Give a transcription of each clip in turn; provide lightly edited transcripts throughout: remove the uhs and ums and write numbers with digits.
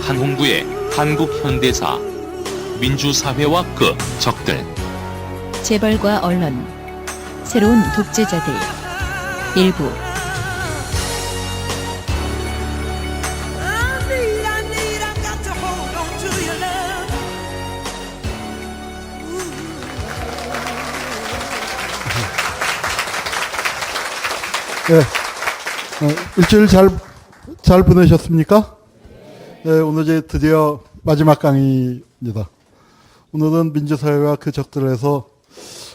한홍구의 한국 현대사, 민주사회와 그 적들. 재벌과 언론, 새로운 독재자들. 일부. 네, 일주일 잘 보내셨습니까? 네, 오늘 이제 드디어 마지막 강의입니다. 오늘은 민주사회와 그 적들에서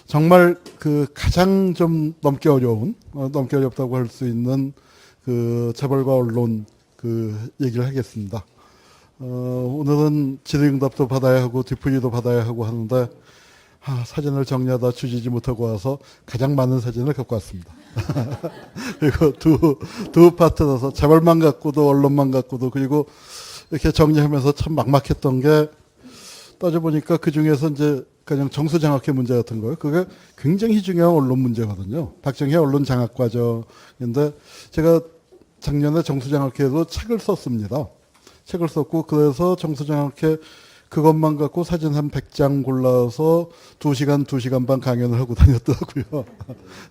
정말 그 가장 좀 넘기 어렵다고 할 수 있는 그 재벌과 언론 그 얘기를 하겠습니다. 오늘은 질의응답도 받아야 하고 뒤풀이도 받아야 하고 하는데 사진을 정리하다 주지지 못하고 와서 가장 많은 사진을 갖고 왔습니다. 그리고 두 파트라서 재벌만 갖고도 언론만 갖고도 그리고 이렇게 정리하면서 참 막막했던 게 따져보니까 그 중에서 이제 그냥 정수장학회 문제 같은 거예요. 그게 굉장히 중요한 언론 문제거든요. 박정희 언론 장학 과정인데 제가 작년에 정수장학회에도 책을 썼습니다. 책을 썼고 그래서 정수장학회 그것만 갖고 사진 한 100장 골라서 2시간 반 강연을 하고 다녔더라고요.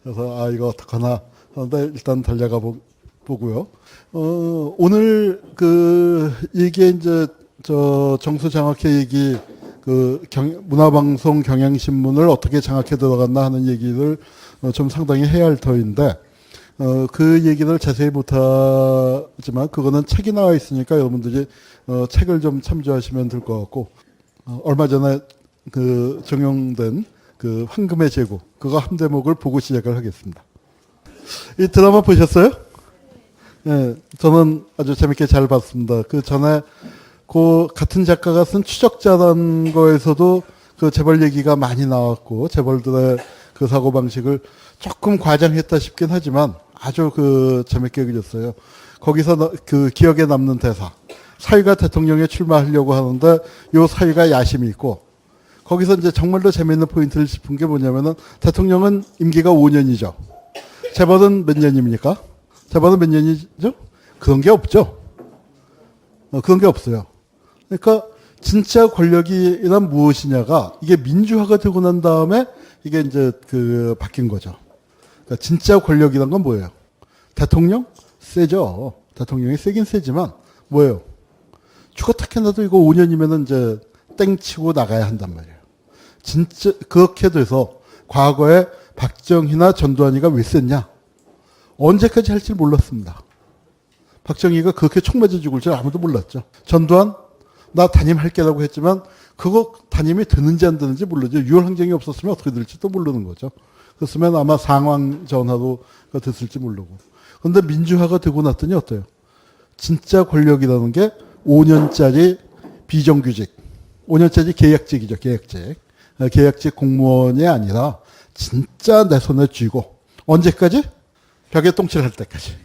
그래서 이거 어떡하나 하는데 일단 달려가 보고요. 오늘 이게 이제 정수장학회 얘기 문화방송 경향신문을 어떻게 장학해 들어갔나 하는 얘기를 좀 상당히 해야 할 터인데 그 얘기를 자세히 못하지만 그거는 책이 나와 있으니까 여러분들이 책을 좀 참조하시면 될 것 같고 얼마 전에 종영된 황금의 제국 그거 한 대목을 보고 시작을 하겠습니다. 이 드라마 보셨어요? 네, 저는 아주 재밌게 잘 봤습니다. 그 전에 같은 작가가 쓴 추적자라는 거에서도 그 재벌 얘기가 많이 나왔고 재벌들의 그 사고방식을 조금 과장했다 싶긴 하지만 아주 재밌게 그렸어요. 거기서 기억에 남는 대사. 사위가 대통령에 출마하려고 하는데 요 사위가 야심이 있고 거기서 이제 정말로 재밌는 포인트를 짚은 게 뭐냐면은 대통령은 임기가 5년이죠. 재벌은 몇 년입니까? 재벌은 몇 년이죠? 그런 게 없죠. 그런 게 없어요. 그러니까 진짜 권력이란 무엇이냐가 이게 민주화가 되고 난 다음에 이게 이제 바뀐 거죠. 그러니까 진짜 권력이란 건 뭐예요? 대통령? 세죠. 대통령이 세긴 세지만 뭐예요? 추가 특혜나도 이거 5년이면은 이제 땡치고 나가야 한단 말이에요. 진짜 그렇게 돼서 과거에 박정희나 전두환이가 왜 셌냐? 언제까지 할지 몰랐습니다. 박정희가 그렇게 총 맞아 죽을 줄 아무도 몰랐죠. 전두환 나 담임할게라고 했지만 그거 담임이 되는지 안 되는지 모르죠. 6월 항쟁이 없었으면 어떻게 될지도 모르는 거죠. 그랬으면 아마 상황 전화도 됐을지 모르고. 그런데 민주화가 되고 났더니 어때요? 진짜 권력이라는 게 5년짜리 비정규직, 5년짜리 계약직이죠. 계약직 공무원이 아니라 진짜 내 손에 쥐고 언제까지? 벽에 똥칠할 때까지.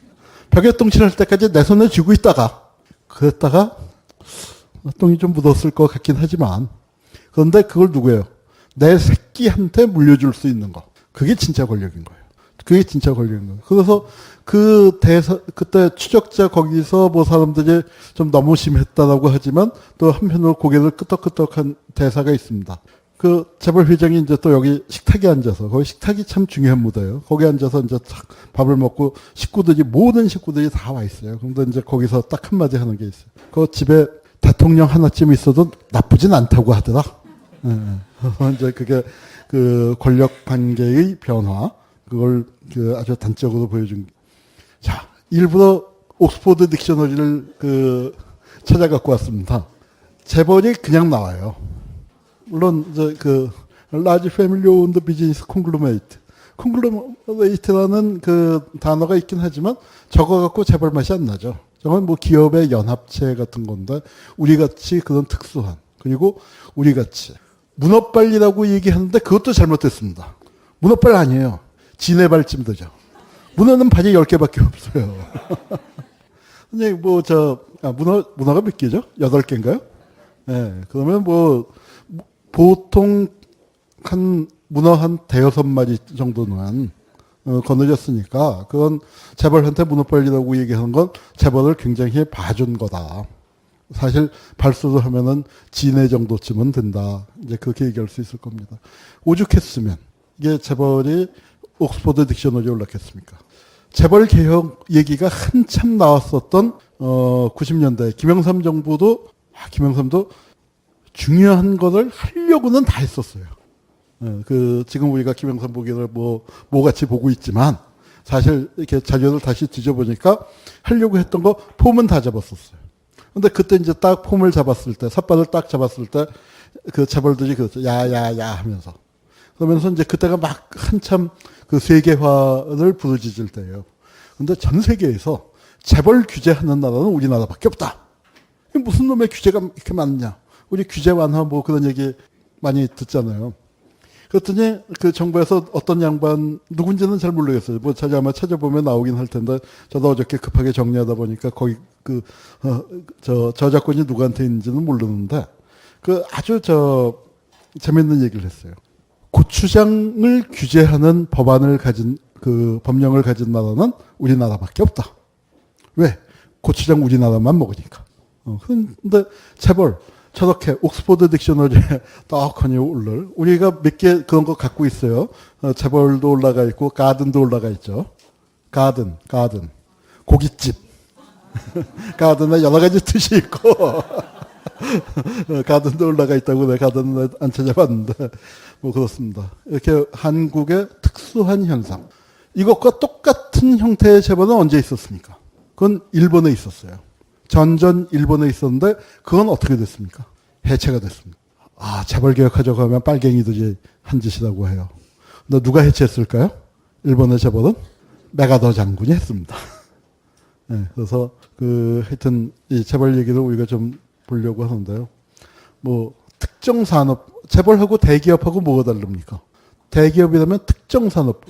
벽에 똥칠할 때까지 내 손에 쥐고 있다가 그랬다가 똥이 좀 묻었을 것 같긴 하지만 그런데 그걸 누구예요? 내 새끼한테 물려줄 수 있는 거. 그게 진짜 권력인 거예요. 그게 진짜 권력인 거예요. 그래서 그때 추적자 거기서 뭐 사람들이 좀 너무 심했다라고 하지만 또 한편으로 고개를 끄덕끄덕한 대사가 있습니다. 재벌 회장이 이제 또 여기 식탁에 앉아서, 거기 식탁이 참 중요한 무대예요. 거기 앉아서 이제 탁 밥을 먹고 모든 식구들이 다 와 있어요. 그런데 이제 거기서 딱 한마디 하는 게 있어요. 그 집에 대통령 하나쯤 있어도 나쁘진 않다고 하더라. 이제 그게 권력 관계의 변화, 그걸 아주 단적으로 보여준. 자, 일부러 옥스포드 딕셔너리를 찾아갖고 왔습니다. 재벌이 그냥 나와요. 물론 이제 large family owned business conglomerate라는 단어가 있긴 하지만 저거 갖고 재벌 맛이 안 나죠. 저건 뭐 기업의 연합체 같은 건데 우리같이 그런 특수한 그리고 우리같이 문어발이라고 얘기하는데 그것도 잘못됐습니다. 문어발 아니에요. 지네발쯤 되죠. 문어는 발이 10개밖에 없어요. 근데 문어가 몇 개죠? 8개인가요? 네, 그러면 보통 문어 한 5-6마리 정도는 거느렸으니까 그건 재벌한테 문어발이라고 얘기하는 건 재벌을 굉장히 봐준 거다. 사실 발수를 하면은 진해 정도쯤은 된다. 이제 그렇게 얘기할 수 있을 겁니다. 오죽했으면 이게 재벌이 옥스퍼드 딕셔너리에 올랐겠습니까? 재벌 개혁 얘기가 한참 나왔었던 90년대 김영삼 정부도 김영삼도 중요한 것을 하려고는 다 했었어요. 지금 우리가 김영삼 보기를 뭐 같이 보고 있지만 사실 이렇게 자료를 다시 뒤져보니까 하려고 했던 거 폼은 다 잡았었어요. 근데 그때 이제 딱 폼을 잡았을 때, 삿발을 딱 잡았을 때, 그 재벌들이 그랬죠. 야 하면서. 그러면서 이제 그때가 막 한참 그 세계화를 부르짖을 때예요. 근데 전 세계에서 재벌 규제하는 나라는 우리나라밖에 없다. 무슨 놈의 규제가 이렇게 많냐. 우리 규제 완화 뭐 그런 얘기 많이 듣잖아요. 그랬더니 그 정부에서 어떤 양반, 누군지는 잘 모르겠어요. 뭐 아마 찾아보면 나오긴 할 텐데, 저도 어저께 급하게 정리하다 보니까 거기 저작권이 누구한테 있는지는 모르는데, 아주 재밌는 얘기를 했어요. 고추장을 규제하는 법령을 가진 나라는 우리나라밖에 없다. 왜? 고추장 우리나라만 먹으니까. 근데 재벌, 저렇게 옥스퍼드 딕셔너리에 떡하니 올를 우리가 몇 개 그런 거 갖고 있어요. 재벌도 올라가 있고 가든도 올라가 있죠. 가든 고깃집 가든에 여러 가지 뜻이 있고 가든도 올라가 있다고 내가 가든은 안 찾아봤는데 뭐 그렇습니다. 이렇게 한국의 특수한 현상, 이것과 똑같은 형태의 재벌은 언제 있었습니까? 그건 일본에 있었어요. 전전 일본에 있었는데 그건 어떻게 됐습니까? 해체가 됐습니다. 재벌 개혁하자고 하면 빨갱이들이 한 짓이라고 해요. 근데 누가 해체했을까요? 일본의 재벌은 메가더 장군이 했습니다. 네, 그래서 하여튼 이 재벌 얘기를 우리가 좀 보려고 하는데요. 뭐 특정 산업, 재벌하고 대기업하고 뭐가 다릅니까? 대기업이라면 특정 산업,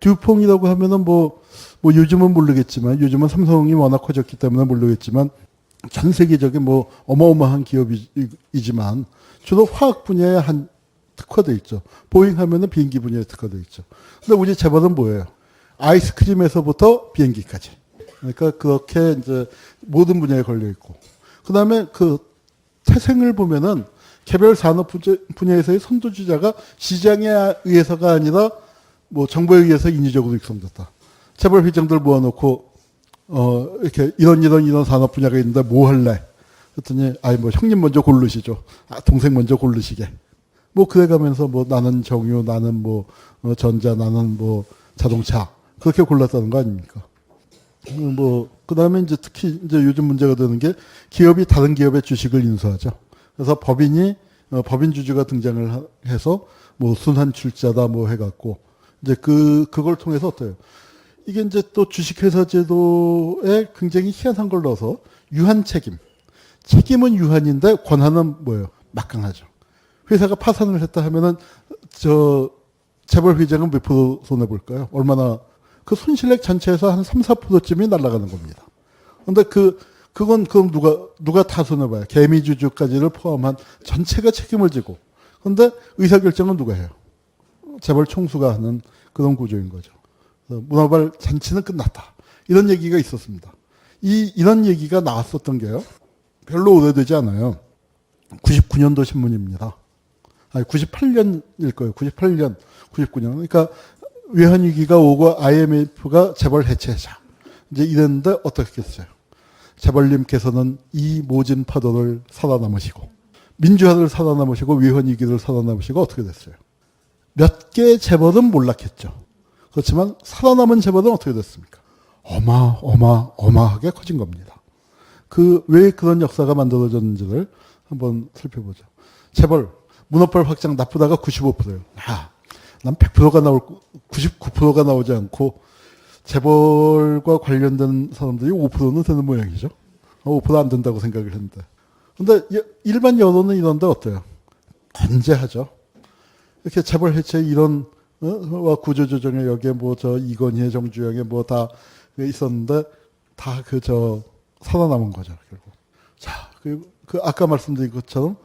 듀퐁이라고 하면은 뭐 요즘은 모르겠지만, 요즘은 삼성이 워낙 커졌기 때문에 모르겠지만, 전 세계적인 뭐 어마어마한 기업이지만, 주로 화학 분야에 특화되어 있죠. 보잉 하면은 비행기 분야에 특화되어 있죠. 근데 우리 재벌은 뭐예요? 아이스크림에서부터 비행기까지. 그러니까 그렇게 이제 모든 분야에 걸려 있고. 그 다음에 태생을 보면은 개별 산업 분야에서의 선두주자가 시장에 의해서가 아니라 뭐 정부에 의해서 인위적으로 육성됐다. 재벌 회장들 모아놓고 이렇게 이런 산업 분야가 있는데 뭐 할래? 그랬더니 뭐 형님 먼저 고르시죠. 동생 먼저 고르시게. 뭐 그래가면서 뭐 나는 정유, 나는 뭐 전자, 나는 뭐 자동차 그렇게 골랐다는 거 아닙니까? 뭐 그다음에 이제 특히 이제 요즘 문제가 되는 게 기업이 다른 기업의 주식을 인수하죠. 그래서 법인 주주가 등장을 해서 뭐 순환 출자다 뭐 해갖고 이제 그걸 통해서 어때요? 이게 이제 또 주식회사 제도에 굉장히 희한한 걸 넣어서 유한 책임은 유한인데 권한은 뭐예요? 막강하죠. 회사가 파산을 했다 하면은 재벌 회장은 몇 프로 손해 볼까요? 얼마나 그 손실액 전체에서 한 3-4%쯤이 날아가는 겁니다. 근데 그건 누가 다 손해 봐요? 개미주주까지를 포함한 전체가 책임을 지고. 근데 의사결정은 누가 해요? 재벌 총수가 하는 그런 구조인 거죠. 문화발 잔치는 끝났다. 이런 얘기가 있었습니다. 이런 얘기가 나왔었던 게요. 별로 오래되지 않아요. 99년도 신문입니다. 98년일 거예요. 98년, 99년. 그러니까 외환위기가 오고 IMF가 재벌 해체하자. 이제 이랬는데 어떻게 했어요? 재벌님께서는 이 모진 파도를 살아남으시고, 민주화를 살아남으시고, 외환위기를 살아남으시고 어떻게 됐어요? 몇 개의 재벌은 몰락했죠. 그렇지만 살아남은 재벌은 어떻게 됐습니까? 어마어마하게 커진 겁니다. 왜 그런 역사가 만들어졌는지를 한번 살펴보죠. 재벌, 문어발 확장 나쁘다가 95%예요. 난 100%가 99%가 나오지 않고 재벌과 관련된 사람들이 5%는 되는 모양이죠. 5% 안 된다고 생각을 했는데. 근데 일반 여론은 이런데 어때요? 건재하죠. 이렇게 재벌 해체 이런 구조조정에 여기에 이건희의 정주영의 다 있었는데 다 살아남은 거죠, 결국. 자, 그리고 아까 말씀드린 것처럼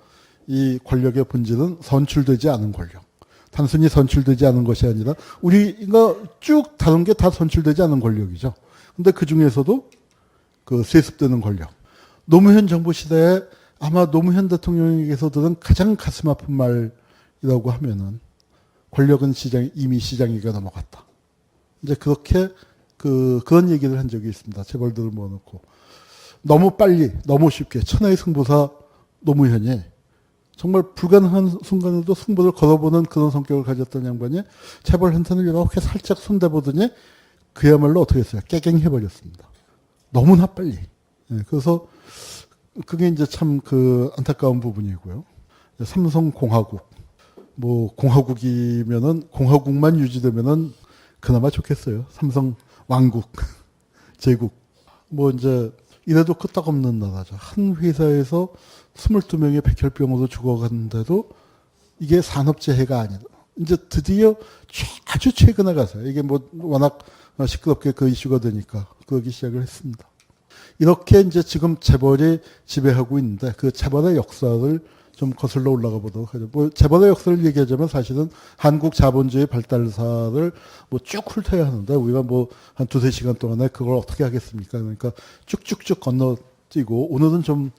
이 권력의 본질은 선출되지 않은 권력. 단순히 선출되지 않은 것이 아니라 우리가 쭉 다른 게 다 선출되지 않은 권력이죠. 근데 그 중에서도 세습되는 권력. 노무현 정부 시대에 아마 노무현 대통령에게서 들은 가장 가슴 아픈 말이라고 하면은 권력은 이미 시장에게 넘어갔다. 이제 그렇게 그런 얘기를 한 적이 있습니다. 재벌들을 모아놓고. 너무 빨리, 너무 쉽게 천하의 승부사 노무현이 정말 불가능한 순간에도 승부를 걸어보는 그런 성격을 가졌던 양반이 재벌한테는 이렇게 살짝 손대보더니 그야말로 어떻게 했어요? 깨갱해버렸습니다. 너무나 빨리. 예, 그래서 그게 이제 참 안타까운 부분이고요. 삼성공화국. 뭐 공화국이면은 공화국만 유지되면은 그나마 좋겠어요. 삼성 왕국, 제국. 뭐 이제 이래도 끄떡없는 나라죠. 한 회사에서 22명이 백혈병으로 죽어갔는데도 이게 산업재해가 아니다. 이제 드디어 아주 최근에 가서 이게 뭐 워낙 시끄럽게 그 이슈가 되니까 그러기 시작을 했습니다. 이렇게 이제 지금 재벌이 지배하고 있는데 그 재벌의 역사를 좀 거슬러 올라가 보도록 하죠. 뭐 재벌의 역사를 얘기하자면 사실은 한국 자본주의 발달사를 뭐 쭉 훑어야 하는데 우리가 뭐 한 2-3시간 동안에 그걸 어떻게 하겠습니까? 그러니까 쭉쭉쭉 건너뛰고 오늘은 좀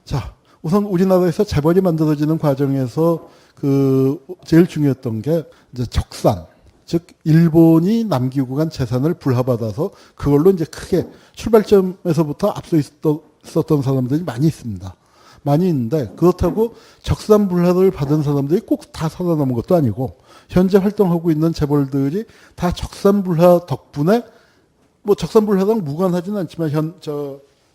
자, 우선 우리나라에서 재벌이 만들어지는 과정에서 제일 중요했던 게 이제 적산. 즉 일본이 남기고 간 재산을 불화받아서 그걸로 이제 크게 출발점에서부터 앞서 있었던 사람들이 많이 있습니다. 많이 있는데 그렇다고 적산불화를 받은 사람들이 꼭 다 살아남은 것도 아니고 현재 활동하고 있는 재벌들이 다 적산불화 덕분에 뭐 적산불화랑 무관하지는 않지만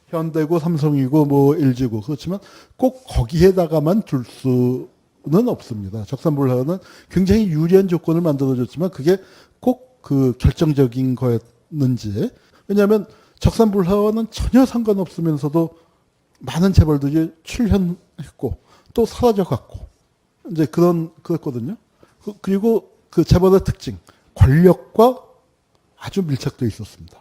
현대고 삼성이고 뭐 LG고 그렇지만 꼭 거기에다가만 둘 수는 없습니다. 적산불화는 굉장히 유리한 조건을 만들어줬지만 그게 꼭 결정적인 거였는지 왜냐하면 적산불화와는 전혀 상관없으면서도 많은 재벌들이 출현했고 또 사라져갔고 이제 그랬거든요. 그리고 그 재벌의 특징 권력과 아주 밀착되어 있었습니다.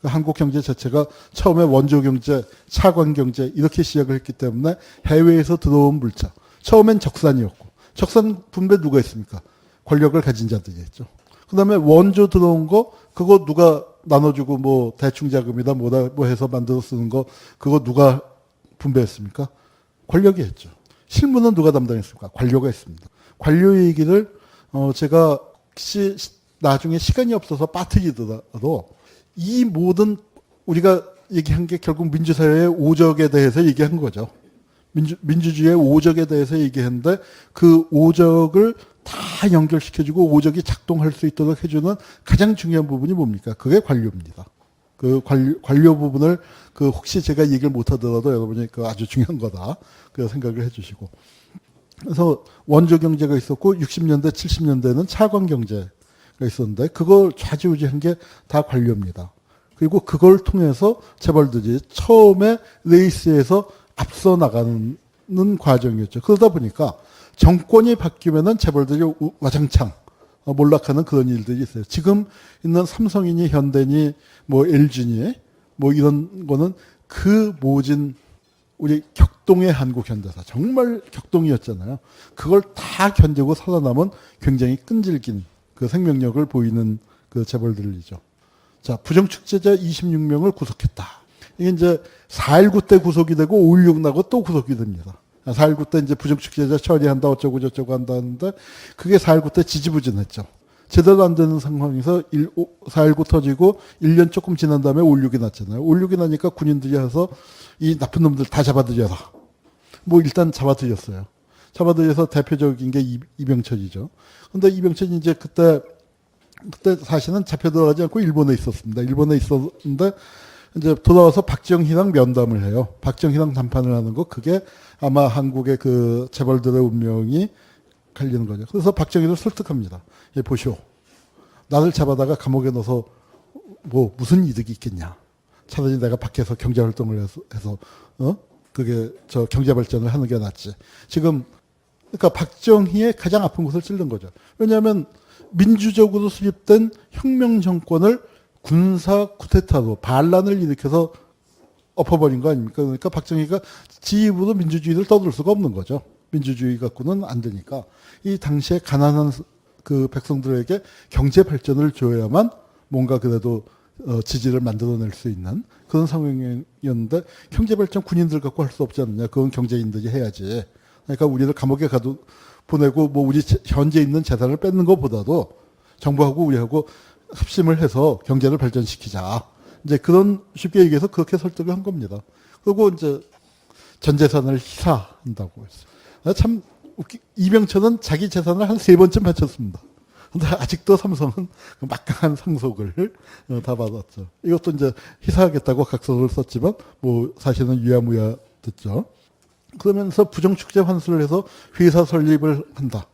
한국 경제 자체가 처음에 원조 경제, 차관 경제 이렇게 시작을 했기 때문에 해외에서 들어온 물자 처음엔 적산이었고 적산 분배 누가 했습니까? 권력을 가진 자들이 했죠. 그다음에 원조 들어온 거 그거 누가 나눠주고 뭐 대충 자금이다 뭐 해서 만들어 쓰는 거 그거 누가 분배했습니까? 권력이 했죠. 실무는 누가 담당했습니까? 관료가 했습니다. 관료 얘기를 제가 혹시 나중에 시간이 없어서 빠뜨리더라도 이 모든 우리가 얘기한 게 결국 민주사회의 오적에 대해서 얘기한 거죠. 민주주의의 오적에 대해서 얘기했는데 그 오적을 다 연결시켜주고 오적이 작동할 수 있도록 해주는 가장 중요한 부분이 뭡니까? 그게 관료입니다. 그 관료 부분을 혹시 제가 얘기를 못하더라도 여러분이 아주 중요한 거다. 그 생각을 해주시고. 그래서 원조 경제가 있었고 60년대, 70년대는 차관 경제가 있었는데 그걸 좌지우지한 게 다 관료입니다. 그리고 그걸 통해서 재벌들이 처음에 레이스에서 앞서 나가는 과정이었죠. 그러다 보니까 정권이 바뀌면은 재벌들이 와장창 몰락하는 그런 일들이 있어요. 지금 있는 삼성이니 현대니 뭐 LG니 뭐 이런 거는 그 모진 우리 격동의 한국 현대사 정말 격동이었잖아요. 그걸 다 견디고 살아남은 굉장히 끈질긴 그 생명력을 보이는 그 재벌들이죠. 자, 부정축제자 26명을 구속했다. 이게 이제 4.19 때 구속이 되고 5.16 나고 또 구속이 됩니다. 4.19 때 이제 부정축제자 처리한다 어쩌고 저쩌고 한다는데 그게 4.19 때 지지부진했죠. 제대로 안 되는 상황에서 4.19 터지고 1년 조금 지난 다음에 5.16이 났잖아요. 5.16이 나니까 군인들이 와서 이 나쁜 놈들 다 잡아들여라. 뭐 일단 잡아들였어요. 잡아들여서 대표적인 게 이병철이죠. 근데 이병철이 이제 그때 사실은 잡혀 들어가지 않고 일본에 있었습니다. 일본에 있었는데 이제 돌아와서 박정희랑 면담을 해요. 박정희랑 담판을 하는 거 그게 아마 한국의 그 재벌들의 운명이 갈리는 거죠. 그래서 박정희를 설득합니다. 예, 보시오. 나를 잡아다가 감옥에 넣어서 뭐 무슨 이득이 있겠냐. 차라리 내가 밖에서 경제활동을 해서 그게 저 경제발전을 하는 게 낫지. 지금 그러니까 박정희의 가장 아픈 곳을 찔른 거죠. 왜냐하면 민주적으로 수립된 혁명 정권을 군사 쿠데타로 반란을 일으켜서 엎어버린 거 아닙니까? 그러니까 박정희가 지 입으로 민주주의를 떠들 수가 없는 거죠. 민주주의 갖고는 안 되니까 이 당시에 가난한 그 백성들에게 경제 발전을 줘야만 뭔가 그래도 지지를 만들어낼 수 있는 그런 상황이었는데 경제발전 군인들 갖고 할 수 없지 않느냐. 그건 경제인들이 해야지. 그러니까 우리를 감옥에 가도 보내고 뭐 우리 현재 있는 재산을 뺏는 것보다도 정부하고 우리하고 합심을 해서 경제를 발전시키자. 이제 그런 쉽게 얘기해서 그렇게 설득을 한 겁니다. 그리고 이제 전 재산을 희사한다고 했어요. 참 이병철은 자기 재산을 한 3번쯤 바쳤습니다. 근데 아직도 삼성은 그 막강한 상속을 다 받았죠. 이것도 이제 희사하겠다고 각서를 썼지만 뭐 사실은 유야무야 됐죠. 그러면서 부정축제 환수를 해서 회사 설립을 한다.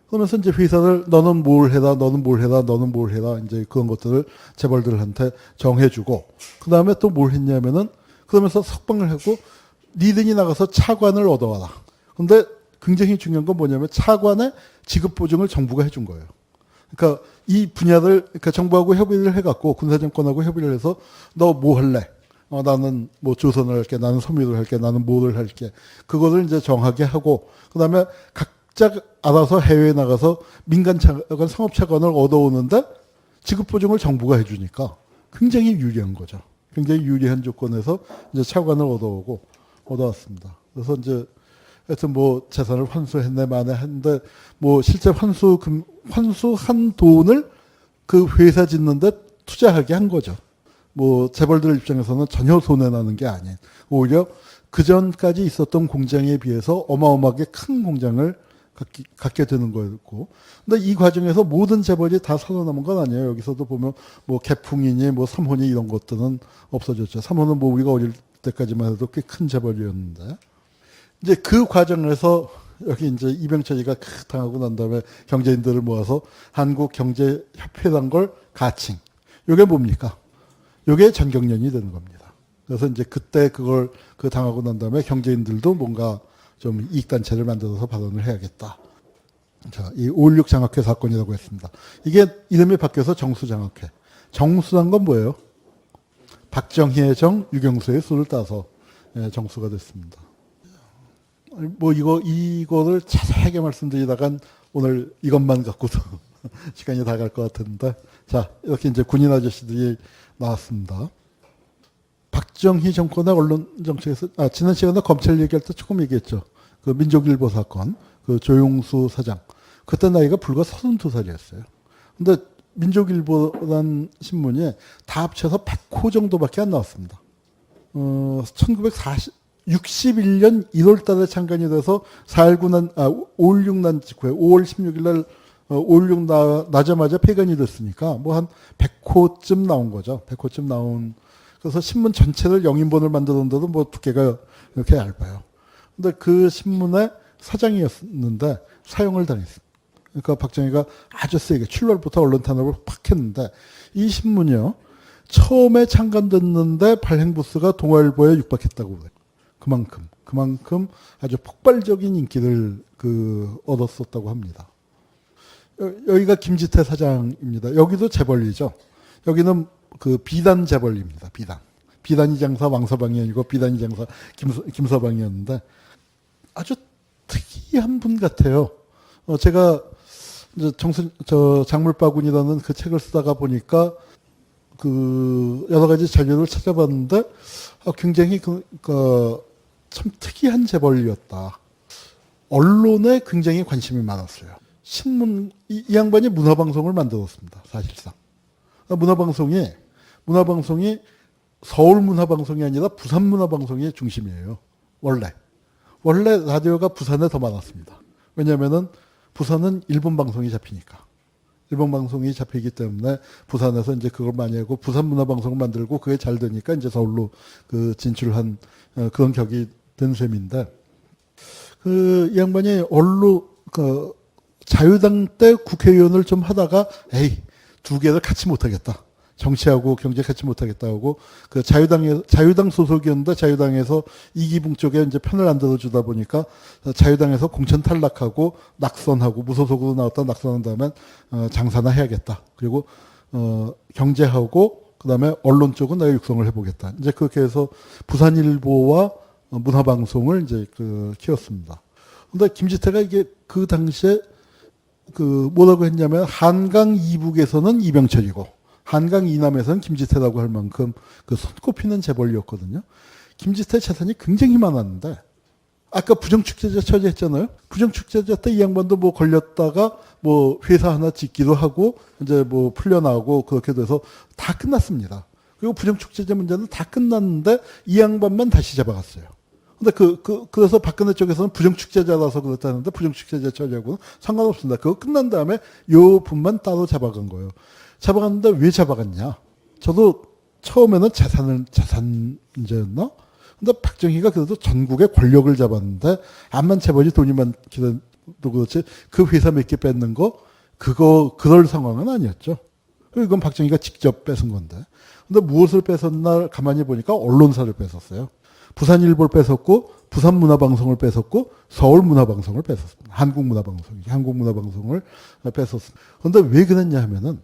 그러면서 이제 회사를 너는 뭘 해라, 너는 뭘 해라, 너는 뭘 해라 이제 그런 것들을 재벌들한테 정해주고 그 다음에 또 뭘 했냐면은 그러면서 석방을 하고 니들이 나가서 차관을 얻어와라. 근데 굉장히 중요한 건 뭐냐면 차관의 지급 보증을 정부가 해준 거예요. 그러니까 이 분야를 그러니까 정부하고 협의를 해갖고 군사정권하고 협의를 해서 너 뭐 할래? 나는 뭐 조선을 할게, 나는 섬유를 할게, 나는 뭐를 할게. 그거를 이제 정하게 하고 그다음에 각자 알아서 해외에 나가서 민간 차관, 상업 차관을 얻어오는데 지급 보증을 정부가 해주니까 굉장히 유리한 거죠. 굉장히 유리한 조건에서 이제 차관을 얻어왔습니다. 그래서 이제 하여튼 뭐 재산을 환수했네 마네 했는데 뭐 실제 환수한 돈을 그 회사 짓는데 투자하게 한 거죠. 뭐 재벌들 입장에서는 전혀 손해 나는 게 아닌 오히려 그 전까지 있었던 공장에 비해서 어마어마하게 큰 공장을 갖게 되는 거였고, 근데 이 과정에서 모든 재벌이 다 살아남은 건 아니에요. 여기서도 보면 뭐 개풍이니 뭐 삼혼이 이런 것들은 없어졌죠. 삼혼은 뭐 우리가 어릴 때까지만 해도 꽤 큰 재벌이었는데. 이제 그 과정에서 여기 이제 이병철이가 당하고 난 다음에 경제인들을 모아서 한국경제협회란 걸 가칭. 요게 뭡니까? 요게 전경련이 되는 겁니다. 그래서 이제 그때 그걸 당하고 난 다음에 경제인들도 뭔가 좀 이익단체를 만들어서 발언을 해야겠다. 자, 이 5.16 장학회 사건이라고 했습니다. 이게 이름이 바뀌어서 정수장학회. 정수란 건 뭐예요? 박정희의 정, 유경수의 수를 따서 정수가 됐습니다. 뭐 이거를 자세하게 말씀드리다간 오늘 이것만 갖고도 시간이 다 갈 것 같은데, 자, 이렇게 이제 군인 아저씨들이 나왔습니다. 박정희 정권의 언론 정책에서, 지난 시간에 검찰 얘기할 때 조금 얘기했죠. 그 민족일보 사건, 그 조용수 사장. 그때 나이가 불과 32살이었어요. 근데 민족일보라는 신문이 다 합쳐서 100호 정도밖에 안 나왔습니다. 61년 1월 달에 창간이 돼서 5.16 난 직후에 5월 16일 날 5.16 나자마자 폐간이 됐으니까 뭐 한 100호쯤 나온 거죠. 100호쯤 나온. 그래서 신문 전체를 영인본을 만들었는데도 뭐 두께가 이렇게 얇아요. 근데 그 신문의 사장이었는데 사형을 당했습니다. 그러니까 박정희가 아주 세게 출발부터 언론 탄압을 팍 했는데 이 신문이요. 처음에 창간됐는데 발행 부수가 동아일보에 육박했다고 그래요. 그만큼 아주 폭발적인 인기를 얻었었다고 합니다. 여기가 김지태 사장입니다. 여기도 재벌이죠. 여기는 그 비단 재벌입니다. 비단이 장사 왕서방이 아니고 비단이 장사 김서방이었는데 아주 특이한 분 같아요. 제가 이제 작물바군이라는 그 책을 쓰다가 보니까 그 여러 가지 자료를 찾아봤는데 굉장히 참 특이한 재벌이었다. 언론에 굉장히 관심이 많았어요. 이 양반이 문화방송을 만들었습니다. 사실상. 문화방송이 서울문화방송이 아니라 부산문화방송이 중심이에요. 원래 라디오가 부산에 더 많았습니다. 왜냐면은 부산은 일본 방송이 잡히니까. 일본 방송이 잡히기 때문에 부산에서 이제 그걸 많이 하고 부산 문화방송을 만들고 그게 잘 되니까 이제 서울로 진출한 그런 격이 된 셈인데, 이 양반이 자유당 때 국회의원을 좀 하다가 두 개를 같이 못하겠다. 정치하고 경제 같이 못하겠다 하고 자유당 소속이었는데 자유당에서 이기붕 쪽에 이제 편을 안 들어주다 보니까 자유당에서 공천 탈락하고 낙선하고 무소속으로 나왔다 낙선한 다음에 장사나 해야겠다. 그리고 경제하고 그다음에 언론 쪽은 내가 육성을 해보겠다. 이제 그렇게 해서 부산일보와 문화방송을 이제 키웠습니다. 근데 김지태가 이게 그 당시에 뭐라고 했냐면 한강 이북에서는 이병철이고 한강 이남에서는 김지태라고 할 만큼 그 손꼽히는 재벌이었거든요. 김지태 재산이 굉장히 많았는데 아까 부정축제자 처리했잖아요. 부정축제자 때 이 양반도 뭐 걸렸다가 뭐 회사 하나 짓기도 하고 이제 뭐 풀려나오고 그렇게 돼서 다 끝났습니다. 그리고 부정축제자 문제는 다 끝났는데 이 양반만 다시 잡아갔어요. 근데 그래서 박근혜 쪽에서는 부정축제자라서 그렇다는데 부정축제자 처리하고는 상관없습니다. 그거 끝난 다음에 요 분만 따로 잡아간 거예요. 잡아갔는데 왜 잡아갔냐? 저도 처음에는 재산 문제였나? 근데 박정희가 그래도 전국의 권력을 잡았는데 암만 재벌이 돈이 많기도 그렇지 그 회사 몇 개 뺏는 거 그럴 상황은 아니었죠. 이건 박정희가 직접 뺏은 건데. 근데 무엇을 뺏었나 가만히 보니까 언론사를 뺏었어요. 부산일보를 뺏었고 부산문화방송을 뺏었고 서울문화방송을 뺏었습니다. 한국문화방송이죠. 한국문화방송을 뺏었습니다. 그런데 왜 그랬냐 하면은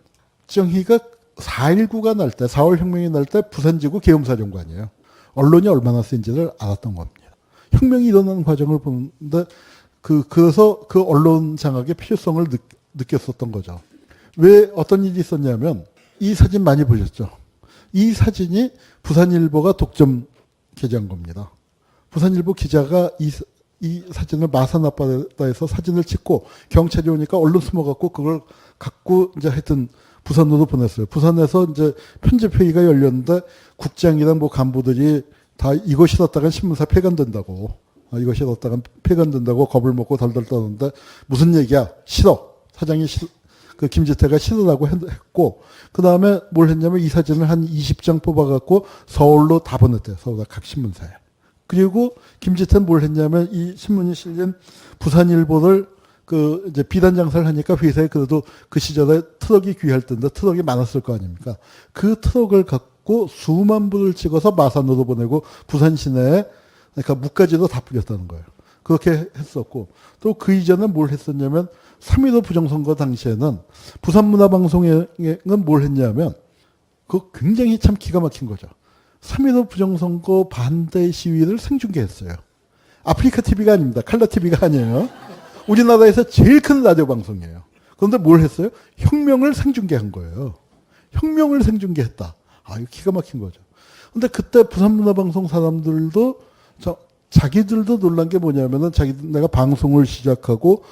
정희가 4.19가 날 때 4월 혁명이 날 때 부산지구 계엄사령관이에요. 언론이 얼마나 센지를 알았던 겁니다. 혁명이 일어나는 과정을 보는데 그래서 그 언론 장악의 필요성을 느꼈었던 거죠. 왜 어떤 일이 있었냐면 이 사진 많이 보셨죠? 이 사진이 부산일보가 독점 게재한 겁니다. 부산일보 기자가 이 사진을 마산 앞바다에서 사진을 찍고 경찰이 오니까 얼른 숨어갖고 그걸 갖고 이제 하여튼 부산으로 보냈어요. 부산에서 이제 편집회의가 열렸는데 국장이랑 뭐 간부들이 다 이거 실었다간 신문사 폐간된다고. 이거 실었다간 폐간된다고 겁을 먹고 덜덜 떠는데 무슨 얘기야? 싫어. 사장이 그 김지태가 싫으라고 했고 그 다음에 뭘 했냐면 이 사진을 한 20장 뽑아갖고 서울로 다 보냈대요. 서울 각 신문사에. 그리고 김지태는 뭘 했냐면 이 신문이 실린 부산일보를 이제 비단 장사를 하니까 회사에 그래도 그 시절에 트럭이 귀할 때인데 트럭이 많았을 거 아닙니까? 그 트럭을 갖고 수만 부를 찍어서 마산으로 보내고 부산 시내에 그러니까 무까지도 다 뿌렸다는 거예요. 그렇게 했었고 또 그 이전에 뭘 했었냐면 3.15 부정선거 당시에는 부산문화방송에는 뭘 했냐면 그거 굉장히 참 기가 막힌 거죠. 3.15 부정선거 반대 시위를 생중계했어요. 아프리카 TV가 아닙니다. 칼라 TV가 아니에요. 우리나라에서 제일 큰 라디오 방송이에요. 그런데 뭘 했어요? 혁명을 생중계한 거예요. 혁명을 생중계했다. 이거 기가 막힌 거죠. 근데 그때 부산문화방송 사람들도 자기들도 놀란 게 뭐냐면은 내가 방송을 시작하고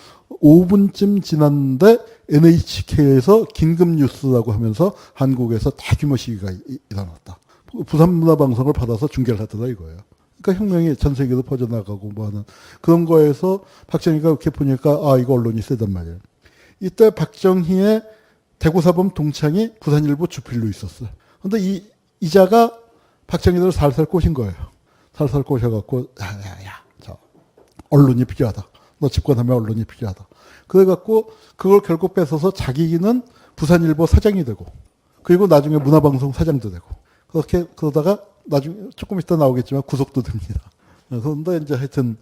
5분쯤 지났는데 NHK에서 긴급뉴스라고 하면서 한국에서 대규모 시위가 일어났다. 부산문화방송을 받아서 중계를 하더라 이거예요. 그러니까 혁명이 전 세계로 퍼져나가고 뭐 하는 그런 거에서 박정희가 이렇게 보니까 이거 언론이 세단 말이에요. 이때 박정희의 대구사범 동창이 부산일보 주필로 있었어요. 근데 이 이자가 박정희를 살살 꼬신 거예요. 살살 꼬셔갖고 저 언론이 필요하다. 너 집권하면 언론이 필요하다. 그래갖고 그걸 결국 뺏어서 자기는 부산일보 사장이 되고 그리고 나중에 문화방송 사장도 되고 그렇게 그러다가 나중에 조금 이따 나오겠지만 구속도 됩니다. 그런데 이제 하여튼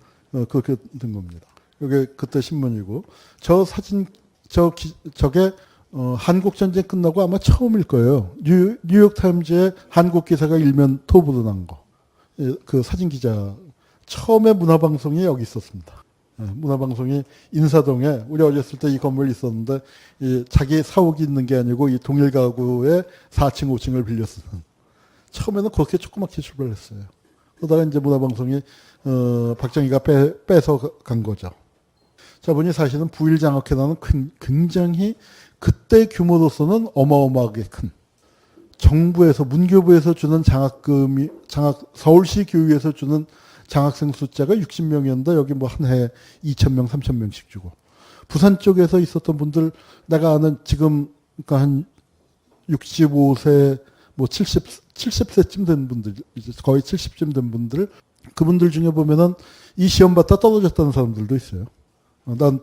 그렇게 된 겁니다. 이게 그때 신문이고 저 사진 저게 한국 전쟁 끝나고 아마 처음일 거예요. 뉴욕 타임즈에 한국 기사가 일면 톱으로 난 거. 그 사진 기자 처음에 문화방송이 여기 있었습니다. 문화방송이 인사동에 우리 어렸을 때 이 건물 있었는데 자기 사옥이 있는 게 아니고 이 동일 가구에 4층 5층을 빌려 쓰는. 처음에는 그렇게 조그맣게 출발했어요. 그러다가 이제 문화방송이 박정희가 빼서 간 거죠. 자 보니 사실은 부일장학회라는 굉장히 그때 규모로서는 어마어마하게 큰 정부에서 문교부에서 주는 서울시 교육에서 주는 장학생 숫자가 60명이었는데 여기 뭐 한 해에 2,000명, 3,000명씩 주고 부산 쪽에서 있었던 분들 내가 아는 지금 그러니까 한 65세 뭐 70세쯤 된 분들 이제 거의 70쯤 된 분들 그분들 중에 보면은 이 시험 봤다 떨어졌다는 사람들도 있어요. 난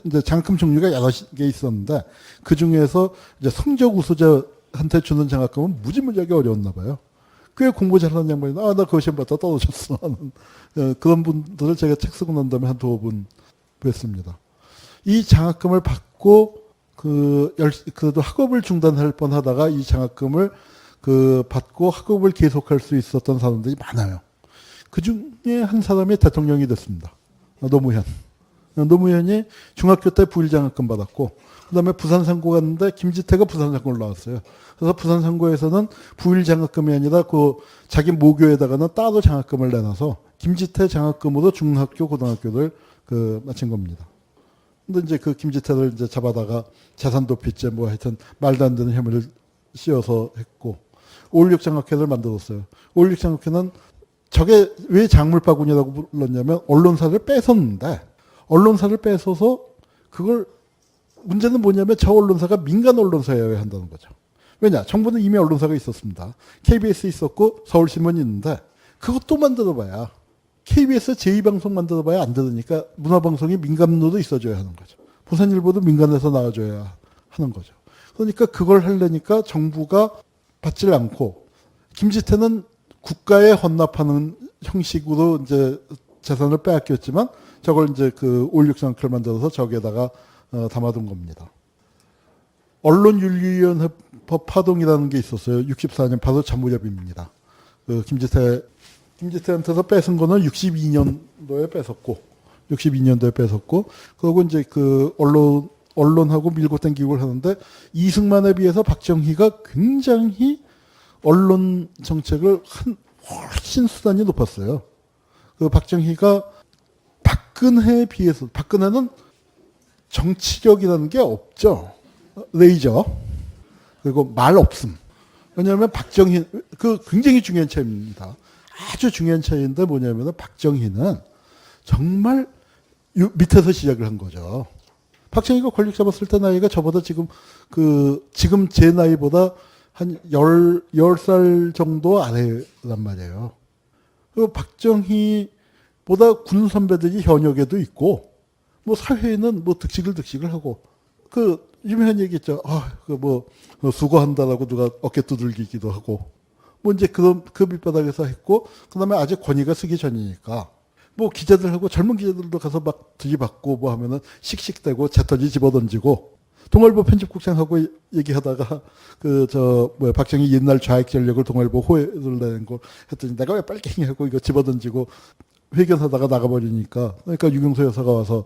이제 장학금 종류가 여러 개 있었는데 그 중에서 이제 성적 우수자한테 주는 장학금은 무지무지하게 어려웠나 봐요. 꽤 공부 잘하는 양반이 나 그거 시험 봤다 떨어졌어 하는 그런 분들을 제가 책 쓰고 난 다음에 한 두어 분 뵀습니다. 이 장학금을 받고 그래도 학업을 중단할 뻔하다가 이 장학금을 받고 학업을 계속할 수 있었던 사람들이 많아요. 그 중에 한 사람이 대통령이 됐습니다. 노무현. 노무현이 중학교 때 부일장학금 받았고 그다음에 부산상고 갔는데 김지태가 부산상고를 나왔어요. 그래서 부산상고에서는 부일장학금이 아니라 그 자기 모교에다가는 따로 장학금을 내놔서 김지태 장학금으로 중학교 고등학교를 마친 겁니다. 근데 이제 그 김지태를 이제 잡아다가 재산도피죄 뭐 하여튼 말도 안 되는 혐의를 씌워서 했고 5.16 장학회를 만들었어요. 5.16 장학회는 저게 왜 작물바구니라고 불렀냐면 언론사를 뺏었는데 언론사를 뺏어서 그걸 문제는 뭐냐면 저 언론사가 민간 언론사여야 한다는 거죠. 왜냐? 정부는 이미 언론사가 있었습니다. KBS 있었고 서울신문이 있는데 그것도 만들어봐야 KBS 제2방송 만들어봐야 안 되니까 문화방송이 민간으로 있어줘야 하는 거죠. 부산일보도 민간에서 나와줘야 하는 거죠. 그러니까 그걸 하려니까 정부가 받질 않고 김지태는 국가에 헌납하는 형식으로 이제 재산을 빼앗겼지만 저걸 이제 그 5.16 장학회를 만들어서 저기에다가 담아둔 겁니다. 언론윤리위원회법 파동이라는 게 있었어요. 64년 바로 전무렵입니다. 그 김지태한테서 뺏은 거는 62년도에 뺏었고, 그리고 이제 그 언론하고 밀고 당기고 하는데 이승만에 비해서 박정희가 굉장히 언론 정책을 훨씬 수단이 높았어요. 그 박정희가 박근혜에 비해서, 박근혜는 정치력이라는 게 없죠. 레이저. 그리고 말 없음. 왜냐하면 박정희, 그 굉장히 중요한 차이입니다. 아주 중요한 차이인데 뭐냐면은 박정희는 정말 밑에서 시작을 한 거죠. 박정희가 권력 잡았을 때 나이가 저보다 지금 제 나이보다 한 10살 정도 아래란 말이에요. 그 박정희보다 군 선배들이 현역에도 있고, 뭐 사회에는 뭐 득식을 하고, 그 유명한 얘기 있죠. 수고한다라고 누가 어깨 두들기기도 하고, 뭐 이제 그 밑바닥에서 했고, 그 다음에 아직 권위가 쓰기 전이니까, 뭐 기자들하고 젊은 기자들도 가서 막 들이받고 뭐 하면은 씩씩대고 재떨이 집어던지고, 동아일보 편집국장하고 얘기하다가 박정희 옛날 좌익 전력을 동아일보 호해를 내는 거 했더니 내가 왜 빨갱이 하고 이거 집어던지고 회견하다가 나가버리니까 그러니까 유경수 여사가 와서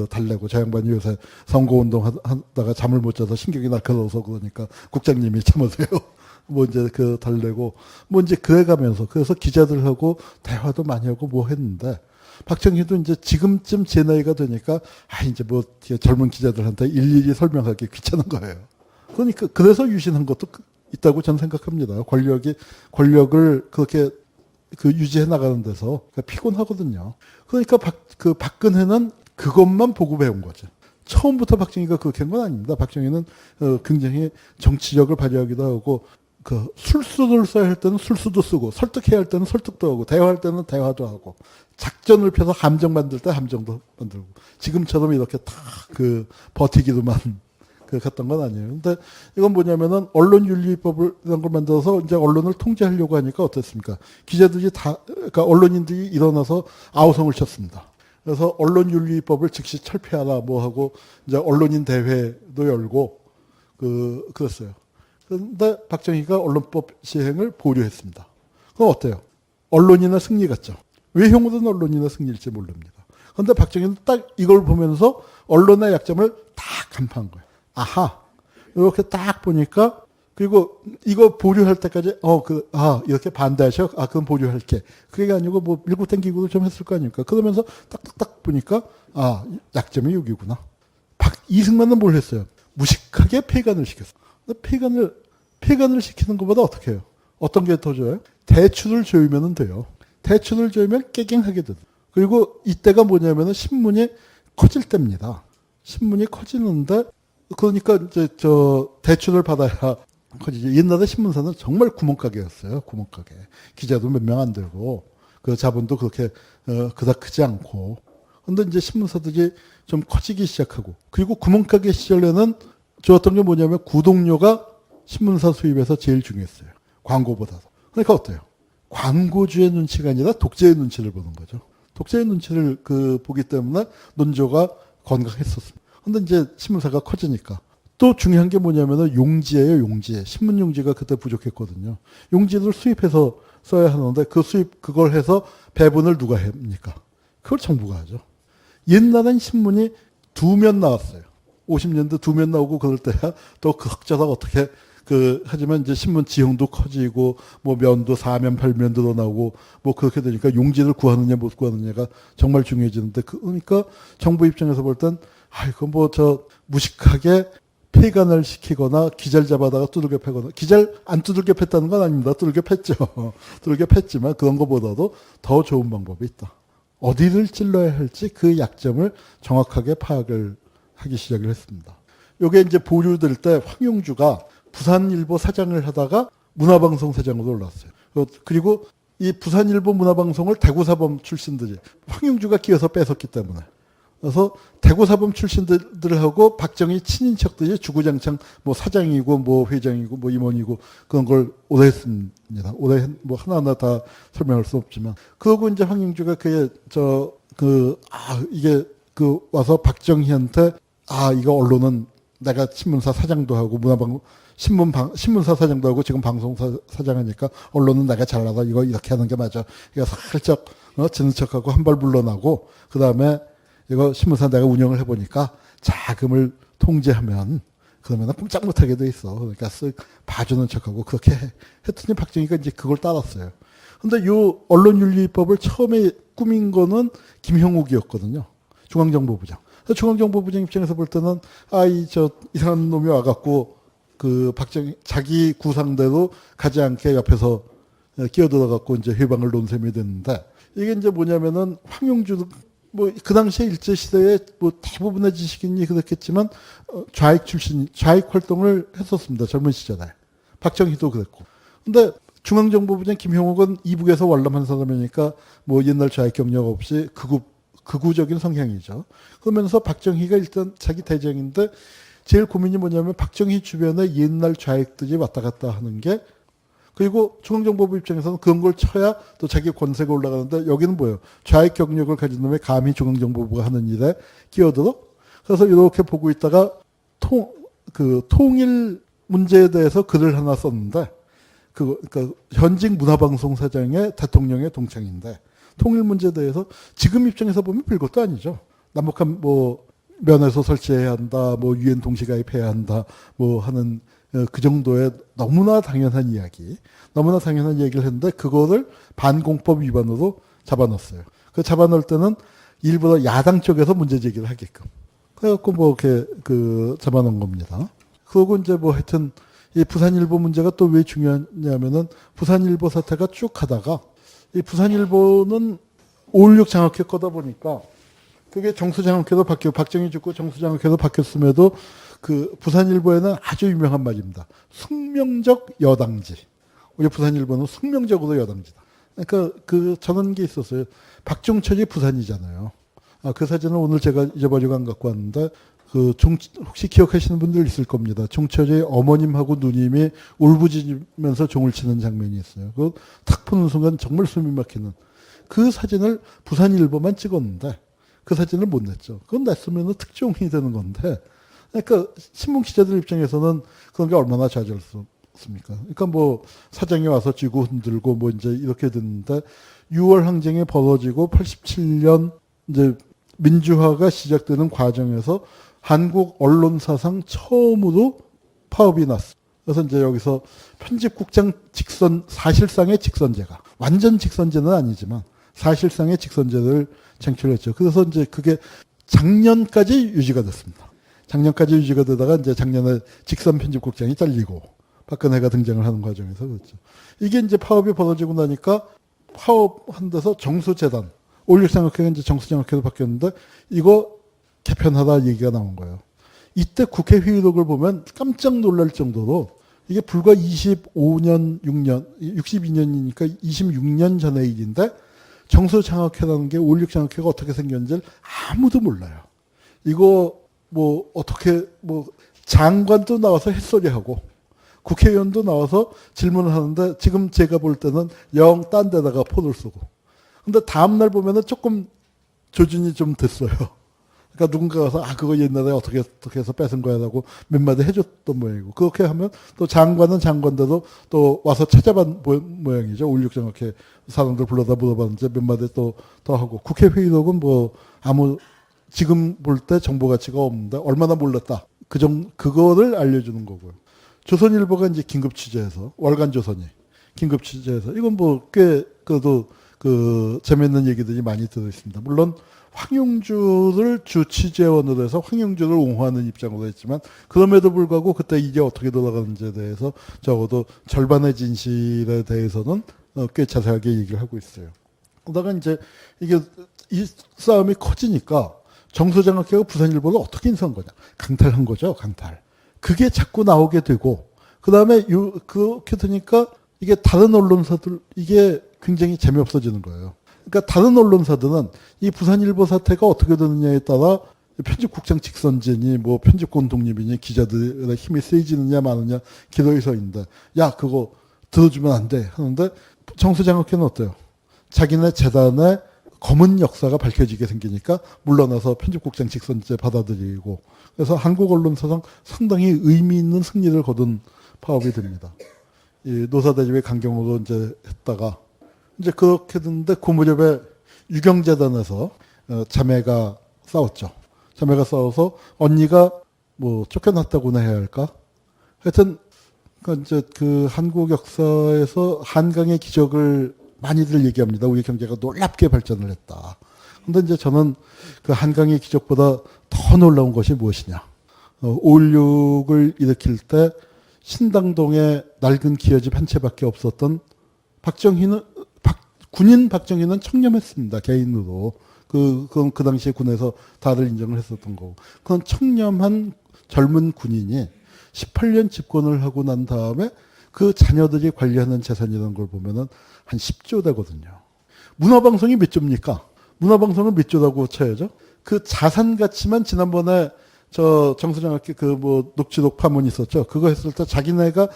달래고 저 양반이 요새 선거운동 하다가 잠을 못 자서 신경이 날카로워서 그러니까 국장님이 참으세요. 뭐 이제 달래고 뭐 이제 그래가면서 그래서 기자들하고 대화도 많이 하고 뭐 했는데 박정희도 이제 지금쯤 제 나이가 되니까 이제 뭐 젊은 기자들한테 일일이 설명하기 귀찮은 거예요. 그러니까 그래서 유신한 것도 있다고 저는 생각합니다. 권력을 그렇게 유지해 나가는 데서 피곤하거든요. 그러니까 박근혜는 그것만 보고 배운 거죠. 처음부터 박정희가 그렇게 한 건 아닙니다. 박정희는 굉장히 정치력을 발휘하기도 하고 술수를 써야 할 때는 술수도 쓰고 설득해야 할 때는 설득도 하고 대화할 때는 대화도 하고 작전을 펴서 함정 만들 때 함정도 만들고 지금처럼 이렇게 다 버티기로만 갔던 건 아니에요. 근데 이건 뭐냐면은 언론윤리법을 이런 걸 만들어서 이제 언론을 통제하려고 하니까 어땠습니까? 기자들이 그러니까 언론인들이 일어나서 아우성을 쳤습니다. 그래서 언론윤리법을 즉시 철폐하라 뭐 하고 이제 언론인 대회도 열고 그랬어요. 그런데 박정희가 언론법 시행을 보류했습니다. 그럼 어때요? 언론이나 승리 같죠? 외형으로는 언론이나 승리일지 모릅니다. 그런데 박정희는 딱 이걸 보면서 언론의 약점을 다 간파한 거예요. 아하, 이렇게 딱 보니까, 그리고 이거 보류할 때까지, 이렇게 반대하셔? 그럼 보류할게. 그게 아니고 뭐 밀고 당기고도 좀 했을 거 아닙니까? 그러면서 딱딱딱 보니까, 약점이 여기구나. 이승만은 뭘 했어요? 무식하게 폐간을 시켰어요. 폐간을 시키는 것보다 어떻게 해요? 어떤 게 더 좋아요? 대출을 조이면 돼요. 대출을 조이면 깨갱하게 돼요. 그리고 이때가 뭐냐면은 신문이 커질 때입니다. 신문이 커지는데, 그러니까 이제 대출을 받아야 커지지. 옛날에 신문사는 정말 구멍가게였어요. 구멍가게. 기자도 몇 명 안 되고, 그 자본도 그렇게, 그닥 크지 않고. 근데 이제 신문사들이 좀 커지기 시작하고, 그리고 구멍가게 시절에는 좋았던 게 뭐냐면 구독료가 신문사 수입에서 제일 중요했어요. 광고보다도. 그러니까 어때요? 광고주의 눈치가 아니라 독자의 눈치를 보는 거죠. 독자의 눈치를 보기 때문에 논조가 건강했었습니다. 근데 이제 신문사가 커지니까. 또 중요한 게 뭐냐면은 용지예요, 용지. 신문 용지가 그때 부족했거든요. 용지를 수입해서 써야 하는데 그걸 해서 배분을 누가 합니까? 그걸 정부가 하죠. 옛날엔 신문이 2면 나왔어요. 50년대 2면 나오고 그럴 때야 또 극적으로 어떻게 하지만 이제 신문 지형도 커지고 뭐 면도 4면 8면도 나오고 뭐 그렇게 되니까 용지를 구하느냐 못 구하느냐가 정말 중요해지는데 그러니까 정부 입장에서 볼 땐 아이고 뭐 저 무식하게 폐간을 시키거나 기절 잡아다가 두들겨 패거나 기절 안 두들겨 팼다는 건 아닙니다. 두들겨 팼죠. 두들겨 팼지만 그런 것보다도 더 좋은 방법이 있다. 어디를 찔러야 할지 그 약점을 정확하게 파악을 하기 시작을 했습니다. 요게 이제 보류될 때 황용주가 부산일보 사장을 하다가 문화방송 사장으로 올랐어요. 그리고 이 부산일보 문화방송을 대구사범 출신들이 황용주가 끼어서 뺏었기 때문에 그래서 대구사범 출신들하고 박정희 친인척들이 주구장창 뭐 사장이고 뭐 회장이고 뭐 임원이고 그런 걸 오래 했습니다. 오래 뭐 하나하나 다 설명할 수 없지만 그러고 이제 황용주가 이게 와서 박정희한테 이거 언론은 내가 신문사 사장도 하고 신문사 사장도 하고 지금 방송사 사장하니까 언론은 내가 잘나가 이거 이렇게 하는 게 맞아. 이거 살짝 지는 척하고 한 발 물러나고 그 다음에 이거 신문사 내가 운영을 해보니까 자금을 통제하면 그러면 꼼짝 못하게 돼 있어. 그러니까 쓱 봐주는 척하고 그렇게 했더니 박정희가 이제 그걸 따랐어요. 근데 요 언론윤리법을 처음에 꾸민 거는 김형욱이었거든요. 중앙정보부장. 중앙정보부장 입장에서 볼 때는 이상한 놈이 와갖고 박정희 자기 구상대로 가지 않게 옆에서 끼어들어갖고 이제 회방을 놓은 셈이 됐는데 이게 이제 뭐냐면은 황용주도 뭐 그 당시에 일제 시대에 뭐 대부분의 지식인이 그렇겠지만 좌익 활동을 했었습니다. 젊은 시절에. 박정희도 그랬고. 근데 중앙정보부장 김형욱은 이북에서 월남한 사람이니까 뭐 옛날 좌익 경력 없이 극우적인 성향이죠. 그러면서 박정희가 일단 자기 대장인데 제일 고민이 뭐냐면 박정희 주변에 옛날 좌익들이 왔다 갔다 하는 게 그리고 중앙정보부 입장에서는 그런 걸 쳐야 또 자기 권세가 올라가는데 여기는 뭐예요? 좌익 경력을 가진 놈의 감히 중앙정보부가 하는 일에 끼어들어? 그래서 이렇게 보고 있다가 통일 문제에 대해서 글을 하나 썼는데 그러니까 현직 문화방송 사장의 대통령의 동창인데 통일 문제에 대해서 지금 입장에서 보면 별것도 아니죠. 남북한 뭐 면에서 설치해야 한다, 뭐 유엔 동시가입해야 한다, 뭐 하는 그 정도의 너무나 당연한 얘기를 했는데 그거를 반공법 위반으로 잡아넣었어요. 그 잡아넣을 때는 일부러 야당 쪽에서 문제 제기를 하게끔. 그래갖고 뭐 이렇게 잡아놓은 겁니다. 그리고 이제 뭐 하여튼 이 부산일보 문제가 또 왜 중요하냐면은 부산일보 사태가 쭉 하다가 이 부산일보는 5.16 장학회 거다 보니까 그게 정수장학회도 박정희 죽고 정수장학회도 바뀌었음에도 부산일보에는 아주 유명한 말입니다. 숙명적 여당지. 우리 부산일보는 숙명적으로 여당지다. 그러니까 저는 게 있었어요. 박종철이 부산이잖아요. 그 사진을 오늘 제가 잊어버리고 안 갖고 왔는데 혹시 기억하시는 분들 있을 겁니다. 종철이 어머님하고 누님이 울부짖으면서 종을 치는 장면이 있어요. 탁 보는 순간 정말 숨이 막히는 그 사진을 부산일보만 찍었는데 그 사진을 못 냈죠. 그건 냈으면 특종이 되는 건데 그러니까 신문 기자들 입장에서는 그런 게 얼마나 좌절스럽습니까? 그러니까 뭐 사장이 와서 쥐고 흔들고 뭐 이제 이렇게 됐는데 6월 항쟁이 벌어지고 87년 이제 민주화가 시작되는 과정에서 한국 언론사상 처음으로 파업이 났어. 그래서 이제 여기서 편집국장 사실상의 직선제가 완전 직선제는 아니지만 사실상의 직선제를 쟁취했죠. 그래서 이제 그게 작년까지 유지가 됐습니다. 작년까지 유지가 되다가 이제 작년에 직선 편집국장이 잘리고 박근혜가 등장을 하는 과정에서 그렇죠. 이게 이제 파업이 벌어지고 나니까 파업한 데서 정수재단, 5.16 장학회가 이제 정수장학회로 바뀌었는데 이거 개편하다 얘기가 나온 거예요. 이때 국회 회의록을 보면 깜짝 놀랄 정도로 이게 불과 62년이니까 26년 전의 일인데 정수장학회라는 게 5.16 장학회가 어떻게 생겼는지 아무도 몰라요. 이거 뭐 어떻게 뭐 장관도 나와서 햇소리하고 국회의원도 나와서 질문을 하는데 지금 제가 볼 때는 영 딴 데다가 포를 쏘고 근데 다음날 보면은 조금 조준이 좀 됐어요. 그러니까 누군가가 와서 그거 옛날에 어떻게 해서 뺏은 거야라고 몇 마디 해줬던 모양이고 그렇게 하면 또 장관은 장관대로 또 와서 찾아본 모양이죠. 5.16 장학회 사람들 불러다 물어봤는데 몇 마디 또 더 하고 국회 회의록은 뭐 아무 지금 볼 때 정보 가치가 없는데 얼마나 몰랐다. 그거를 알려주는 거고요. 조선일보가 이제 긴급 취재해서, 월간조선이 긴급 취재해서, 이건 뭐 꽤, 그래도 재밌는 얘기들이 많이 들어있습니다. 물론, 황용주를 주 취재원으로 해서 황용주를 옹호하는 입장으로 했지만, 그럼에도 불구하고 그때 이게 어떻게 돌아가는지에 대해서 적어도 절반의 진실에 대해서는 꽤 자세하게 얘기를 하고 있어요. 그러다가 이제 이게 이 싸움이 커지니까 정수장학회가 부산일보를 어떻게 인수한 거냐. 강탈한 거죠, 강탈. 그게 자꾸 나오게 되고, 그 다음에 그렇게 되니까 이게 다른 언론사들, 이게 굉장히 재미없어지는 거예요. 그러니까 다른 언론사들은 이 부산일보 사태가 어떻게 되느냐에 따라 편집국장 직선제니 뭐 편집권 독립이니 기자들의 힘이 세지느냐 마느냐 기로에 서 있는데, 야, 그거 들어주면 안 돼 하는데, 정수장학회는 어때요? 자기네 재단의 검은 역사가 밝혀지게 생기니까 물러나서 편집국장 직선제 받아들이고, 그래서 한국 언론사상 상당히 의미 있는 승리를 거둔 파업이 됩니다. 이 노사대집의 강경으로 이제 했다가, 이제 그렇게 됐는데 그 무렵에 유경재단에서 자매가 싸웠죠. 자매가 싸워서 언니가 뭐 쫓겨났다고나 해야 할까? 하여튼 이제 그 한국 역사에서 한강의 기적을 많이들 얘기합니다. 우리 경제가 놀랍게 발전을 했다. 근데 이제 저는 그 한강의 기적보다 더 놀라운 것이 무엇이냐. 5.16을 일으킬 때 신당동에 낡은 기어집 한 채밖에 없었던 군인 박정희는 청렴했습니다. 개인으로. 그건 그 당시에 군에서 다들 인정을 했었던 거고. 그건 청렴한 젊은 군인이 18년 집권을 하고 난 다음에 그 자녀들이 관리하는 재산이라는 걸 보면은 한 10조 되거든요. 문화방송이 몇 조입니까? 문화방송은 몇 조라고 쳐야죠? 그 자산 가치만 지난번에 정수장학회 녹취록 파문이 있었죠. 그거 했을 때 자기네가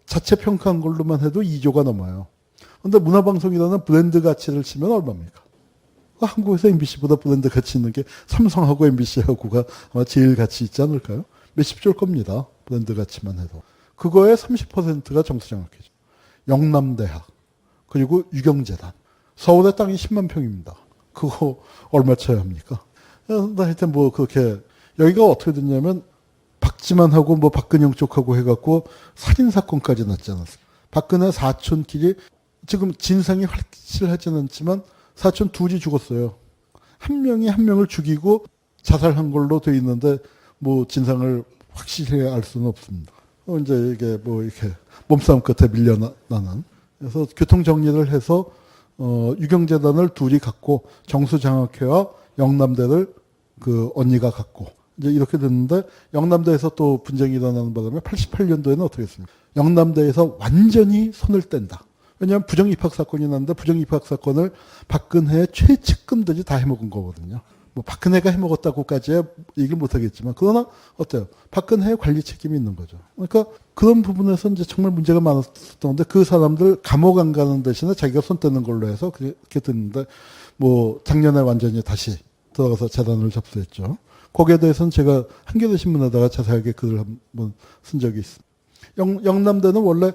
자체 평가한 걸로만 해도 2조가 넘어요. 근데 문화방송이라는 브랜드 가치를 치면 얼마입니까? 한국에서 MBC보다 브랜드 가치 있는 게 삼성하고 MBC하고가 아마 제일 가치 있지 않을까요? 몇십 조일 겁니다. 브랜드 가치만 해도. 그거의 30%가 정수장학회죠. 영남대학, 그리고 유경재단. 서울의 땅이 10만 평입니다. 그거 얼마 쳐야 합니까? 하여튼 뭐 그렇게, 여기가 어떻게 됐냐면 박지만하고 뭐 박근영 쪽하고 해갖고 살인사건까지 났지 않았어요. 박근혜 사촌끼리 지금 진상이 확실하지는 않지만 사촌 둘이 죽었어요. 한 명이 한 명을 죽이고 자살한 걸로 돼 있는데 뭐 진상을 확실히 알 수는 없습니다. 이제 이게 뭐 이렇게 몸싸움 끝에 밀려나는. 그래서 교통정리를 해서 유경재단을 둘이 갖고 정수장학회와 영남대를 그 언니가 갖고 이제 이렇게 됐는데, 영남대에서 또 분쟁이 일어나는 바람에 88년도에는 어떻게 했습니까? 영남대에서 완전히 손을 뗀다. 왜냐하면 부정입학 사건이 났는데 부정입학 사건을 박근혜의 최측근들이 다 해먹은 거거든요. 뭐 박근혜가 해먹었다고까지 얘기를 못하겠지만, 그러나 어때요? 박근혜의 관리 책임이 있는 거죠. 그러니까 그런 부분에서 이제 정말 문제가 많았었는데, 그 사람들 감옥 안 가는 대신에 자기가 손 떼는 걸로 해서 그렇게 됐는데, 뭐 작년에 완전히 다시 들어가서 재단을 접수했죠. 거기에 대해서는 제가 한겨레신문에다가 자세하게 글을 한번 쓴 적이 있습니다. 영남대는 원래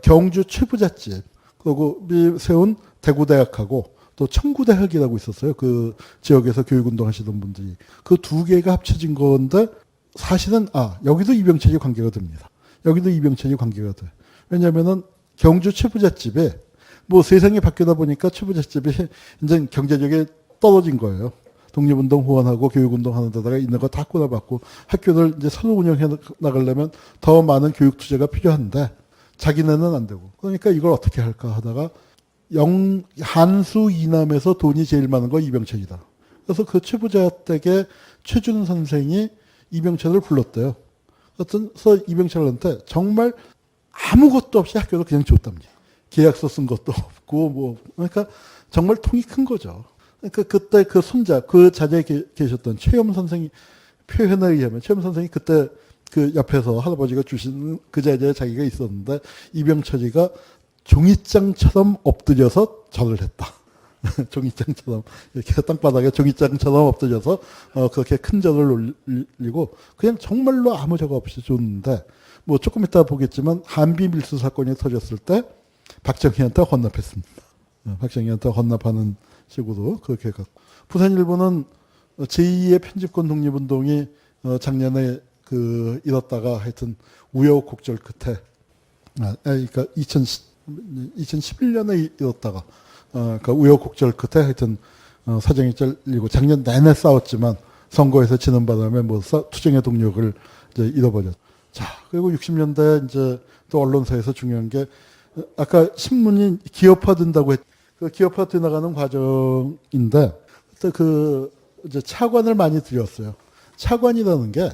경주 최부잣집, 그리고 세운 대구대학하고 또 청구대학이라고 있었어요. 그 지역에서 교육운동 하시던 분들이. 그 두 개가 합쳐진 건데, 사실은, 여기도 이병철이 관계가 됩니다. 여기도 이병철이 관계가 돼. 왜냐면은 경주 최부잣집에 뭐 세상이 바뀌다 보니까 최부잣집이 이제 경제력이 떨어진 거예요. 독립운동 후원하고 교육운동 하는 데다가 있는 거 다 꼬라박고, 학교를 이제 서로 운영해 나가려면 더 많은 교육 투자가 필요한데 자기네는 안 되고, 그러니까 이걸 어떻게 할까 하다가 한수 이남에서 돈이 제일 많은 거 이병철이다. 그래서 그 최부잣댁의 최준 선생이 이병철을 불렀대요. 그래서 이병철한테 정말 아무것도 없이 학교를 그냥 줬답니다. 계약서 쓴 것도 없고 뭐, 그러니까 정말 통이 큰 거죠. 그러니까 그때 그 손자, 그 자리에 계셨던 최염 선생이 표현에 의하면, 최염 선생이 그때 그 옆에서 할아버지가 주신 그 자리에 자기가 있었는데, 이병철이가 종이장처럼 엎드려서 절을 했다. 종이장처럼, 이렇게 땅바닥에 종이장처럼 엎드려서, 그렇게 큰 절을 올리고, 그냥 정말로 아무 저거 없이 줬는데, 뭐 조금 이따 보겠지만, 한비 밀수 사건이 터졌을 때, 박정희한테 헌납했습니다. 박정희한테 헌납하는 식으로 그렇게 갖고. 부산일보는 제2의 편집권 독립운동이 작년에 이뤘다가 하여튼 우여곡절 끝에, 그러니까 2011년에 이뤘다가, 그러니까 우여곡절 끝에 하여튼 사정이 잘리고 작년 내내 싸웠지만 선거에서 지는 바람에 투쟁의 동력을 이제 잃어버렸. 자, 그리고 60년대 이제 또 언론사에서 중요한 게 아까 신문이 기업화된다고 그 기업화돼 나가는 과정인데 그때 이제 차관을 많이 들였어요. 차관이라는 게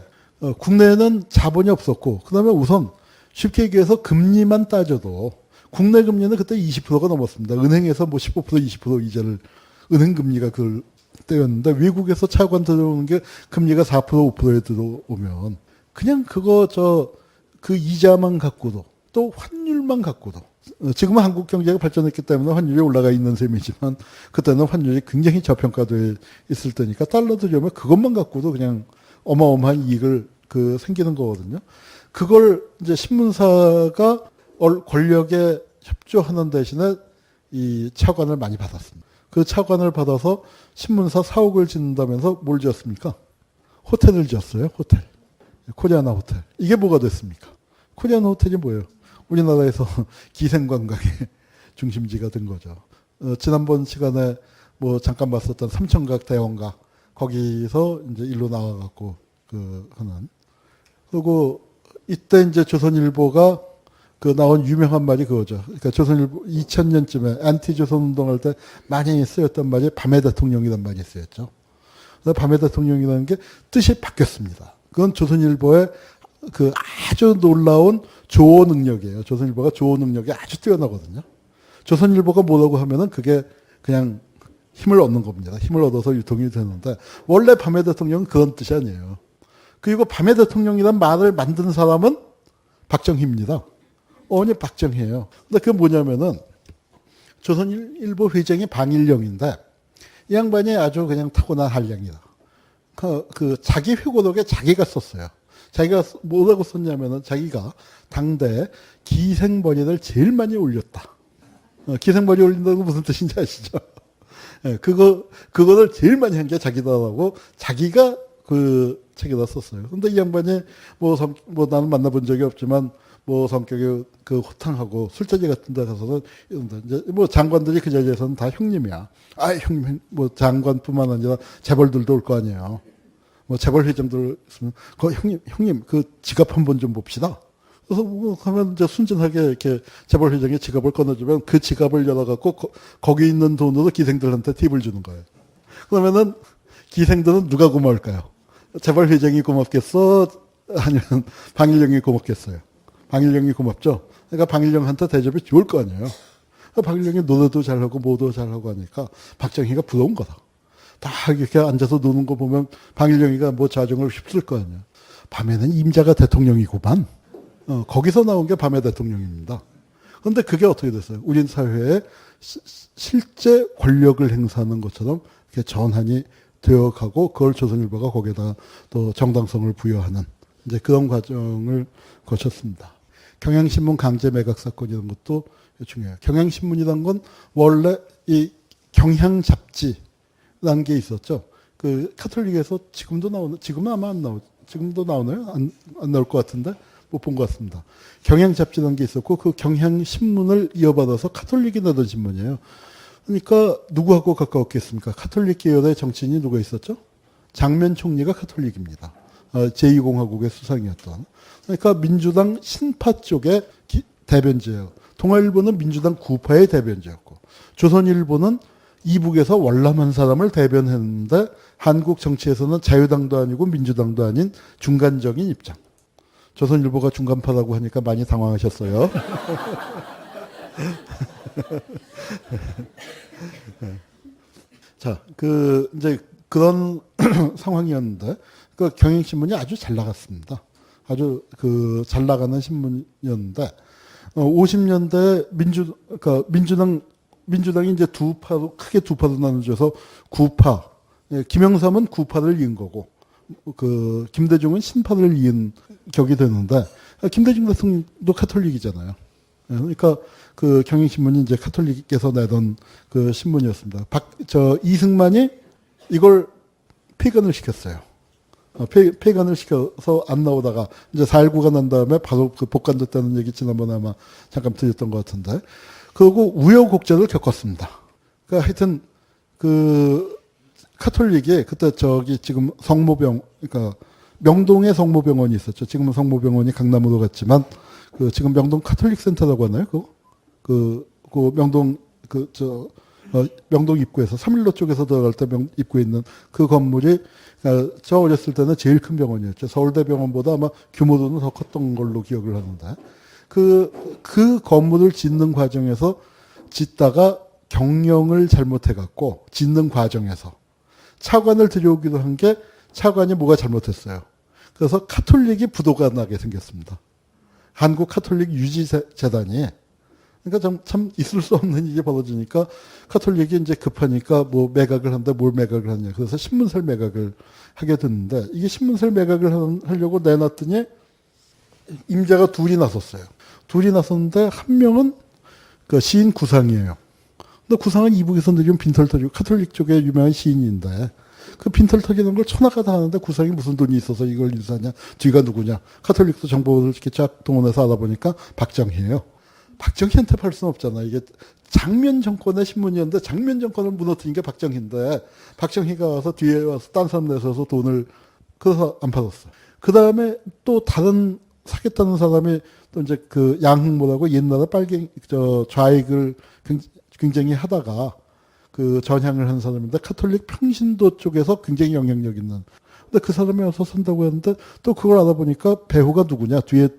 국내에는 자본이 없었고 그다음에 우선 쉽게 얘기해서 금리만 따져도 국내 금리는 그때 20%가 넘었습니다. 은행에서 15% 20% 이자를 은행 금리가 그 때였는데 외국에서 차관 들어오는 게 금리가 4% 5%에 들어오면 그냥 그 이자만 갖고도 또 환율만 갖고도 지금은 한국 경제가 발전했기 때문에 환율이 올라가 있는 셈이지만 그때는 환율이 굉장히 저평가돼 있을 때니까 달러 들여오면 그것만 갖고도 그냥 어마어마한 이익을 생기는 거거든요. 그걸 이제 신문사가 권력에 협조하는 대신에 이 차관을 많이 받았습니다. 그 차관을 받아서 신문사 사옥을 짓는다면서 뭘 지었습니까? 호텔을 지었어요. 호텔. 코리아나 호텔. 이게 뭐가 됐습니까? 코리아나 호텔이 뭐예요? 우리나라에서 기생관광의 중심지가 된 거죠. 지난번 시간에 잠깐 봤었던 삼천각 대원각 거기서 이제 일로 나와갖고 하는. 그리고 이때 이제 조선일보가 나온 유명한 말이 그거죠. 그러니까 조선일보 2000년쯤에 안티조선 운동할 때 많이 쓰였던 말이 밤의 대통령이라는 말이 쓰였죠. 그래서 밤의 대통령이라는 게 뜻이 바뀌었습니다. 그건 조선일보의 아주 놀라운 조어 능력이에요. 조선일보가 조어 능력이 아주 뛰어나거든요. 조선일보가 뭐라고 하면은 그게 그냥 힘을 얻는 겁니다. 힘을 얻어서 유통이 되는데 원래 밤의 대통령은 그런 뜻이 아니에요. 그리고 밤의 대통령이란 말을 만든 사람은 박정희입니다. 어머니 박정희예요. 근데 그게 뭐냐면은 조선일보 회장이 방일영인데 이 양반이 아주 그냥 타고난 한량이다. 자기 회고록에 자기가 썼어요. 자기가 뭐라고 썼냐면은 자기가 당대 기생번연을 제일 많이 올렸다. 기생번연 올린다는 건 무슨 뜻인지 아시죠? 그거를 제일 많이 한 게 자기다라고 자기가 책에다 썼어요. 근데 이 양반이 나는 만나본 적이 없지만 성격이 호탕하고 술자리 같은 데 가서는 이제 장관들이 그 자리에서는 다 형님이야. 형님, 장관뿐만 아니라 재벌들도 올 거 아니에요. 재벌 회장들 있으면 형님 지갑 한번 좀 봅시다. 그래서 하면 이제 순진하게 이렇게 재벌 회장이 지갑을 꺼내주면 그 지갑을 열어갖고 거기 있는 돈으로 기생들한테 팁을 주는 거예요. 그러면은 기생들은 누가 고마울까요? 재벌 회장이 고맙겠어? 아니면 방일영이 고맙겠어요? 방일영이 고맙죠? 그러니까 방일영한테 대접이 좋을 거 아니에요? 방일영이 노래도 잘하고 뭐도 잘하고 하니까 박정희가 부러운 거다. 다 이렇게 앉아서 노는 거 보면 방일영이가 자정을 휩쓸 거 아니에요? 밤에는 임자가 대통령이고만. 거기서 나온 게 밤의 대통령입니다. 그런데 그게 어떻게 됐어요? 우리 사회에 실제 권력을 행사하는 것처럼 이렇게 전환이 되어가고 그걸 조선일보가 거기에다가 또 정당성을 부여하는 이제 그런 과정을 거쳤습니다. 경향신문 강제 매각 사건 이런 것도 중요해요. 경향신문이란 건 원래 이 경향 잡지라는 게 있었죠. 카톨릭에서 지금은 아마 안 나오죠. 지금도 나오나요? 안 나올 것 같은데 못 본 것 같습니다. 경향 잡지라는 게 있었고 그 경향 신문을 이어받아서 카톨릭이 내던 신문이에요. 그러니까 누구하고 가까웠겠습니까? 카톨릭 계열의 정치인이 누가 있었죠? 장면 총리가 카톨릭입니다. 제2공화국의 수상이었던. 그러니까 민주당 신파 쪽의 대변자예요. 동아일보는 민주당 구파의 대변자였고 조선일보는 이북에서 월남한 사람을 대변했는데 한국 정치에서는 자유당도 아니고 민주당도 아닌 중간적인 입장. 조선일보가 중간파라고 하니까 많이 당황하셨어요. 자, 이제 그런 상황이었는데, 경향신문이 아주 잘 나갔습니다. 아주 잘 나가는 신문이었는데, 50년대 민주당이 이제 크게 두 파로 나눠져서 구파, 김영삼은 구파를 이은 거고, 김대중은 신파를 이은 격이 되는데, 김대중 대통령도 카톨릭이잖아요. 그러니까 경향신문이 이제 카톨릭께서 내던 신문이었습니다. 이승만이 이걸 폐간을 시켰어요. 폐간을 시켜서 안 나오다가 이제 4.19가 난 다음에 바로 그 복관됐다는 얘기 지난번에 아마 잠깐 드렸던 것 같은데, 그리고 우여곡절을 겪었습니다. 그러니까 하여튼 그 카톨릭이 그때 저기 지금 그러니까 명동에 성모병원이 있었죠. 지금은 성모병원이 강남으로 갔지만 그 지금 명동 카톨릭 센터라고 하나요? 그 명동 명동 입구에서 3일로 쪽에서 들어갈 때 입구에 있는 그 건물이 저 어렸을 때는 제일 큰 병원이었죠. 서울대병원보다 아마 규모도는 더 컸던 걸로 기억을 하는데 그 건물을 짓는 과정에서 짓다가 경영을 잘못해갖고 짓는 과정에서 차관을 들여오기도 한 게 차관이 뭐가 잘못했어요. 그래서 카톨릭이 부도가 나게 생겼습니다. 한국 카톨릭 유지재단이. 그러니까 참 있을 수 없는 일이 벌어지니까 카톨릭이 이제 급하니까 뭐 매각을 한다, 뭘 매각을 하냐. 그래서 신문사를 매각을 하게 됐는데 이게 신문사를 매각을 하려고 내놨더니 임자가 둘이 나섰어요. 둘이 나섰는데 한 명은 그 시인 구상이에요. 근데 구상은 이북에서 늘 빈털 터지고 카톨릭 쪽에 유명한 시인인데 그 빈털 터지는 걸 천하가 다 하는데 구상이 무슨 돈이 있어서 이걸 인수하냐. 뒤가 누구냐. 카톨릭도 정보를 이렇게 쫙 동원해서 알아보니까 박정희예요. 박정희한테 팔 수는 없잖아. 이게 장면 정권의 신문이었는데 장면 정권을 무너뜨린 게 박정희인데 박정희가 와서 뒤에 와서 딴 사람 내서서 돈을 그래서 안 팔았어. 그 다음에 또 다른 사겠다는 사람이 또 이제 그 양흥모라고 옛날에 좌익을 굉장히 하다가 그 전향을 한 사람인데 카톨릭 평신도 쪽에서 굉장히 영향력 있는. 근데 그 사람이 와서 산다고 했는데 또 그걸 알아보니까 배우가 누구냐, 뒤에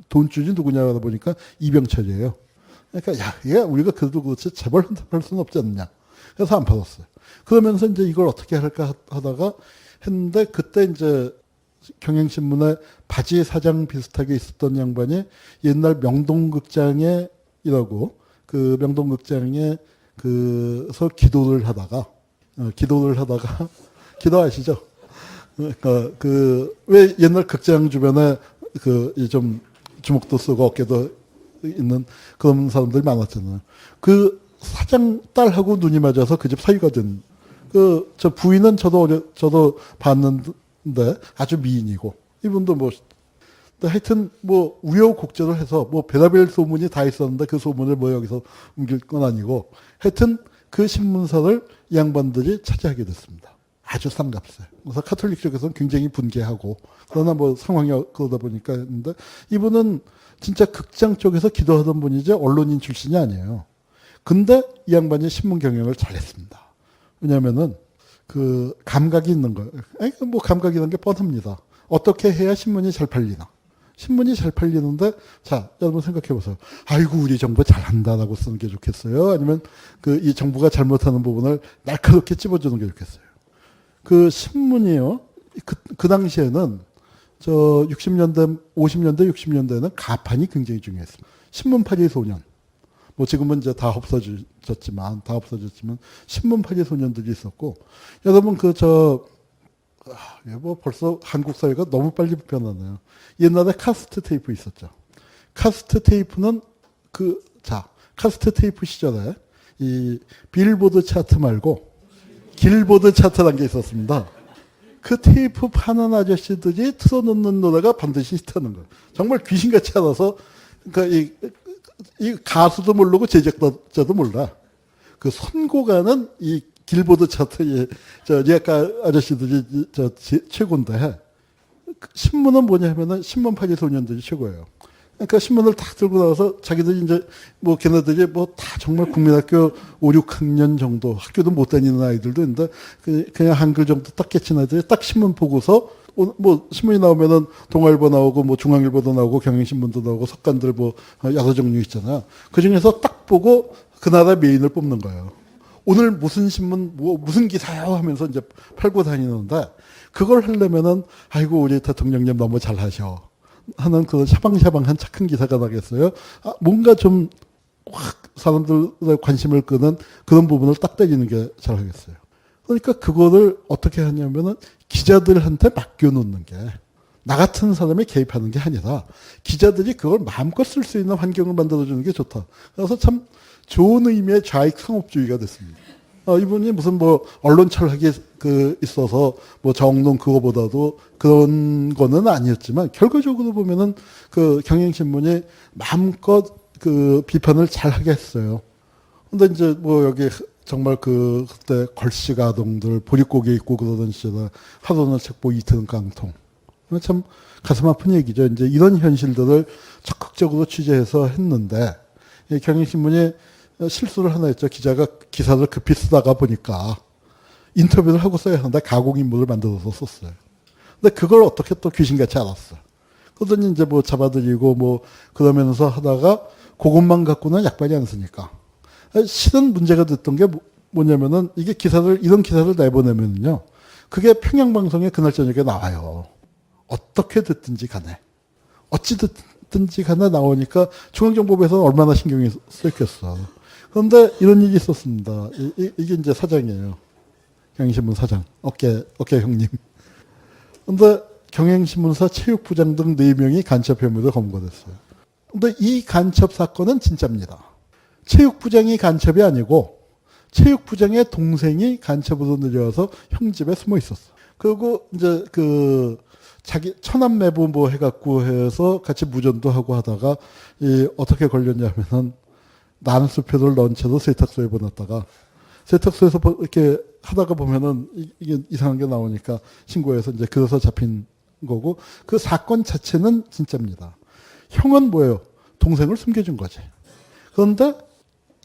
돈줄이 누구냐 알아보니까 이병철이에요. 그러니까 야, 얘 우리가 그래도 그렇지 재벌 한답할 수는 없지 않느냐. 그래서 안 받았어요. 그러면서 이제 이걸 어떻게 할까 하다가 했는데 그때 이제 경향신문에 바지 사장 비슷하게 있었던 양반이 옛날 명동극장에 이라고 그 명동극장에 그서 기도를 하다가 기도 아시죠? 그러니까 왜 옛날 극장 주변에 좀 주먹도 쓰고 어깨도 있는 그런 사람들이 많았잖아요. 그 사장 딸하고 눈이 맞아서 그 집 사위가 된 저 부인은 저도 봤는데 아주 미인이고 이분도 뭐 하여튼 뭐 우여곡절을 해서 뭐 별의별 소문이 다 있었는데 그 소문을 뭐 여기서 옮길 건 아니고 하여튼 그 신문사를 이 양반들이 차지하게 됐습니다. 아주 싼값에. 그래서 카톨릭 쪽에서는 굉장히 분개하고 그러나 뭐 상황이 그러다 보니까 했는데 이분은 진짜 극장 쪽에서 기도하던 분이지 언론인 출신이 아니에요. 근데 이 양반이 신문 경영을 잘했습니다. 왜냐면은 그 감각이 있는 거예요. 뭐 감각이 있는 게 뻔합니다. 어떻게 해야 신문이 잘 팔리나. 신문이 잘 팔리는데 자 여러분 생각해 보세요. 아이고 우리 정부 잘한다라고 쓰는 게 좋겠어요. 아니면 이 정부가 잘못하는 부분을 날카롭게 찝어주는 게 좋겠어요. 그 신문이요. 그 당시에는 60년대, 50년대, 60년대에는 가판이 굉장히 중요했습니다. 신문팔이 소년. 뭐 지금은 이제 다 없어졌지만 신문팔이 소년들이 있었고 여러분 뭐 벌써 한국 사회가 너무 빨리 변하네요. 옛날에 카스트 테이프 있었죠. 카스트 테이프는 카스트 테이프 시절에 이 빌보드 차트 말고 길보드 차트라는 게 있었습니다. 그 테이프 파는 아저씨들이 틀어놓는 노래가 반드시 히트하는 거예요. 정말 귀신같이 알아서 그러니까 이 가수도 모르고 제작자도 몰라. 그 선고가는 이 길보드 차트에 예가 아저씨들이 최고인데 신문은 뭐냐면은 신문팔이 소년들이 최고예요. 그러니까 신문을 다 들고 나와서 자기들이 이제 뭐 걔네들이 뭐 다 정말 국민학교 5, 6학년 정도 학교도 못 다니는 아이들도 있는데 그냥 한글 정도 딱 깨친 아이들이 딱 신문 보고서 뭐 신문이 나오면은 동아일보 나오고 뭐 중앙일보도 나오고 경향신문도 나오고 석간들 뭐 여러 종류 있잖아요. 그 중에서 딱 보고 그 나라 메인을 뽑는 거예요. 오늘 무슨 신문 무슨 기사요 하면서 이제 팔고 다니는데 그걸 하려면은 아이고 우리 대통령님 너무 잘하셔 하는 그 샤방샤방한 착한 기사가 나겠어요. 뭔가 좀 확 사람들의 관심을 끄는 그런 부분을 딱 때리는 게 잘하겠어요. 그러니까 그거를 어떻게 하냐면은 기자들한테 맡겨놓는 게 나 같은 사람이 개입하는 게 아니라 기자들이 그걸 마음껏 쓸 수 있는 환경을 만들어주는 게 좋다. 그래서 참 좋은 의미의 좌익 상업주의가 됐습니다. 이분이 무슨 뭐 언론 철학이 있어서 뭐 정론 그거보다도 그런 거는 아니었지만 결과적으로 보면은 그 경향신문이 마음껏 그 비판을 잘 하게 했어요. 근데 이제 뭐 여기 정말 그때 걸식 아동들 보릿고개 입고 그러던 시절에 하루는 책보 이틀은 깡통. 참 가슴 아픈 얘기죠. 이제 이런 현실들을 적극적으로 취재해서 했는데 이 경향신문이 실수를 하나 했죠. 기자가 기사를 급히 쓰다가 보니까 인터뷰를 하고 써야 하는데 가공인물을 만들어서 썼어요. 근데 그걸 어떻게 또 귀신같이 알았어요. 그러더니 이제 뭐 잡아들이고 뭐 그러면서 하다가 그것만 갖고는 약발이 안 쓰니까. 실은 문제가 됐던 게 뭐냐면은 이게 이런 기사를 내보내면요. 그게 평양방송에 그날 저녁에 나와요. 어떻게 됐든지 간에. 어찌 됐든지 간에 나오니까 중앙정보부에서는 얼마나 신경이 쓰였겠어. 그런데 이런 일이 있었습니다. 이게 이제 사장이에요. 경향신문 사장. 어깨 형님. 근데 경향신문사 체육부장 등 4명이 간첩 혐의로 검거됐어요. 근데 이 간첩 사건은 진짜입니다. 체육부장이 간첩이 아니고 체육부장의 동생이 간첩으로 내려와서 형 집에 숨어 있었어. 그리고 이제 자기 처남매부 뭐 해갖고 해서 같이 무전도 하고 하다가 어떻게 걸렸냐면은 난수표를 넣은 채로 세탁소에 보냈다가 세탁소에서 이렇게 하다가 보면은 이게 이상한 게 나오니까 신고해서 이제 그래서 잡힌 거고 그 사건 자체는 진짜입니다. 형은 뭐예요? 동생을 숨겨준 거지. 그런데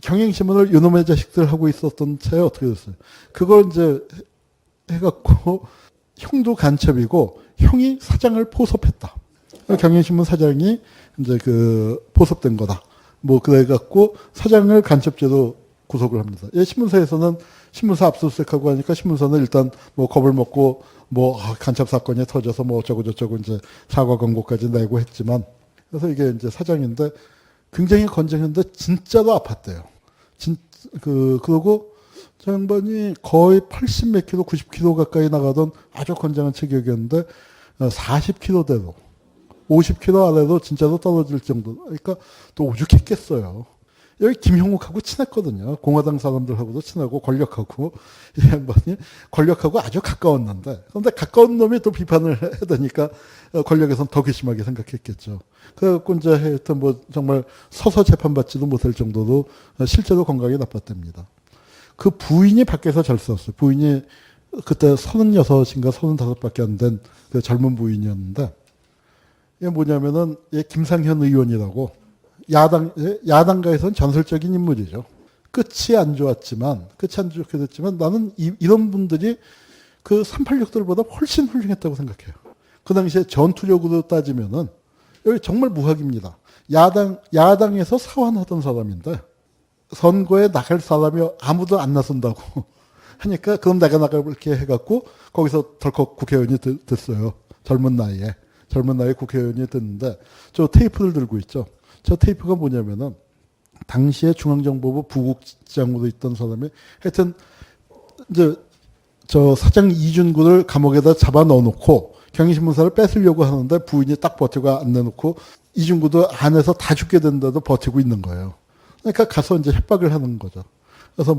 경향신문을 요놈의 자식들 하고 있었던 차에 어떻게 됐어요? 그걸 이제 해갖고 형도 간첩이고 형이 사장을 포섭했다. 경향신문 사장이 이제 포섭된 거다. 뭐 그래갖고 사장을 간첩죄로 구속을 합니다. 신문사에서는 신문사 압수수색하고 하니까 신문사는 일단 뭐 겁을 먹고 뭐 간첩 사건이 터져서 뭐 어쩌고 저쩌고 이제 사과 권고까지 내고 했지만 그래서 이게 이제 사장인데 굉장히 건장했는데 진짜로 아팠대요. 그러고 저 양반이 거의 80 몇 킬로, 90 킬로 가까이 나가던 아주 건장한 체격이었는데 40 킬로대로 50 킬로 아래로 진짜로 떨어질 정도. 그러니까 또 오죽했겠어요. 여기 김형욱하고 친했거든요. 공화당 사람들하고도 친하고 권력하고 이 양반이 권력하고 아주 가까웠는데 그런데 가까운 놈이 또 비판을 해야 되니까 권력에서는 더 괘씸하게 생각했겠죠. 그래갖고 이제 하여튼 뭐 정말 서서 재판받지도 못할 정도로 실제로 건강이 나빴답니다. 그 부인이 밖에서 잘 싸웠어요. 부인이 그때 36인가 35밖에 안 된 그 젊은 부인이었는데 이게 뭐냐면은 김상현 의원이라고 야당가에서는 전설적인 인물이죠. 끝이 안 좋게 됐지만 나는 이런 분들이 그 386들보다 훨씬 훌륭했다고 생각해요. 그 당시에 전투력으로 따지면은 여기 정말 무학입니다. 야당에서 사완하던 사람인데 선거에 나갈 사람이 아무도 안 나선다고 하니까 그럼 내가 나가볼게 해갖고 거기서 덜컥 국회의원이 됐어요. 젊은 나이에 국회의원이 됐는데 저 테이프를 들고 있죠. 저 테이프가 뭐냐면은 당시에 중앙정보부 부국장으로 있던 사람이 하여튼 이제 저 사장 이준구를 감옥에다 잡아 넣어놓고 경향신문사를 뺏으려고 하는데 부인이 딱 버티고 안 내놓고 이준구도 안에서 다 죽게 된다도 버티고 있는 거예요. 그러니까 가서 이제 협박을 하는 거죠. 그래서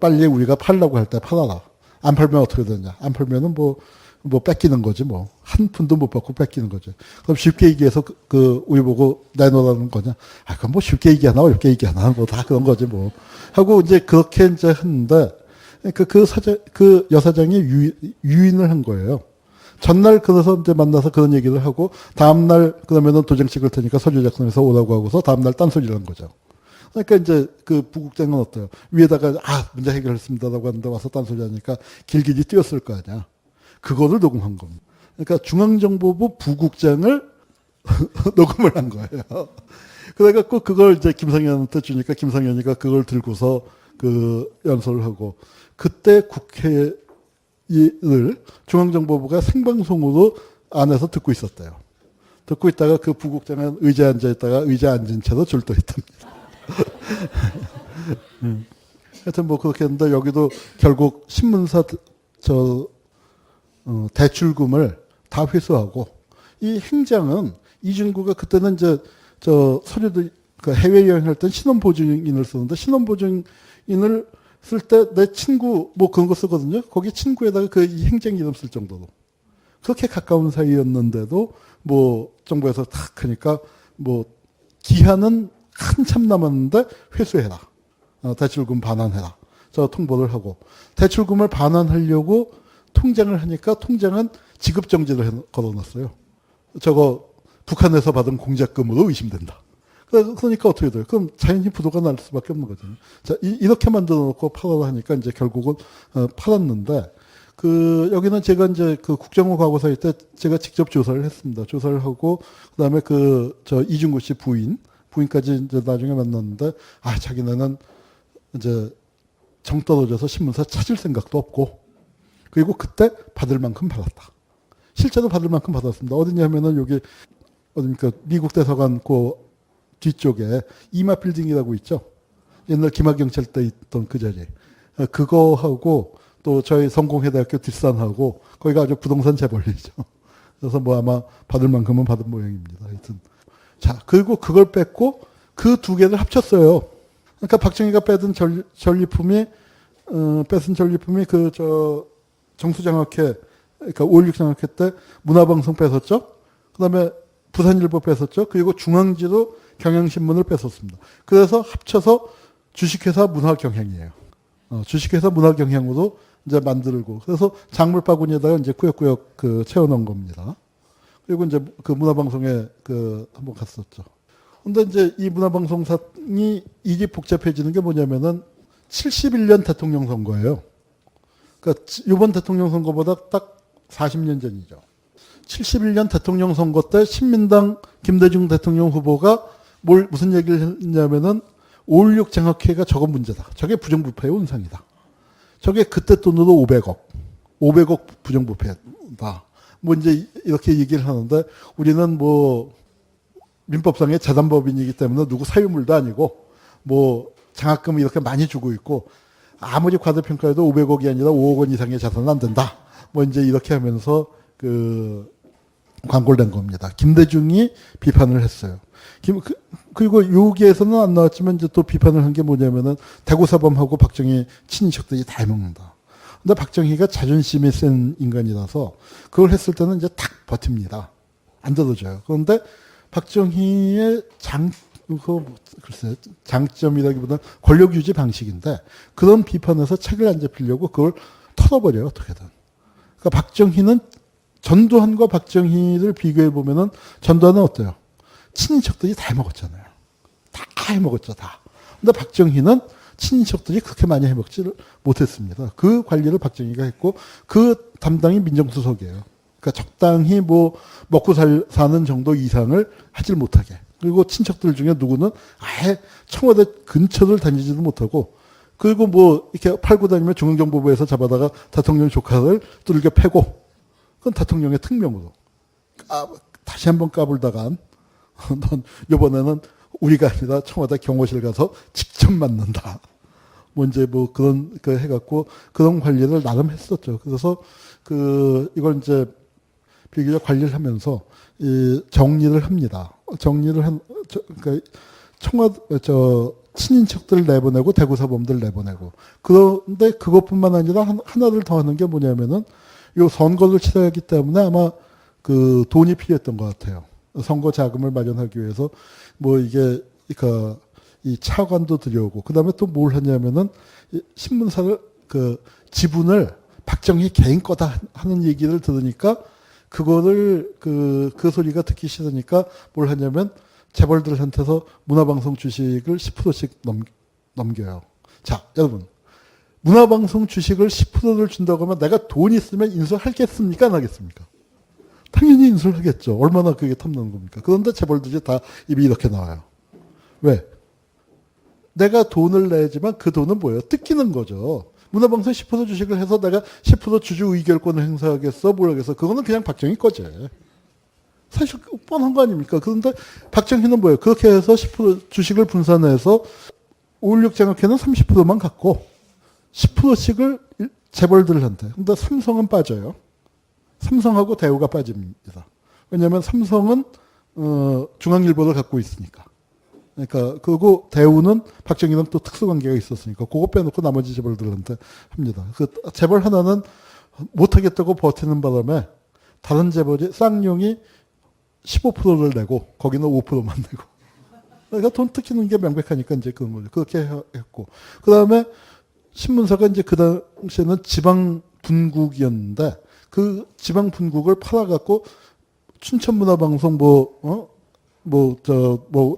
빨리 우리가 팔라고 할 때 팔아라. 안 팔면 어떻게 되냐. 안 팔면은 뭐 뺏기는 거지 뭐. 한 푼도 못 받고 뺏기는 거죠. 그럼 쉽게 얘기해서 우리 보고 내놓으라는 거냐. 그럼 뭐 쉽게 얘기하나 어렵게 얘기하나 뭐 다 그런 거지 뭐. 하고 이제 그렇게 이제 했는데 그 여사장이 유인을 한 거예요. 전날 그래서 이제 만나서 그런 얘기를 하고 다음날 그러면은 도장 찍을 테니까 서류 작성해서 오라고 하고서 다음날 딴소리를 한 거죠. 그러니까 이제 그 부국장은 어때요? 위에다가 문제 해결했습니다라고 하는데 와서 딴소리 하니까 길길이 뛰었을 거 아니야. 그거를 녹음한 겁니다. 그러니까 중앙정보부 부국장을 녹음을 한 거예요. 그래갖고 그걸 이제 김상현한테 주니까 김상현이가 그걸 들고서 연설을 하고 그때 국회를 중앙정보부가 생방송으로 안에서 듣고 있었대요. 듣고 있다가 그 부국장은 의자에 앉아있다가 의자에 앉은 채로 졸도했답니다. 하여튼 뭐 그렇게 했는데 여기도 결국 신문사 대출금을 다 회수하고 이 행장은 이준구가 그때는 이제 서류도 해외여행 할 때 신원보증인을 쓰는데 신원보증인을 쓸 때 내 친구 뭐 그런 거 쓰거든요. 거기 친구에다가 그 행쟁 이름 쓸 정도로. 그렇게 가까운 사이였는데도 뭐 정부에서 탁 하니까 뭐 기한은 한참 남았는데 회수해라. 대출금 반환해라. 저 통보를 하고 대출금을 반환하려고 통장을 하니까 통장은 지급정지를 걸어놨어요. 저거 북한에서 받은 공작금으로 의심된다. 그러니까 어떻게 돼요? 그럼 자연히 부도가 날 수밖에 없는 거잖아요. 자, 이렇게 만들어 놓고 팔아라 하니까 이제 결국은 팔았는데 여기는 제가 이제 그 국정원 과거사일 때 제가 직접 조사를 했습니다. 조사를 하고 그다음에 이중구 씨 부인까지 이제 나중에 만났는데 자기네는 이제 정 떨어져서 신문사 찾을 생각도 없고 그리고 그때 받을 만큼 받았다. 실제로 받을 만큼 받았습니다. 어디냐면은 여기 어딥니까 미국 대사관 그 뒤쪽에 이마 빌딩이라고 있죠. 옛날 김학경찰 때 있던 그 자리. 그거 하고 또 저희 성공회대학교 뒷산하고 거기가 아주 부동산 재벌이죠. 그래서 뭐 아마 받을 만큼은 받은 모양입니다. 하여튼. 자, 그리고 그걸 뺐고 그 두 개를 합쳤어요. 그러니까 박정희가 뺏은 전리품이 정수장학회, 그러니까 5.16 장학회 때 문화방송 뺏었죠. 그 다음에 부산일보 뺏었죠. 그리고 중앙지도 경향신문을 뺏었습니다. 그래서 합쳐서 주식회사 문화경향이에요. 주식회사 문화경향으로 이제 만들고, 그래서 작물바구니에다가 이제 꾸역꾸역 채워넣은 겁니다. 그리고 이제 그 문화방송에 한번 갔었죠. 근데 이제 이 문화방송사이 이게 복잡해지는 게 뭐냐면은 71년 대통령 선거예요. 그러니까 이번 대통령 선거보다 딱 40년 전이죠. 71년 대통령 선거 때 신민당 김대중 대통령 후보가 무슨 얘기를 했냐면은 5.16 장학회가 저건 문제다. 저게 부정부패의 온상이다. 저게 그때 돈으로 500억 부정부패다. 뭐 이제 이렇게 얘기를 하는데 우리는 뭐 민법상의 재단법인이기 때문에 누구 사유물도 아니고 뭐 장학금 이렇게 많이 주고 있고 아무리 과대평가해도 500억이 아니라 5억 원 이상의 자산은 안 된다. 뭐 이제 이렇게 하면서 광고를 낸 겁니다. 김대중이 비판을 했어요. 그리고 여기에서는 안 나왔지만 이제 또 비판을 한 게 뭐냐면은 대구사범하고 박정희 친인척들이 다 해먹는다. 근데 박정희가 자존심이 센 인간이라서 그걸 했을 때는 이제 탁 버팁니다. 안 들어줘요. 그런데 박정희의 장점이라기보다는 권력 유지 방식인데 그런 비판에서 책을 안 잡히려고 그걸 털어버려요. 어떻게든. 그러니까 박정희는 전두환과 박정희를 비교해 보면은 전두환은 어때요? 친인척들이 다 해먹었잖아요. 다 해먹었죠, 다. 근데 박정희는 친인척들이 그렇게 많이 해먹지를 못했습니다. 그 관리를 박정희가 했고 그 담당이 민정수석이에요. 그러니까 적당히 뭐 먹고 사는 정도 이상을 하질 못하게. 그리고 친척들 중에 누구는 아예 청와대 근처를 다니지도 못하고 그리고 뭐 이렇게 팔고 다니면 중앙정보부에서 잡아다가 대통령 조카를 뚫게 패고 그건 대통령의 특명으로. 다시 한번 까불다간 넌 이번에는 우리가 아니라 청와대 경호실 가서 직접 맞는다. 뭐 이제 뭐 그런 해갖고 그런 관리를 나름 했었죠. 그래서 이걸 이제 비교적 관리를 하면서 정리를 합니다. 그러니까 친인척들 내보내고 대구사범들 내보내고. 그런데 그것뿐만 아니라 하나를 더 하는 게 뭐냐면은 요 선거를 치러야 하기 때문에 아마 돈이 필요했던 것 같아요. 선거 자금을 마련하기 위해서 뭐 이게 이 차관도 들여오고 그다음에 또 뭘 하냐면은 신문사를 지분을 박정희 개인 거다 하는 얘기를 들으니까 그거를 그 소리가 듣기 싫으니까 뭘 하냐면 재벌들한테서 문화방송 주식을 10%씩 넘겨요. 자, 여러분. 문화방송 주식을 10%를 준다고 하면 내가 돈 있으면 인수하겠습니까? 안 하겠습니까? 당연히 인수를 하겠죠. 얼마나 그게 탐나는 겁니까? 그런데 재벌들이 다 입이 이렇게 나와요. 왜? 내가 돈을 내지만 그 돈은 뭐예요? 뜯기는 거죠. 문화방송 10% 주식을 해서 내가 10% 주주 의결권을 행사하겠어? 뭘 하겠어? 그거는 그냥 박정희 거지. 사실 뻔한 거 아닙니까? 그런데 박정희는 뭐예요? 그렇게 해서 10% 주식을 분산해서 5.16 장학회는 30%만 갖고 10%씩을 재벌들한테. 근데 삼성은 빠져요. 삼성하고 대우가 빠집니다. 왜냐하면 삼성은 중앙일보를 갖고 있으니까. 그러니까 그리고 대우는 박정희랑 또 특수관계가 있었으니까 그거 빼놓고 나머지 재벌들한테 합니다. 그 재벌 하나는 못하겠다고 버티는 바람에 다른 재벌이 쌍용이 15%를 내고 거기는 5%만 내고 그러니까 돈 뜯기는 게 명백하니까 이제 그런 거죠. 그렇게 했고 그 다음에 신문사가 이제 그 당시에는 지방 분국이었는데 그 지방 분국을 팔아갖고 춘천문화방송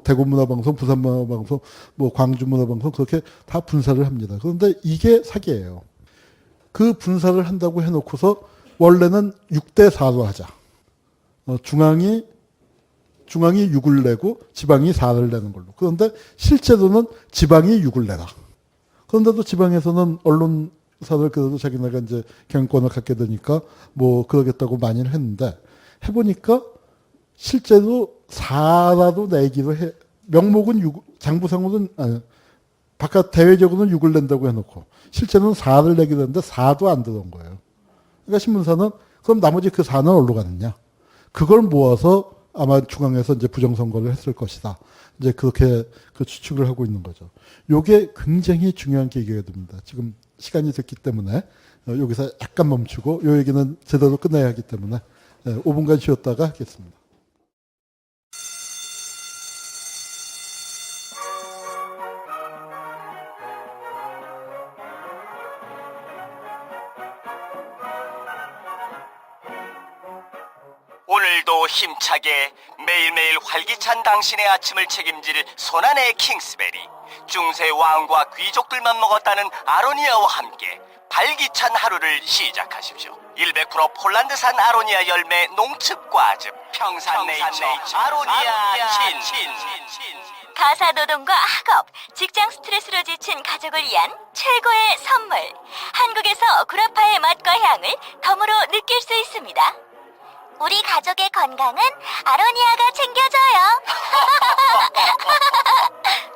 대구문화방송, 부산문화방송, 광주문화방송 그렇게 다 분사를 합니다. 그런데 이게 사기예요. 그 분사를 한다고 해놓고서 원래는 6대 4로 하자. 중앙이 6을 내고 지방이 4를 내는 걸로. 그런데 실제로는 지방이 6을 내라. 그런데도 지방에서는 언론사를 그래도 자기네가 이제 경영권을 갖게 되니까 그러겠다고 많이는 했는데 해보니까 실제로 4라도 내기로 해. 명목은 6, 장부상으로는, 아니, 바깥 대외적으로는 6을 낸다고 해놓고, 실제로는 4를 내기로 했는데 4도 안 들어온 거예요. 그러니까 신문사는, 그럼 나머지 그 4는 어디로 가느냐? 그걸 모아서 아마 중앙에서 이제 부정선거를 했을 것이다. 이제 그렇게 그 추측을 하고 있는 거죠. 요게 굉장히 중요한 계기가 됩니다. 지금 시간이 됐기 때문에, 여기서 약간 멈추고, 요 얘기는 제대로 끝내야 하기 때문에, 5분간 쉬었다가 하겠습니다. 오늘도 힘차게 매일매일 활기찬 당신의 아침을 책임질 손안의 킹스베리, 중세 왕과 귀족들만 먹었다는 아로니아와 함께 발기찬 하루를 시작하십시오. 100% 폴란드산 아로니아 열매 농축과즙 평산네이처 아로니아 친. 가사노동과 학업, 직장 스트레스로 지친 가족을 위한 최고의 선물. 한국에서 구라파의 맛과 향을 덤으로 느낄 수 있습니다. 우리 가족의 건강은 아로니아가 챙겨줘요.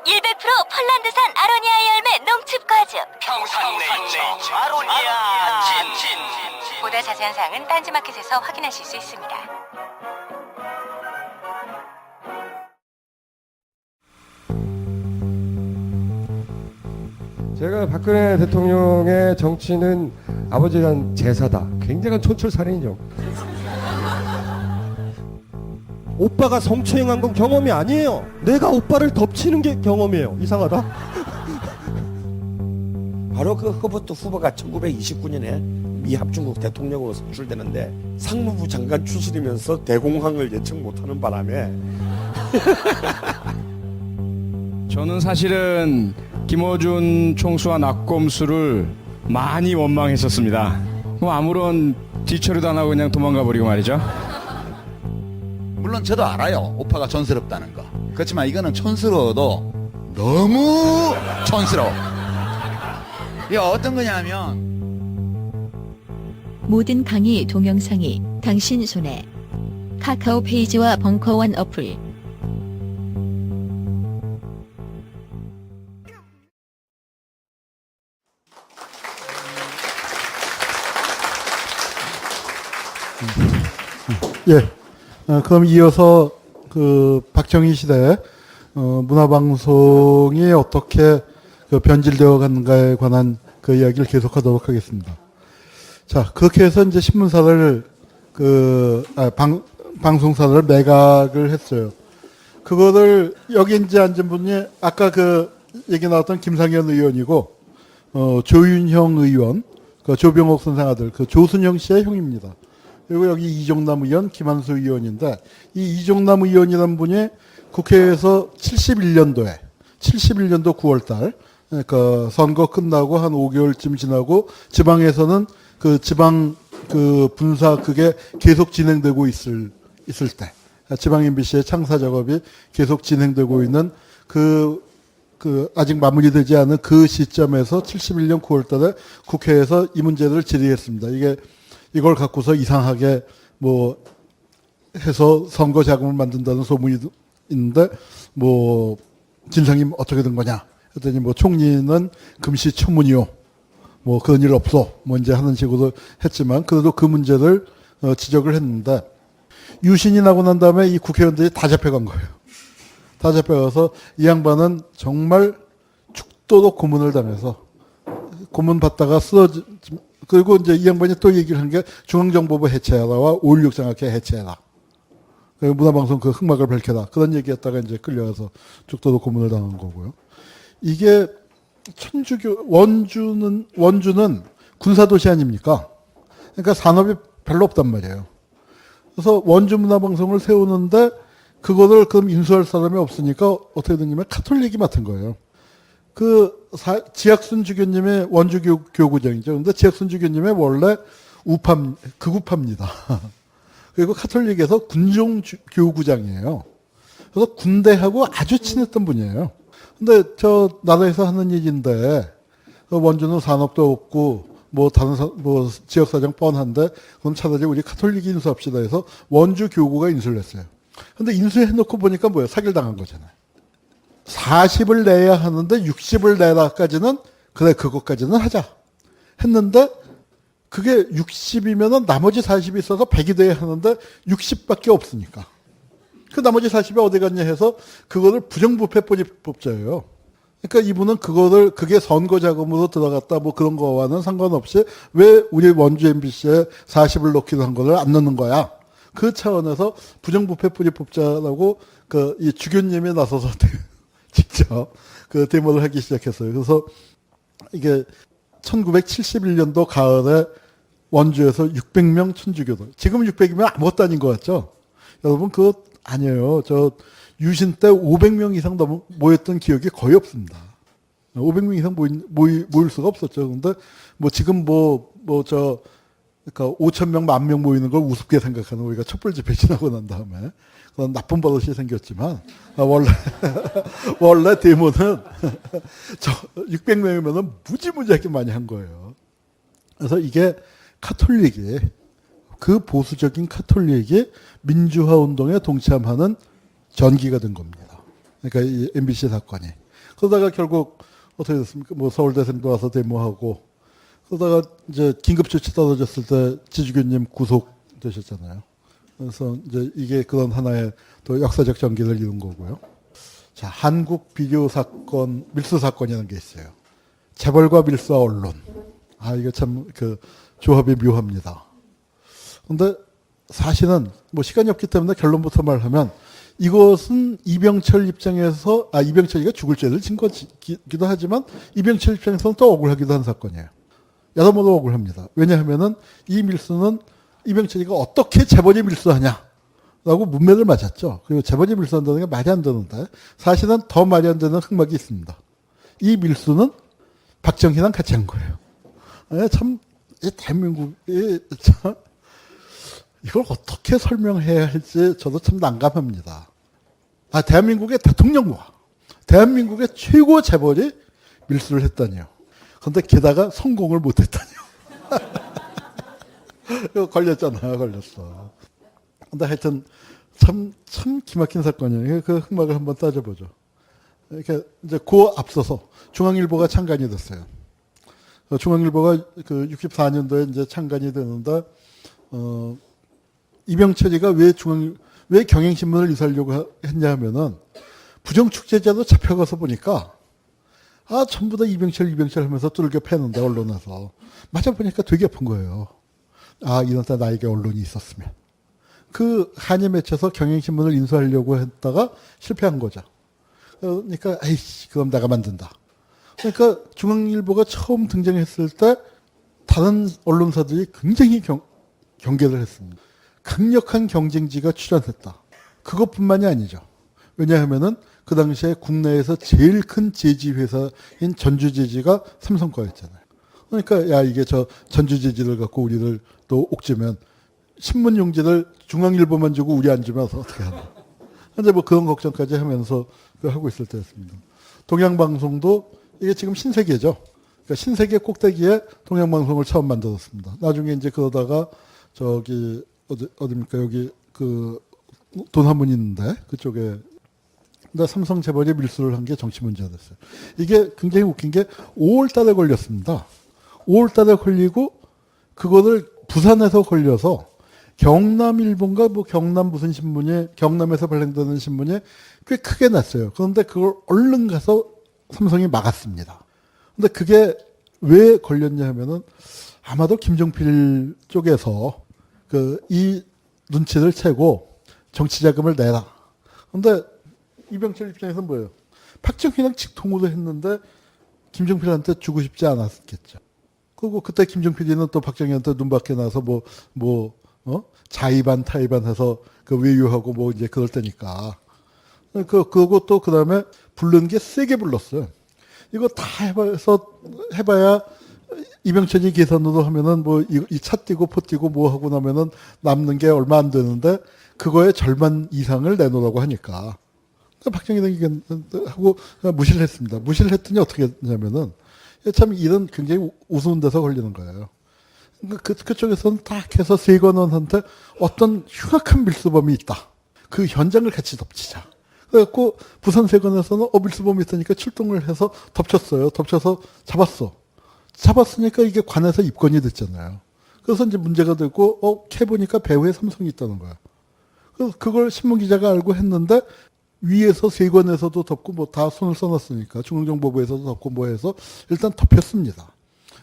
100% 폴란드산 아로니아 열매 농축과즙 평산네이처 아로니아 친. 보다 자세한 사항은 딴지마켓에서 확인하실 수 있습니다. 제가 박근혜 대통령의 정치는 아버지에 대한 제사다. 굉장한 촌철살인이죠. 오빠가 성추행한 건 경험이 아니에요. 내가 오빠를 덮치는 게 경험이에요. 이상하다. 바로 그 허버트 후보가 1929년에 미 합중국 대통령으로 선출되는데 상무부 장관 출신이면서 대공황을 예측 못하는 바람에 저는 사실은 김어준 총수와 낙검수를 많이 원망했었습니다. 아무런 뒤처리도 안 하고 그냥 도망가 버리고 말이죠. 물론 저도 알아요. 오빠가 촌스럽다는 거. 그렇지만 이거는 촌스러워도 너무 촌스러워. 이게 어떤 거냐면 모든 강의 동영상이 당신 손에 카카오 페이지와 벙커원 어플 예. 그럼 이어서 그 박정희 시대 문화방송이 어떻게 그 변질되어 갔는가에 관한 그 이야기를 계속하도록 하겠습니다. 자, 그렇게 해서 이제 신문사를 방송사를 매각을 했어요. 그거를 여기 이제 앉은 분이 아까 그 얘기 나왔던 김상현 의원이고 조윤형 의원, 그 조병옥 선생 아들, 그 조순영 씨의 형입니다. 그리고 여기 이종남 의원, 김한수 의원인데 이 이종남 의원이라는 분이 국회에서 71년도 9월달 그러니까 선거 끝나고 한 5개월쯤 지나고 지방에서는 그 지방 그 분사 그게 계속 진행되고 있을 때 지방 MBC의 창사 작업이 계속 진행되고 있는 그 아직 마무리되지 않은 그 시점에서 71년 9월달에 국회에서 이 문제를 질의했습니다. 이걸 갖고서 이상하게 해서 선거 자금을 만든다는 소문이 있는데 진상이 어떻게 된 거냐 했더니 총리는 금시초문이요 그런 일 없어 이제 하는 식으로 했지만 그래도 그 문제를 지적을 했는데 유신이 나고 난 다음에 이 국회의원들이 다 잡혀간 거예요. 다 잡혀가서 이 양반은 정말 죽도록 고문을 당해서 고문 받다가 쓰러지, 그리고 이제 이 양반이 또 얘기를 한 게 중앙정보부 해체하라와 5.16 장학회 해체해라. 그리고 문화방송 그 흑막을 밝혀라. 그런 얘기했다가 이제 끌려가서 죽도록 고문을 당한 거고요. 이게 천주교, 원주는 군사도시 아닙니까? 그러니까 산업이 별로 없단 말이에요. 그래서 원주 문화방송을 세우는데 그거를 그럼 인수할 사람이 없으니까 어떻게 됐냐면 카톨릭이 맡은 거예요. 지학순 주교님의 원주 교구장이죠. 근데 지학순 주교님의 원래 극우파입니다. 그리고 카톨릭에서 군종 교구장이에요. 그래서 군대하고 아주 친했던 분이에요. 근데 저 나라에서 하는 얘기인데 원주는 산업도 없고 뭐 다른 지역사정 뻔한데 그럼 차라리 우리 카톨릭이 인수합시다 해서 원주 교구가 인수를 했어요. 근데 인수해놓고 보니까 뭐예요? 사기를 당한 거잖아요. 40을 내야 하는데 60을 내라까지는 그래 그것까지는 하자 했는데 그게 60이면은 나머지 40이 있어서 100이 돼야 하는데 60밖에 없으니까 그 나머지 40이 어디 갔냐 해서 그거를 부정부패법제예요. 그러니까 이분은 그게 선거 자금으로 들어갔다 뭐 그런 거와는 상관없이 왜 우리 원주 MBC에 40을 넣기로 한 거를 안 넣는 거야. 그 차원에서 부정부패법제라고 이 주교님이 나서서 직접 그 데모를 하기 시작했어요. 그래서 이게 1971년도 가을에 원주에서 600명 천주교들. 지금 600이면 아무것도 아닌 것 같죠? 여러분 그거 아니에요. 저 유신 때 500명 이상 모였던 기억이 거의 없습니다. 500명 이상 모일 수가 없었죠. 근데 뭐 지금 그러니까 5,000명, 10,000명 모이는 걸 우습게 생각하는 우리가 촛불 집회 지나고 난 다음에 그런 나쁜 버릇이 생겼지만 원래 데모는 600명이면 무지무지하게 많이 한 거예요. 그래서 이게 카톨릭이 그 보수적인 카톨릭이 민주화 운동에 동참하는 전기가 된 겁니다. 그러니까 이 MBC 사건이. 그러다가 결국 어떻게 됐습니까? 뭐 서울대생도 와서 데모하고 그러다가 이제 긴급조치 떨어졌을 때 지주교님 구속되셨잖아요. 그래서 이제 이게 그런 하나의 또 역사적 전기를 이룬 거고요. 자, 한국 비디오 사건, 밀수 사건이라는 게 있어요. 재벌과 밀수와 언론. 이게 참 조합이 묘합니다. 근데 사실은 뭐 시간이 없기 때문에 결론부터 말하면 이것은 이병철 입장에서 이병철이가 죽을 죄를 진 거기도 하지만 이병철 입장에서는 또 억울하기도 한 사건이에요. 여러모로 억울합니다. 왜냐하면은 이 밀수는 이병철이가 어떻게 재벌이 밀수하냐라고 문매를 맞았죠. 그리고 재벌이 밀수한다는 게 말이 안 되는데 사실은 더 말이 안 되는 흑막이 있습니다. 이 밀수는 박정희랑 같이 한 거예요. 참, 이 대한민국이 참 이걸 어떻게 설명해야 할지 저도 참 난감합니다. 대한민국의 대통령과 대한민국의 최고 재벌이 밀수를 했다니요. 그런데 게다가 성공을 못했다니요. 이거 걸렸어. 근데 하여튼 참 기막힌 사건이에요. 그 흑막을 한번 따져보죠. 이렇게 이제 그 앞서서 중앙일보가 창간이 됐어요. 중앙일보가 64년도에 이제 창간이 되는데 이병철이가 왜 경향신문을 이사하려고 했냐 하면은 부정축제자도 잡혀가서 보니까 전부 다 이병철 하면서 뚫겨 패는데 언론에서 맞아보니까 되게 아픈 거예요. 이런 때 나에게 언론이 있었으면. 그 한이 맺혀서 경향신문을 인수하려고 했다가 실패한 거죠. 그러니까 그럼 내가 만든다. 그러니까 중앙일보가 처음 등장했을 때 다른 언론사들이 굉장히 경계를 했습니다. 강력한 경쟁지가 출현했다. 그것뿐만이 아니죠. 왜냐하면은 그 당시에 국내에서 제일 큰 제지회사인 전주제지가 삼성거였잖아요. 그러니까 이게 저 전주제지를 갖고 우리를 또 옥죄면 신문 용지를 중앙일보만 주고 우리 안 주면 어떻게 하나. 현재 뭐 그런 걱정까지 하면서 하고 있을 때였습니다. 동양방송도 이게 지금 신세계죠. 그러니까 신세계 꼭대기에 동양방송을 처음 만들었습니다. 나중에 이제 그러다가 어디입니까? 여기 돈 한 분 있는데 그쪽에 근데 삼성 재벌이 밀수를 한 게 정치 문제가 됐어요. 이게 굉장히 웃긴 게 5월 달에 걸렸습니다. 5월 달에 걸리고 그거를 부산에서 걸려서 경남일보인가 뭐 경남 무슨 신문이 경남에서 발행되는 신문이 꽤 크게 났어요. 그런데 그걸 얼른 가서 삼성이 막았습니다. 근데 그게 왜 걸렸냐 하면은 아마도 김종필 쪽에서 이 눈치를 채고 정치 자금을 내라. 근데 이병철 입장에서는 뭐예요? 박정희랑 직통으로 했는데 김종필한테 주고 싶지 않았겠죠. 그리고 그때 김종필이는 또 박정희한테 눈밖에 나서 자의반 타의반 해서 외유하고 뭐 이제 그럴 때니까. 그거 또 그 다음에 부른 게 세게 불렀어요. 이거 다 해봐야 이병철이 계산으로 하면은 이 차 띄고 포 띄고 뭐 하고 나면은 남는 게 얼마 안 되는데 그거의 절반 이상을 내놓으라고 하니까. 박정희는 하고 무시를 했습니다. 무시를 했더니 어떻게 했냐면은 참 일은 굉장히 우스운 데서 걸리는 거예요. 그쪽에서는 딱 해서 세관원한테 어떤 흉악한 밀수범이 있다. 그 현장을 같이 덮치자. 그래갖고 부산 세관에서는 밀수범이 있다니까 출동을 해서 덮쳤어요. 덮쳐서 잡았어. 잡았으니까 이게 관에서 입건이 됐잖아요. 그래서 이제 문제가 되고 캐보니까 배후에 삼성이 있다는 거야. 그래서 그걸 신문기자가 알고 했는데 위에서 세관에서도 덮고 뭐 다 손을 써놨으니까 중앙정보부에서도 덮고 뭐 해서 일단 덮였습니다.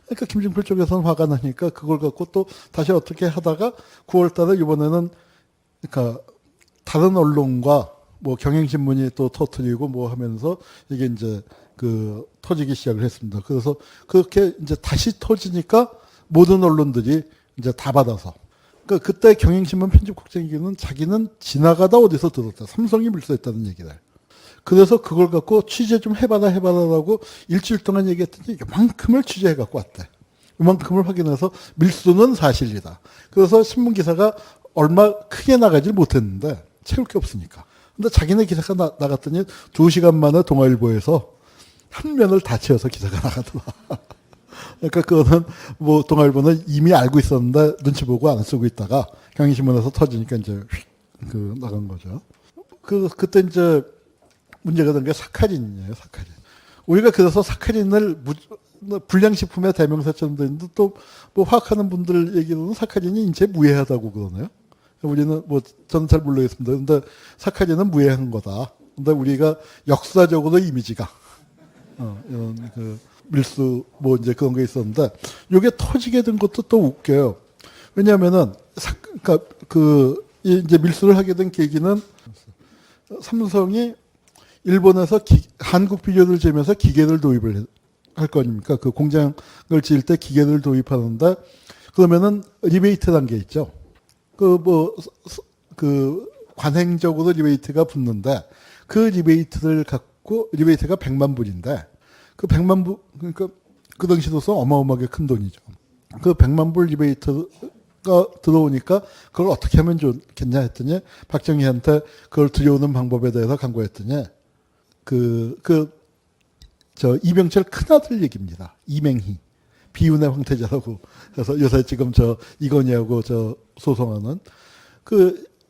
그러니까 김종필 쪽에서는 화가 나니까 그걸 갖고 또 다시 어떻게 하다가 9월 달에 이번에는 그러니까 다른 언론과 뭐 경향신문이 또 터뜨리고 뭐 하면서 이게 이제 터지기 시작을 했습니다. 그래서 그렇게 이제 다시 터지니까 모든 언론들이 이제 다 받아서. 그러니까 그때 경향신문 편집국장에게는 자기는 지나가다 어디서 들었다. 삼성이 밀수했다는 얘기를. 그래서 그걸 갖고 취재 좀 해봐라라고 일주일 동안 얘기했더니 이만큼을 취재해 갖고 왔대. 이만큼을 확인해서 밀수는 사실이다. 그래서 신문기사가 얼마 크게 나가질 못했는데 채울 게 없으니까. 근데 자기네 기사가 나갔더니 2시간 만에 동아일보에서 한 면을 다 채워서 기사가 나가더라. 그러니까 그거는 뭐 동아일보는 이미 알고 있었는데 눈치 보고 안 쓰고 있다가 경향신문에서 터지니까 이제 나간 거죠. 그때 이제 문제가 된 게 사카린이에요, 사카린. 우리가 그래서 사카린을 불량식품의 대명사처럼 되는데 또 뭐 화학하는 분들 얘기로는 사카린이 인체에 무해하다고 그러네요. 우리는 저는 잘 모르겠습니다. 근데 사카린은 무해한 거다. 근데 우리가 역사적으로 이미지가, 이런 밀수 뭐 이제 그런 게 있었는데, 요게 터지게 된 것도 또 웃겨요. 왜냐면은, 그러니까 이제 밀수를 하게 된 계기는 삼성이 일본에서 한국 비료를 재면서 기계를 도입을 할 거 아닙니까? 그 공장을 지을 때 기계를 도입하는데, 그러면은 리베이트 단계 있죠. 관행적으로 리베이트가 붙는데, 그 리베이트를 갖고, 리베이트가 100만 불인데, 그 100만 불, 그러니까 그 당시로서 어마어마하게 큰 돈이죠. 그 100만 불 리베이트가 들어오니까 그걸 어떻게 하면 좋겠냐 했더니 박정희한테 그걸 들여오는 방법에 대해서 강구했더니 이병철 큰아들 얘기입니다. 이맹희. 비운의 황태자라고. 그래서 요새 지금 이건희하고 소송하는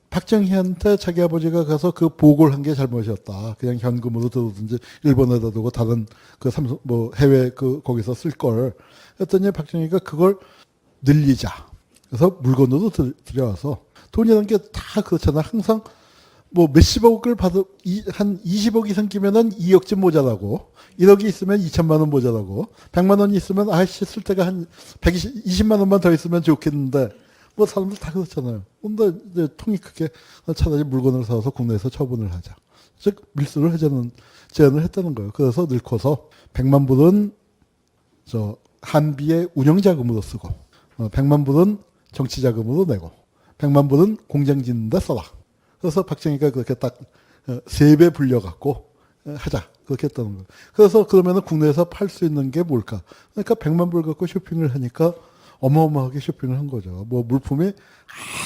박정희한테 자기 아버지가 가서 보고를 한 게 잘못이었다. 그냥 현금으로 들어오든지 일본에다 두고 다른 삼성 해외 거기서 쓸 걸. 했더니 박정희가 그걸 늘리자. 그래서 물건으로 들여와서 돈이라는 게 다 그렇잖아. 항상 몇십억을 한 20억 이상 끼면은 2억쯤 모자라고, 1억이 있으면 2천만 원 모자라고, 100만 원이 있으면 쓸 때가 한 120만 원만 더 있으면 좋겠는데, 사람들 다 그렇잖아요. 근데 이제 통이 크게 차라리 물건을 사와서 국내에서 처분을 하자. 즉, 밀수를 하자는 제안을 했다는 거예요. 그래서 늙어서 100만 불은 한비의 운영자금으로 쓰고, 100만 불은 정치자금으로 내고, 100만 불은 공장 짓는 데 써라. 그래서 박정희가 그렇게 딱 3배 불려갖고 하자. 그렇게 했다는 거예요. 그래서 그러면은 국내에서 팔 수 있는 게 뭘까? 그러니까 100만 불 갖고 쇼핑을 하니까 어마어마하게 쇼핑을 한 거죠. 물품이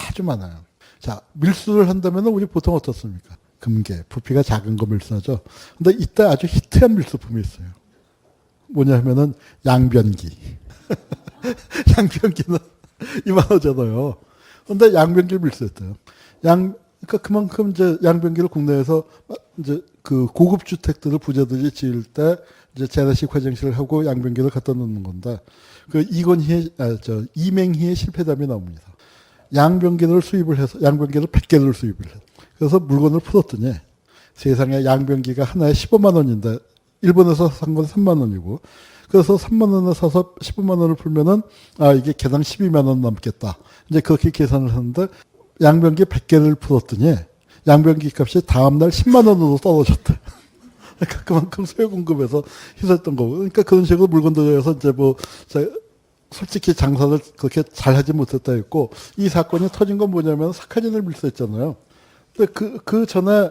아주 많아요. 자, 밀수를 한다면 우리 보통 어떻습니까? 금괴, 부피가 작은 거 밀수하죠. 근데 이때 아주 히트한 밀수품이 있어요. 뭐냐 하면은 양변기. 양변기는 이만하잖아요. 근데 양변기를 밀수했대요. 그러니까 그만큼 이제 양변기를 국내에서 이제 고급 주택들을 부자들이 지을 때 이제 재래식 화장실을 하고 양변기를 갖다 놓는 건데, 이맹희의 실패담이 나옵니다. 양변기를 수입을 해서 양변기를 100개를 수입을 해서 그래서 물건을 풀었더니 세상에 양변기가 하나에 15만 원인데 일본에서 산 건 3만 원이고 그래서 3만 원을 사서 15만 원을 풀면은 이게 개당 12만 원 남겠다. 이제 그렇게 계산을 하는데 양변기 100개를 풀었더니 양변기 값이 다음날 10만 원으로 떨어졌대. 그러니까 그만큼 소요 공급에서 희소했던 거고. 그러니까 그런 식으로 물건들에서 이제 뭐 솔직히 장사를 그렇게 잘하지 못했다 했고 이 사건이 터진 건 뭐냐면 사카린을 밀수했잖아요. 근데 그 전에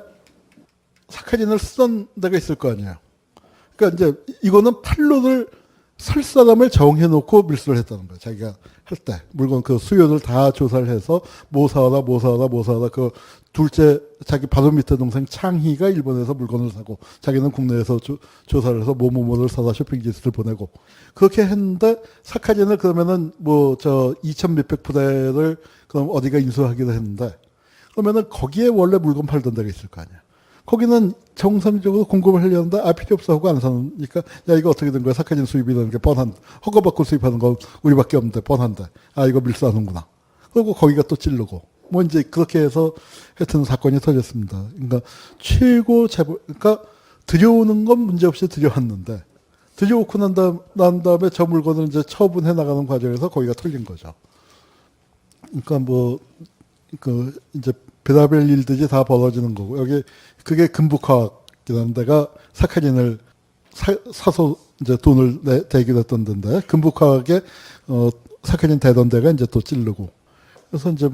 사카린을 쓰던 데가 있을 거 아니에요. 그러니까 이제 이거는 판로를 설 사람을 정해놓고 밀수를 했다는 거예요. 자기가 할 때 물건 그 수요를 다 조사를 해서 뭐 사와라 그 둘째 자기 바로 밑에 동생 창희가 일본에서 물건을 사고 자기는 국내에서 조사를 해서 뭐를 사다 쇼핑 리스트를 보내고 그렇게 했는데 사카린을 그러면은 2천 몇백 부대를 그럼 어디가 인수하기로 했는데 그러면은 거기에 원래 물건 팔던 데가 있을 거 아니야. 거기는 정상적으로 공급을 하려는데 필요 없어 하고 안 사니까 야 이거 어떻게 된 거야. 사카린 수입이라는 게 뻔한 허가받고 수입하는 거 우리밖에 없는데 뻔한데 이거 밀수하는구나. 그리고 거기가 또 찌르고 뭐 이제 그렇게 해서 하여튼 사건이 터졌습니다. 그러니까 최고 재벌 그러니까 들여오는 건 문제없이 들여왔는데 들여오고 난 다음에 저 물건을 이제 처분해 나가는 과정에서 거기가 털린 거죠. 그러니까 이제 별의별 일들이 다 벌어지는 거고 여기 그게 금북화학이라는 데가 사카린을 사서 이제 돈을 대기로 했던 데인데 금북화학에 사카린 대던 데가 이제 또 찌르고 그래서 이제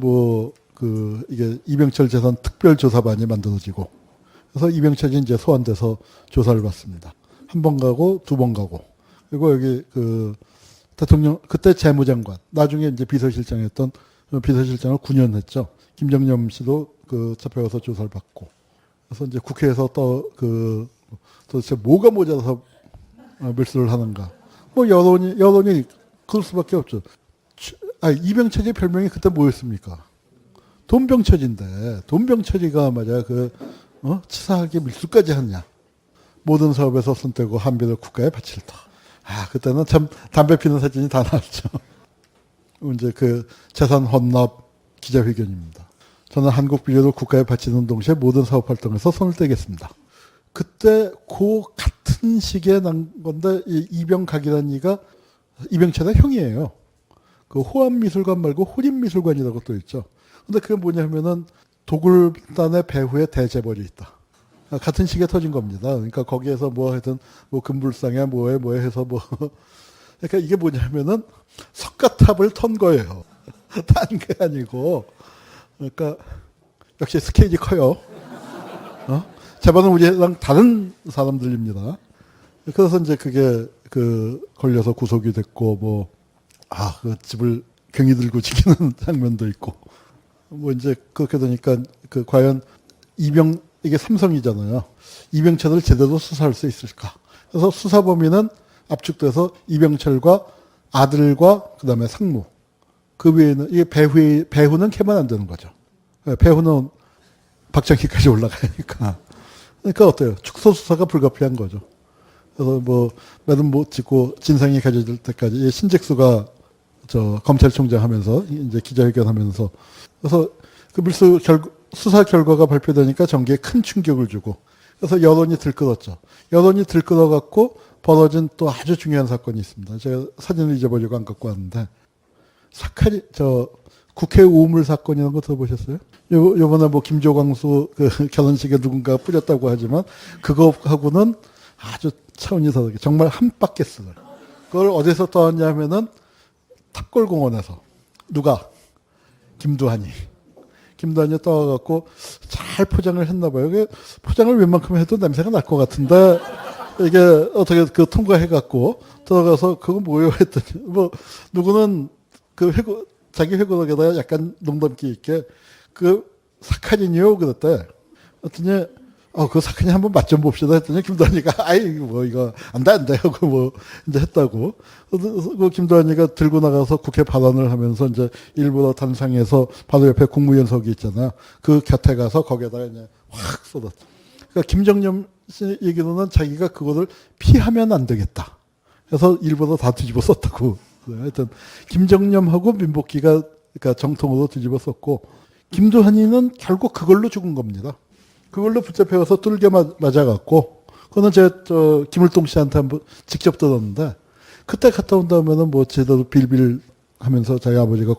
이게 이병철 재산 특별조사반이 만들어지고 그래서 이병철이 이제 소환돼서 조사를 받습니다. 한 번 가고 두 번 가고 그리고 여기 대통령 그때 재무장관 나중에 이제 비서실장했던 비서실장을 9년 했죠. 김정념 씨도 잡혀가서 조사를 받고 그래서 이제 국회에서 도대체 뭐가 모자라서 밀수를 하는가. 여론이 그럴 수밖에 없죠. 이병철이 별명이 그때 뭐였습니까? 돈병철인데 돈병철이가 말이야 치사하게 밀수까지 하느냐. 모든 사업에서 손 떼고 한비를 국가에 바칠다. 그때는 참 담배 피는 사진이 다 나왔죠. 이제 재산 헌납 기자회견입니다. 저는 한국 비료를 국가에 바치는 동시에 모든 사업 활동에서 손을 떼겠습니다. 그때 같은 시기에 난 건데 이병각이라는 이가 이병철의 형이에요. 호암미술관 말고 호림미술관이라고 또 있죠. 근데 그게 뭐냐면은 도굴단의 배후에 대재벌이 있다. 같은 시기에 터진 겁니다. 그러니까 거기에서 하여튼 금불상에 뭐해 해서 그러니까 이게 뭐냐면은 석가탑을 턴 거예요. 딴 게 아니고. 그러니까 역시 스케일이 커요. 재벌은 우리랑 다른 사람들입니다. 그래서 이제 그게 걸려서 구속이 됐고 그 집을 경이 들고 지키는 장면도 있고 이제 그렇게 되니까 과연 이게 삼성이잖아요. 이병철을 제대로 수사할 수 있을까? 그래서 수사 범위는 압축돼서 이병철과 아들과 그다음에 상무. 그 외에는 이게 배후는 캐면 안 되는 거죠. 배후는 박정희까지 올라가니까. 그러니까 어때요? 축소 수사가 불가피한 거죠. 그래서 매듭 못 짓고 진상이 가져질 때까지 신직수가 검찰총장 하면서 이제 기자회견 하면서 그래서 그 밀수 수사 결과가 발표되니까 전개에 큰 충격을 주고 그래서 여론이 들끓었죠. 여론이 들끓어갖고 벌어진 또 아주 중요한 사건이 있습니다. 제가 사진을 잊어버리고 안 갖고 왔는데 국회 우물 사건이라는 거 들어보셨어요? 요번에 김조광수 결혼식에 누군가 뿌렸다고 하지만 그거하고는 아주 차원이 다르게 정말 한 바켓을 그걸 어디서 떠왔냐면은 탑골공원에서 누가 김두한이 떠와갖고 잘 포장을 했나 봐요. 이게 포장을 웬만큼 해도 냄새가 날 것 같은데 이게 어떻게 통과해갖고 들어가서 그거 뭐예요 했더니 누구는 자기 회고록에다가 약간 농담기 있게 사카린이요 그랬대. 그랬더니 그 사카린 한번 맛 좀 봅시다 했더니 김두한이가 이거 안 돼 하고 이제 했다고. 그 김두한이가 들고 나가서 국회 발언을 하면서 이제 일부러 단상에서 바로 옆에 국무연석이 있잖아요. 그 곁에 가서 거기에다가 이제 확 쏟았죠. 그러니까 김정념 씨 얘기로는 자기가 그거를 피하면 안 되겠다. 그래서 일부러 다 뒤집어 썼다고. 하여튼 김정념하고 민복기가 그러니까 정통으로 뒤집어 썼고, 김두한이는 결국 그걸로 죽은 겁니다. 그걸로 붙잡혀서 뚫겨 맞아갖고, 그거는 제가 김을동 씨한테 한번 직접 들었는데, 그때 갔다 온 다음에는 뭐 제대로 빌빌 하면서 자기 아버지가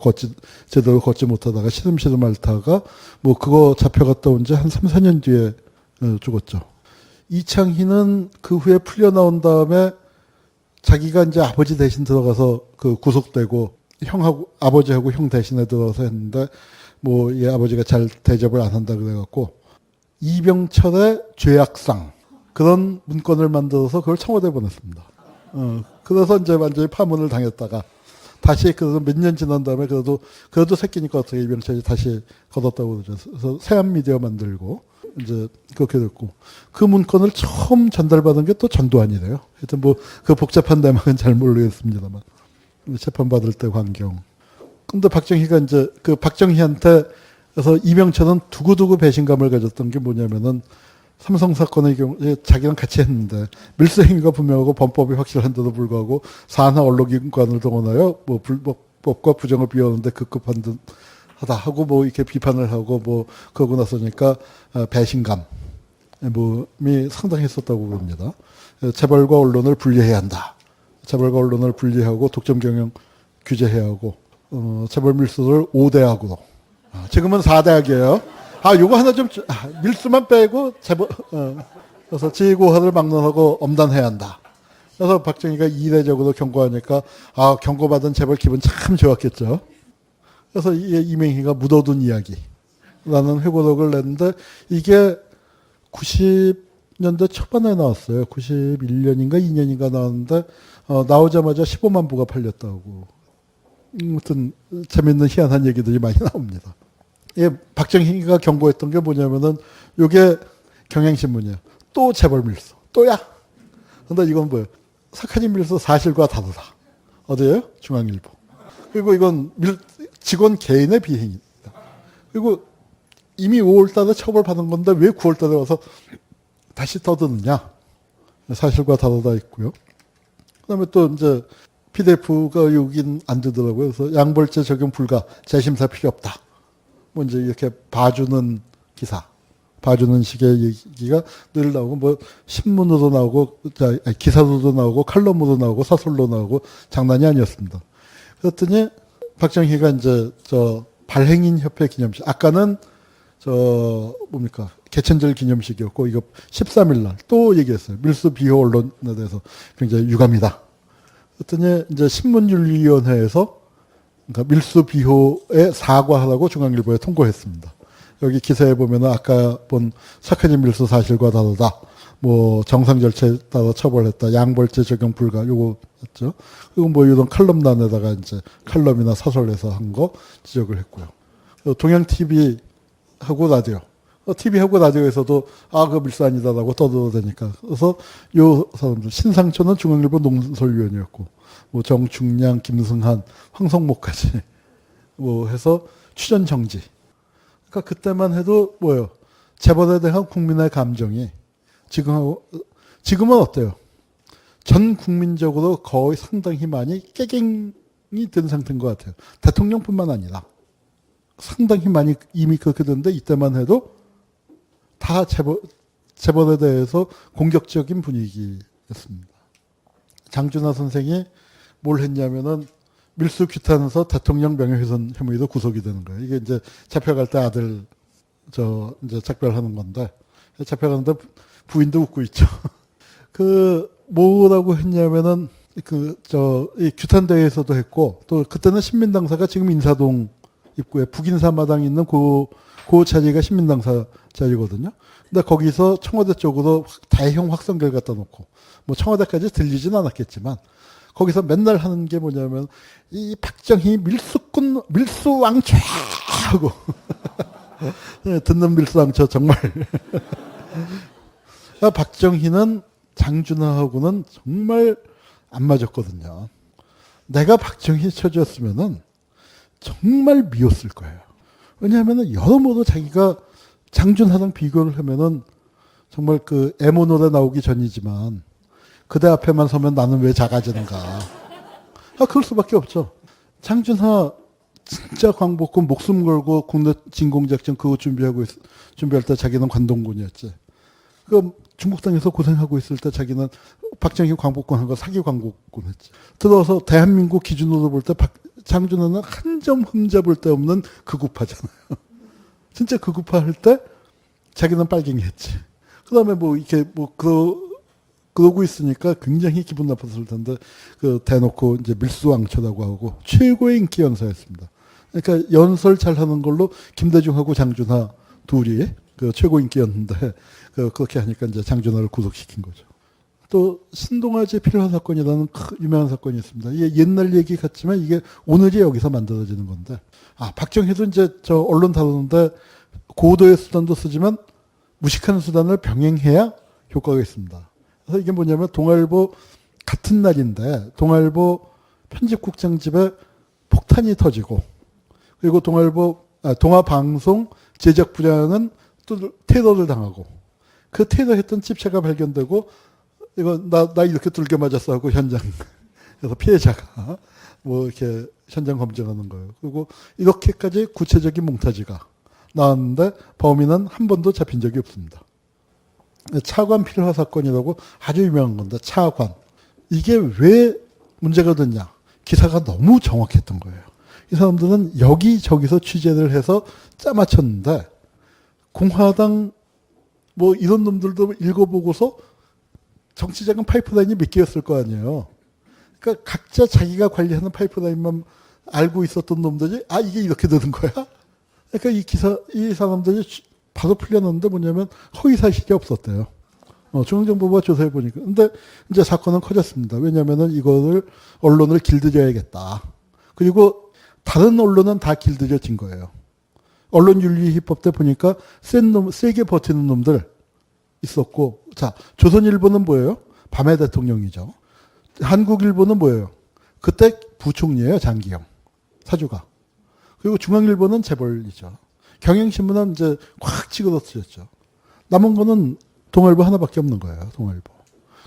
제대로 걷지 못하다가 시름시름 앓다가 뭐 그거 잡혀갔다 온 지 한 3, 4년 뒤에 죽었죠. 이창희는 그 후에 풀려 나온 다음에 자기가 이제 아버지 대신 들어가서 그 구속되고 아버지하고 형 대신에 들어가서 했는데 뭐 얘 아버지가 잘 대접을 안 한다 그래갖고 이병철의 죄악상 그런 문건을 만들어서 그걸 청와대에 보냈습니다. 그래서 이제 완전히 파문을 당했다가 다시 그래서 몇 년 지난 다음에 그래도 새끼니까 어떻게 이병철이 다시 걷었다고 그러죠. 그래서 새한 미디어 만들고 이제 그렇게 됐고 그 문건을 처음 전달받은 게 또 전두환이래요. 하여튼 뭐 그 복잡한 내막은 잘 모르겠습니다만 재판 받을 때 광경. 근데 박정희가 이제 그 박정희한테 그래서 이병철은 두고두고 배신감을 가졌던 게 뭐냐면은 삼성 사건의 경우에 자기랑 같이 했는데 밀수 행위가 분명하고 범법이 확실한데도 불구하고 산하 언론기관을 동원하여 뭐 불법과 부정을 비하하는데 급급한 듯 하다 하고 뭐 이렇게 비판을 하고 뭐 그러고 나서니까 배신감 뭐이 상당했었다고 봅니다. 재벌과 언론을 분리해야 한다. 재벌과 언론을 분리하고 독점 경영 규제해야 하고 재벌 밀수를 5대학으로 지금은 4대학이에요. 요거 하나 좀 밀수만 빼고 그래서 지휘고하를 막론하고 엄단해야 한다. 그래서 박정희가 이례적으로 경고하니까 경고받은 재벌 기분 참 좋았겠죠. 그래서 이명희가 묻어둔 이야기라는 회고록을 냈는데 이게 90년대 초반에 나왔어요. 91년인가 2년인가 나왔는데 나오자마자 15만 부가 팔렸다고. 아무튼 재밌는 희한한 얘기들이 많이 나옵니다. 예, 박정희가 경고했던 게 뭐냐면은 요게 경향신문이에요. 또 재벌 밀수. 또야. 근데 이건 뭐예요? 사카린 밀수 사실과 다르다. 어디예요? 중앙일보. 그리고 이건 직원 개인의 비행입니다. 그리고 이미 5월달에 처벌받은 건데 왜 9월달에 와서 다시 떠드느냐? 사실과 다르다 있고요. 그다음에 또 이제 PDF가 여긴 안 되더라고요. 그래서 양벌제 적용 불가, 재심사 필요 없다. 뭐 이제 이렇게 봐주는 봐주는 식의 얘기가 늘 나오고 뭐 신문으로 나오고 기사로도 나오고 칼럼으로 나오고 사설로 나오고 장난이 아니었습니다. 그랬더니 박정희가 이제 발행인 협회 기념식 아까는 개천절 기념식이었고 이거 13일 날 또 얘기했어요. 밀수 비호 언론에 대해서 굉장히 유감이다. 그랬더니 이제 신문윤리위원회에서 그러니까 밀수 비호에 사과하라고 중앙일보에 통보했습니다. 여기 기사에 보면은 아까 본 사카린 밀수 사실과 다르다. 뭐 정상 절차에 따라 처벌했다. 양벌제 적용 불가 요거 했죠. 그리고 뭐 이런 칼럼란에다가 이제 칼럼이나 사설에서 한 거 지적을 했고요. 동양 TV하고 라디오. TV하고 라디오에서도 그 밀수 아니다라고 떠들어대니까. 그래서 요 사람들 신상초는 중앙일보 논설위원이었고 뭐 정충량, 김승한, 황성목까지 뭐 해서 출연 정지. 그러니까 그때만 해도 뭐예요? 재벌에 대한 국민의 감정이 지금은 어때요? 전 국민적으로 거의 상당히 많이 깨갱이 된 상태인 것 같아요. 대통령뿐만 아니라 상당히 많이 이미 그렇게 됐는데 이때만 해도 다 재벌에 대해서 공격적인 분위기였습니다. 장준하 선생이 뭘 했냐면은 밀수 규탄해서 대통령 명예훼손 혐의로 구속이 되는 거예요. 이게 이제 잡혀갈 때 아들 이제 작별하는 건데 잡혀가는데 부인도 웃고 있죠. 뭐라고 했냐면은 이 규탄대회에서도 했고 또 그때는 신민당사가 지금 인사동 입구에 북인사 마당 있는 그 자리가 신민당사 자리거든요. 근데 거기서 청와대 쪽으로 대형 확성기를 갖다 놓고 뭐 청와대까지 들리진 않았겠지만 거기서 맨날 하는 게 뭐냐면 이 박정희 밀수왕초 하고 듣는 밀수왕초 정말 박정희는 장준하하고는 정말 안 맞았거든요. 내가 박정희 처지였으면은 정말 미웠을 거예요. 왜냐하면은 여러모로 자기가 장준하랑 비교를 하면은 정말 에모 노래 나오기 전이지만 그대 앞에만 서면 나는 왜 작아지는가. 그럴 수밖에 없죠. 장준하 진짜 광복군 목숨 걸고 국내 진공작전 그거 준비할 때 자기는 관동군이었지. 그 중국 땅에서 고생하고 있을 때 자기는 박정희 광복군 한 거 사기 광복군 했지. 들어서 대한민국 기준으로 볼 때 장준호는 한 점 흠잡을 데 없는 극우파잖아요. 진짜 극우파 할 때 자기는 빨갱이 했지. 그 다음에 뭐 이렇게 뭐 그러고 있으니까 굉장히 기분 나빴을 텐데 그 대놓고 이제 밀수왕초라고 하고 최고의 인기 연사였습니다. 그러니까 연설 잘하는 걸로 김대중하고 장준하 둘이 그 최고 인기였는데 그렇게 하니까 이제 장준하를 구속시킨 거죠. 또 신동아제 필화 사건이라는 유명한 사건이 있습니다. 이게 옛날 얘기 같지만 이게 오늘이 여기서 만들어지는 건데, 박정희도 이제 저 언론 다루는데 고도의 수단도 쓰지만 무식한 수단을 병행해야 효과가 있습니다. 그래서 이게 뭐냐면 동아일보 같은 날인데 동아일보 편집국장 집에 폭탄이 터지고, 그리고 동아방송 제작부장은 또 테러를 당하고, 그 테러했던 집체가 발견되고, 이거 나 이렇게 둘게 맞았어 하고 현장에서 피해자가 뭐 이렇게 현장 검증하는 거예요. 그리고 이렇게까지 구체적인 몽타지가 나왔는데 범인은 한 번도 잡힌 적이 없습니다. 차관 필화 사건이라고 아주 유명한 건데, 차관. 이게 왜 문제가 됐냐? 기사가 너무 정확했던 거예요. 이 사람들은 여기저기서 취재를 해서 짜맞췄는데, 공화당 뭐 이런 놈들도 읽어보고서 정치자금 파이프라인이 몇 개였을 거 아니에요. 그러니까 각자 자기가 관리하는 파이프라인만 알고 있었던 놈들이 이게 이렇게 되는 거야? 그러니까 이 사람들이 바로 풀려났는데 뭐냐면 허위 사실이 없었대요. 중앙정보부가 조사해 보니까. 근데 이제 사건은 커졌습니다. 왜냐면은 이거를 언론을 길들여야겠다. 그리고 다른 언론은 다 길들여진 거예요. 언론윤리입법 때 보니까 세게 버티는 놈들 있었고, 자, 조선일보는 뭐예요? 밤의 대통령이죠. 한국일보는 뭐예요? 그때 부총리예요, 장기영 사주가. 그리고 중앙일보는 재벌이죠. 경향신문은 이제 꽉 찍어뒀었죠. 남은 거는 동아일보 하나밖에 없는 거예요, 동아일보.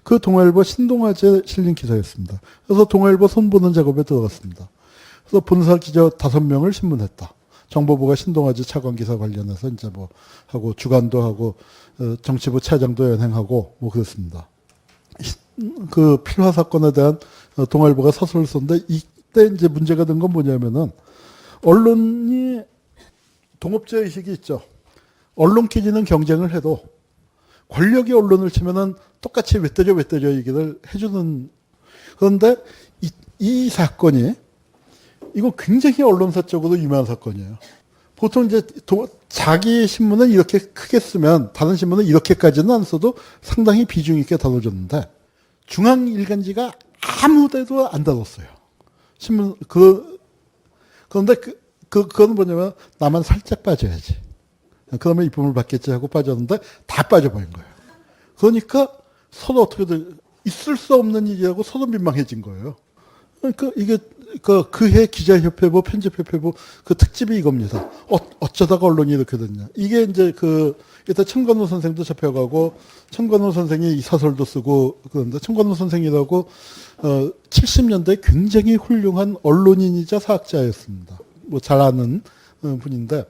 그 동아일보 신동아제 실린 기사였습니다. 그래서 동아일보 손보는 작업에 들어갔습니다. 그래서 본사 기자 5명을 신문했다. 정보부가 신동아제 차관 기사 관련해서 이제 뭐 하고 주간도 하고 정치부 차장도 연행하고 뭐 그렇습니다. 그 필화 사건에 대한 동아일보가 서술을 썼는데, 이때 이제 문제가 된 건 뭐냐면은 언론이 동업자 의식이 있죠. 언론끼리는 경쟁을 해도 권력이 언론을 치면은 똑같이 왜 때려 얘기를 해주는. 그런데 이 사건이 이거 굉장히 언론사적으로 유명한 사건이에요. 보통 이제 자기 신문은 이렇게 크게 쓰면 다른 신문은 이렇게까지는 안 써도 상당히 비중 있게 다뤄졌는데, 중앙일간지가 아무데도 안 다뤘어요. 신문 그런데 그건 뭐냐면 나만 살짝 빠져야지. 그러면 이쁨을 받겠지 하고 빠졌는데 다 빠져버린 거예요. 그러니까 서로 있을 수 없는 일이라고 서로 민망해진 거예요. 그러니까 이게 그해 기자협회부, 편집협회부 그 특집이 이겁니다. 어쩌다가 언론이 이렇게 됐냐. 이게 이제 일단 천건우 선생도 잡혀가고, 천건우 선생이 이 사설도 쓰고, 그런데 천건우 선생이라고 70년대 굉장히 훌륭한 언론인이자 사학자였습니다. 뭐 잘 아는 분인데,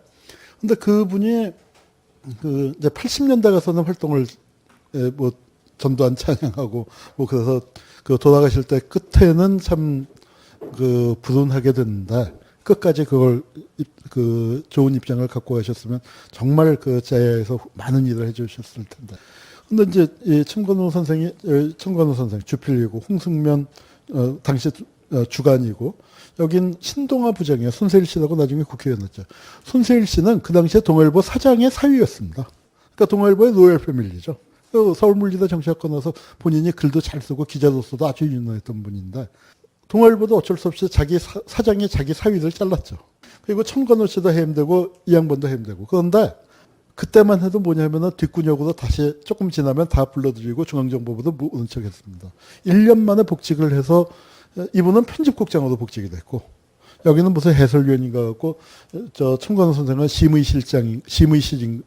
근데 그분이 이제 80년대 가서는 활동을 뭐 전두환 찬양하고 뭐 그래서 돌아가실 때 끝에는 참 불운하게 됐는데, 끝까지 그걸 좋은 입장을 갖고 가셨으면 정말 제야에서 많은 일을 해주셨을 텐데. 근데 이제 이 천건우 선생 주필이고, 홍승면 당시 주간이고, 여긴 신동아 부장이에요. 손세일 씨라고 나중에 국회의원이었죠. 손세일 씨는 그 당시에 동아일보 사장의 사위였습니다. 그러니까 동아일보의 로열 패밀리죠. 서울물리대 정치학과 나서 본인이 글도 잘 쓰고 기자로서도 아주 유능했던 분인데, 동아일보도 어쩔 수 없이 사장이 자기 사위를 잘랐죠. 그리고 천건우 씨도 해임되고 이 양반도 해임되고. 그런데 그때만 해도 뭐냐면은 뒷구녕으로 다시 조금 지나면 다 불러들이고 중앙정보부도 모른 척했습니다. 1년 만에 복직을 해서 이분은 편집국장으로 복직이 됐고, 여기는 무슨 해설위원인가 갖고, 천건우 선생은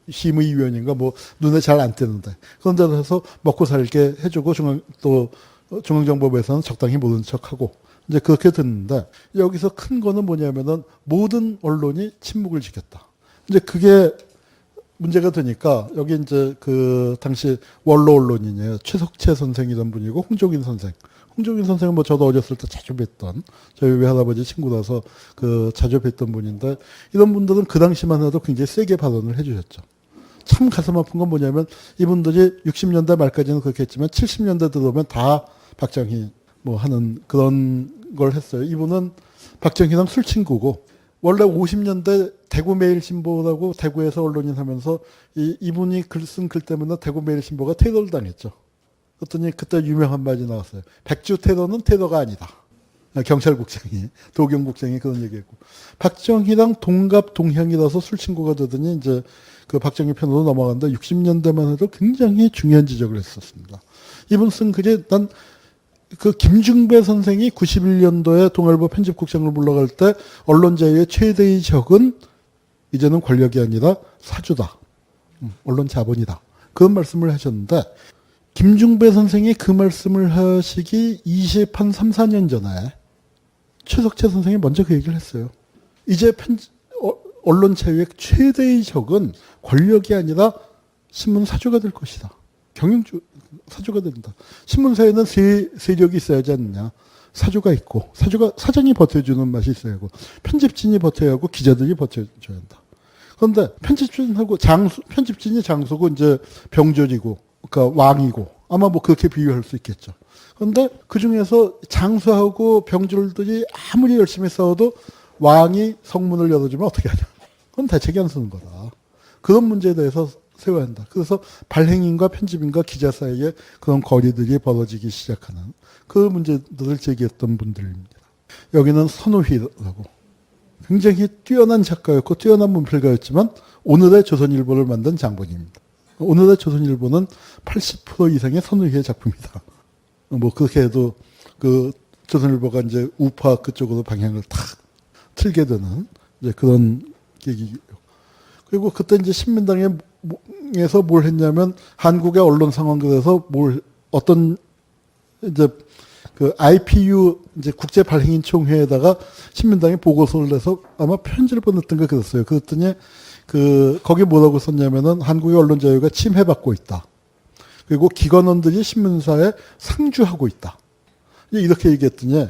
심의위원인가 뭐 눈에 잘 안 띄는데, 그런 데서 해서 먹고 살게 해주고, 중앙정보부에서는 적당히 모른 척하고, 이제 그렇게 됐는데 여기서 큰 거는 뭐냐면은 모든 언론이 침묵을 지켰다. 이제 그게 문제가 되니까 여기 이제 그 당시 원로 언론인이에요. 최석채 선생이던 분이고 홍종인 선생. 홍종인 선생은 뭐 저도 어렸을 때 자주 뵀던 저희 외할아버지 친구라서 그 자주 뵀던 분인데 이런 분들은 그 당시만 해도 굉장히 세게 발언을 해주셨죠. 참 가슴 아픈 건 뭐냐면 이분들이 60년대 말까지는 그렇게 했지만 70년대 들어오면 다 박정희 뭐 하는 그런 걸 했어요. 이분은 박정희랑 술친구고 원래 50년대 대구매일신보라고 대구에서 언론인 하면서 이분이 쓴 글 때문에 대구매일신보가 테러를 당했죠. 그랬더니 그때 유명한 말이 나왔어요. 백주 테러는 테러가 아니다. 경찰국장이, 도경국장이 그런 얘기했고. 박정희랑 동갑 동향이라서 술친구가 되더니 이제 그 박정희 편으로 넘어갔는데 60년대만 해도 굉장히 중요한 지적을 했었습니다. 이분 쓴 글이 난 그 김중배 선생이 91년도에 동아일보 편집국장을 물러갈 때 언론 자유의 최대의 적은 이제는 권력이 아니라 사주다. 언론 자본이다. 그런 말씀을 하셨는데 김중배 선생이 그 말씀을 하시기 3, 4년 전에 최석채 선생이 먼저 그 얘기를 했어요. 이제 언론 자유의 최대의 적은 권력이 아니라 신문 사주가 될 것이다. 경영주 사주가 된다. 신문사에는 세력이 있어야지 않느냐. 사주가 있고 사장이 버텨주는 맛이 있어야 하고 편집진이 버텨야 하고 기자들이 버텨줘야 한다. 그런데 편집진이 장수고 이제 병졸이고 그러니까 왕이고 아마 뭐 그렇게 비유할 수 있겠죠. 그런데 그 중에서 장수하고 병졸들이 아무리 열심히 싸워도 왕이 성문을 열어주면 어떻게 하냐. 그건 대책이 안 쓰는 거다. 그런 문제에 대해서 세워야 한다. 그래서 발행인과 편집인과 기자 사이에 그런 거리들이 벌어지기 시작하는 그 문제들을 제기했던 분들입니다. 여기는 선우희라고 굉장히 뛰어난 작가였고 뛰어난 문필가였지만 오늘의 조선일보를 만든 장본입니다. 오늘의 조선일보는 80% 이상의 선우희의 작품이다. 뭐 그렇게 해도 그 조선일보가 이제 우파 그쪽으로 방향을 탁 틀게 되는 이제 그런 계기. 그리고 그때 이제 신민당에서 뭘 했냐면 한국의 언론 상황에서 어떤 이제 그 IPU 이제 국제 발행인 총회에다가 신민당이 보고서를 내서 아마 편지를 보냈던가 그랬어요. 그랬더니 거기 뭐라고 썼냐면은 한국의 언론 자유가 침해받고 있다. 그리고 기관원들이 신문사에 상주하고 있다. 이렇게 얘기했더니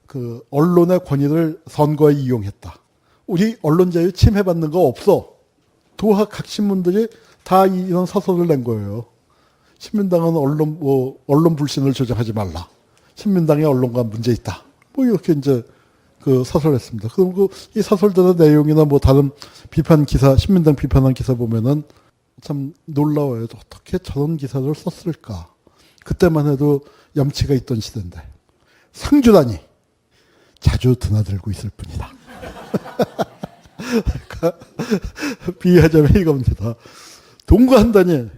그 언론의 권위를 선거에 이용했다. 우리 언론 자유 침해받는 거 없어. 도하 각 신문들이 다 이런 서설을 낸 거예요. 신민당은 언론 불신을 조장하지 말라. 신민당의 언론과 문제 있다. 뭐 이렇게 이제 그 서설했습니다. 그리고 이 서설들의 내용이나 뭐 다른 비판 기사, 신민당 비판한 기사 보면은 참 놀라워요. 어떻게 저런 기사를 썼을까? 그때만 해도 염치가 있던 시대인데 상주라니 자주 드나들고 있을 뿐이다. 그러니까 비하자면 이겁니다. 동거한다니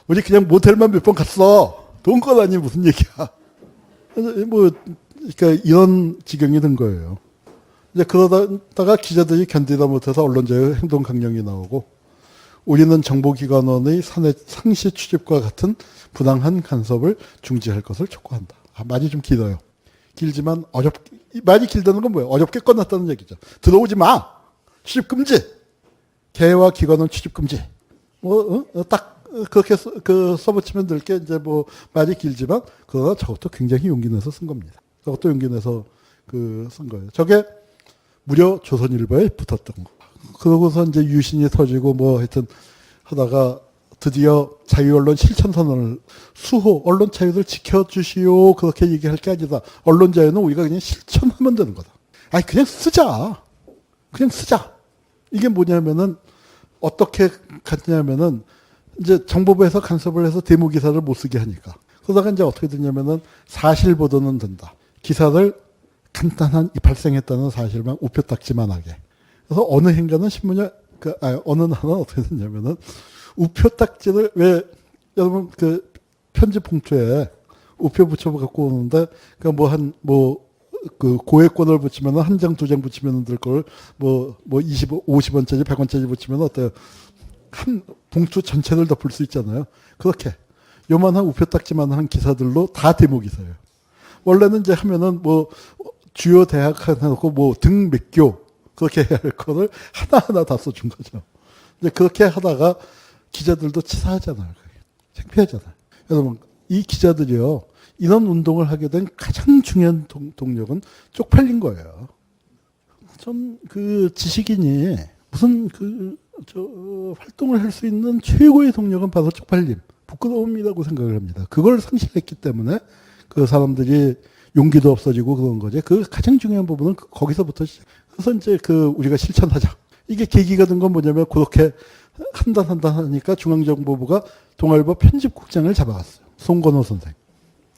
우리 그냥 모텔만 몇 번 갔어. 동거라니 무슨 얘기야. 뭐 그러니까 이런 지경이 든 거예요. 이제 그러다가 기자들이 견디다 못해서 언론자유 행동 강령이 나오고 우리는 정보기관원의 상시 출입과 같은 부당한 간섭을 중지할 것을 촉구한다. 말이 좀 길어요. 길지만 말이 길다는 건 뭐예요? 어렵게 꺼놨다는 얘기죠. 들어오지 마. 출입 금지. 개와 기관은 출입 금지. 딱 그렇게 써붙이면 될 게 이제 뭐 말이 길지만 그러나 저것도 굉장히 용기 내서 쓴 겁니다. 저것도 용기 내서 쓴 거예요. 저게 무려 조선일보에 붙었던 거. 그러고서 이제 유신이 터지고 뭐 하여튼 하다가 드디어 자유언론 실천선언을 수호 언론 자유를 지켜주시오 그렇게 얘기할 게 아니다. 언론 자유는 우리가 그냥 실천하면 되는 거다. 아니 그냥 쓰자. 그냥 쓰자. 이게 뭐냐면은 어떻게 갔냐면은 이제 정보부에서 간섭을 해서 데모 기사를 못 쓰게 하니까. 그러다가 이제 어떻게 됐냐면은 사실 보도는 된다. 기사를 간단한 발생했다는 사실만 우표딱지만 하게. 그래서 어느 행간은 신문에 어느 날은 어떻게 됐냐면은 우표딱지를 왜 여러분 그 편집 봉투에 우표 붙여 갖고 오는데 그 고액권을 붙이면 한 장, 두 장 붙이면 될 걸, 50원짜리, 100원짜리 붙이면 어때요? 한 봉투 전체를 덮을 수 있잖아요. 그렇게. 요만한 우표딱지만 한 기사들로 다 데모 기사예요. 원래는 이제 하면은 주요 대학 해놓고 뭐 등 몇 교 그렇게 해야 할 거를 하나하나 다 써준 거죠. 이제 그렇게 하다가 기자들도 치사하잖아요. 창피하잖아요. 여러분, 이 기자들이요, 이런 운동을 하게 된 가장 중요한 동력은 쪽팔린 거예요. 전 그 지식인이 무슨 활동을 할 수 있는 최고의 동력은 바로 쪽팔림, 부끄러움이라고 생각을 합니다. 그걸 상실했기 때문에 그 사람들이 용기도 없어지고 그런 거지. 그 가장 중요한 부분은 거기서부터 그래서 이제 우리가 실천하자. 이게 계기가 된 건 뭐냐면 그렇게 한 단 하니까 중앙정보부가 동아일보 편집국장을 잡아갔어요. 송건호 선생.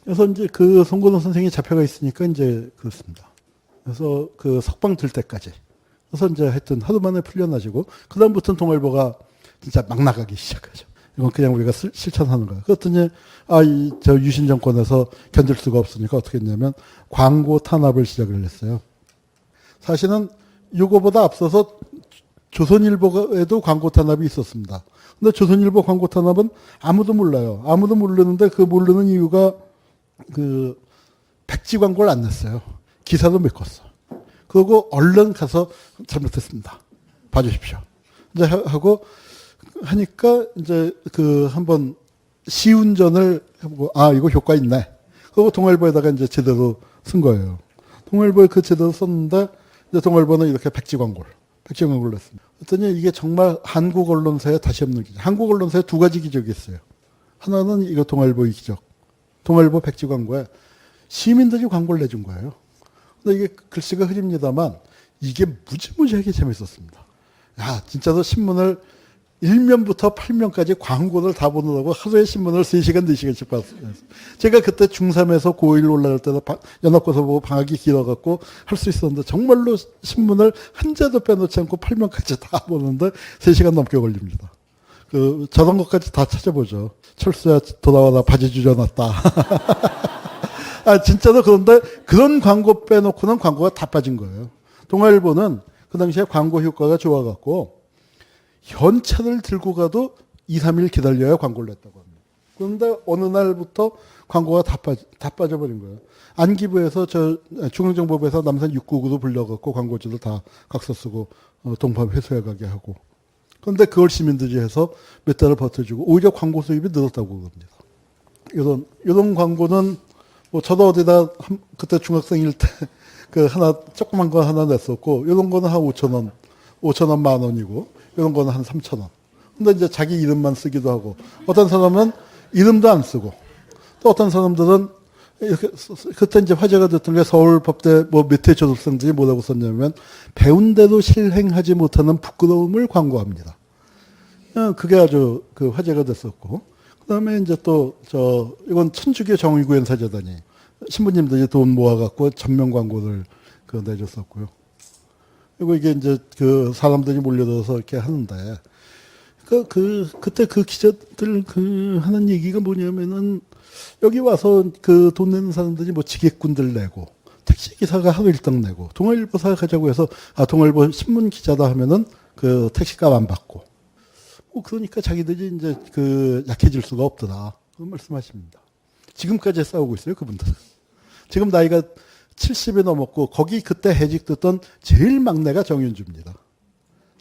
그래서 이제 그 송건호 선생이 잡혀가 있으니까 이제 그렇습니다. 그래서 그 석방 들 때까지. 그래서 이제 하여튼 하루 만에 풀려나지고 그다음부터는 동아일보가 진짜 막 나가기 시작하죠. 이건 그냥 우리가 실천하는 거예요. 그랬더니 저 유신 정권에서 견딜 수가 없으니까 어떻게 했냐면 광고 탄압을 시작을 했어요. 사실은 이거보다 앞서서 조선일보에도 광고 탄압이 있었습니다. 근데 조선일보 광고 탄압은 아무도 몰라요. 아무도 모르는데 그 모르는 이유가 백지 광고를 안 냈어요. 기사도 메꿨어. 그리고 얼른 가서 잘못했습니다. 봐주십시오. 이제 하고 하니까 이제 한번 시운전을 해보고 이거 효과 있네. 그리고 동아일보에다가 이제 제대로 쓴 거예요. 동아일보에 제대로 썼는데 이제 동아일보는 이렇게 백지 광고를 냈습니다. 그랬더니 이게 정말 한국 언론사에 다시 없는 기적. 한국 언론사에 두 가지 기적이 있어요. 하나는 이거 동아일보의 기적. 동아일보 백지 광고에 시민들이 광고를 내준 거예요. 근데 이게 글씨가 흐립니다만 이게 무지무지하게 재밌었습니다. 진짜로 신문을 1면부터 8면까지 광고를 다 보느라고 하루에 신문을 3시간, 4시간씩 봤어요. 제가 그때 중3에서 고1 올라갈 때는 연합고사 보고 방학이 길어갖고 할 수 있었는데 정말로 신문을 한 자도 빼놓지 않고 8면까지 다 보는데 3시간 넘게 걸립니다. 저런 것까지 다 찾아보죠. 철수야 돌아와라 바지 주저놨다. 진짜로 그런데 그런 광고 빼놓고는 광고가 다 빠진 거예요. 동아일보는 그 당시에 광고 효과가 좋아갖고 현찰을 들고 가도 2, 3일 기다려야 광고를 냈다고 합니다. 그런데 어느 날부터 광고가 다 빠져버린 거예요. 안기부에서 중앙정보부에서 남산 6국으로 불려갖고 광고주들 다 각서 쓰고 동판 회수해 가게 하고. 그런데 그걸 시민들이 해서 몇 달을 버텨주고 오히려 광고 수입이 늘었다고 합니다. 이런 광고는 저도 어디다 그때 중학생일 때 조그만 거 하나 냈었고 이런 거는 한 5,000원, 5,000원 10,000원이고 이런 거는 한 3,000원. 근데 이제 자기 이름만 쓰기도 하고 어떤 사람은 이름도 안 쓰고 또 어떤 사람들은 이렇게 그때 이제 화제가 됐던 게 서울법대 몇 회 졸업생들이 뭐라고 썼냐면 배운 대로 실행하지 못하는 부끄러움을 광고합니다. 그게 아주 화제가 됐었고 그다음에 이제 이건 천주교 정의구현사재단이 신부님들이 돈 모아갖고 전면 광고를 내줬었고요. 그리고 이게 이제 사람들이 몰려들어서 이렇게 하는데, 그때 기자들 하는 얘기가 뭐냐면은, 여기 와서 돈 내는 사람들이 지객꾼들 내고, 택시기사가 하루 일당 내고, 동아일보사 가자고 해서, 동아일보 신문 기자다 하면은 택시값 안 받고. 그러니까 자기들이 이제 약해질 수가 없더라. 그런 말씀하십니다. 지금까지 싸우고 있어요, 그분들은. 지금 나이가 70이 넘었고 거기 그때 해직됐던 제일 막내가 정윤주입니다.